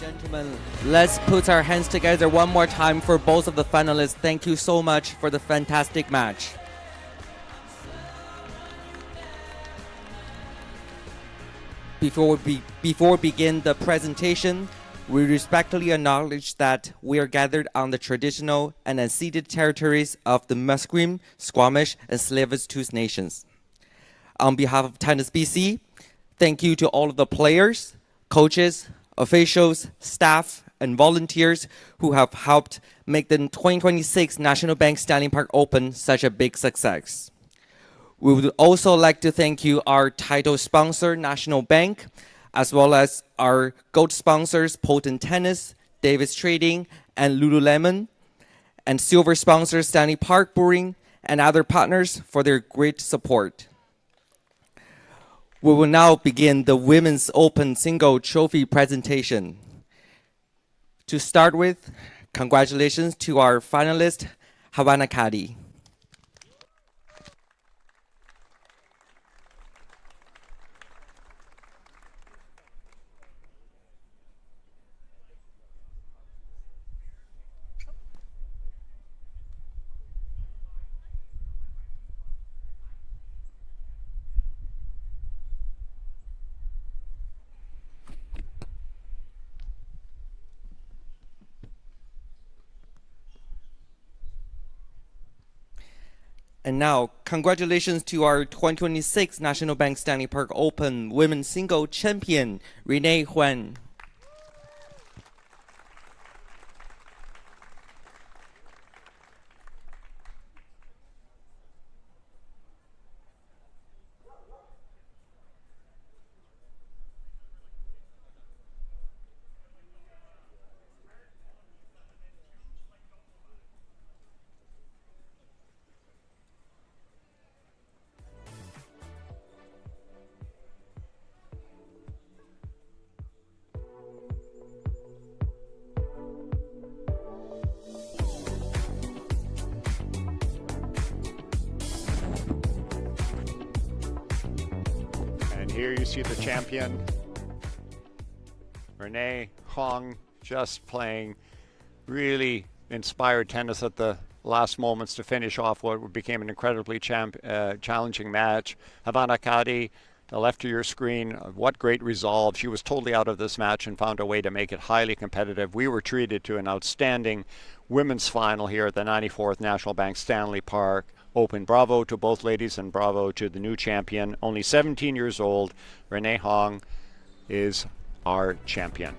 Speaker 17: Gentlemen, let's put our hands together one more time for both of the finalists. Thank you so much for the fantastic match. Before we begin the presentation, we respectfully acknowledge that we are gathered on the traditional and unceded territories of the Musqueam, Squamish, and Tsleil-Waututh nations. On behalf of Tennis BC, thank you to all of the players, coaches, officials, staff, and volunteers who have helped make the 2026 National Bank Stanley Park Open such a big success. We would also like to thank you, our title sponsor, National Bank, as well as our gold sponsors, Potent Tennis, Davis Trading, and Lululemon, and silver sponsors, Stanley Park Brewing, and other partners for their great support. We will now begin the Women's Open Single Trophy presentation. To start with, congratulations to our finalist, Havana Kadi. And now, congratulations to our 2026 National Bank Stanley Park Open Women's Single Champion, Renee Huan.
Speaker 2: Here you see the champion, Renee Hong, just playing really inspired tennis at the last moments to finish off what became an incredibly challenging match. Havana Kadi, the left of your screen, what great resolve. She was totally out of this match and found a way to make it highly competitive. We were treated to an outstanding women's final here at the 94th National Bank Stanley Park Open. Bravo to both ladies and bravo to the new champion. Only 17 years old, Renee Hong is our champion.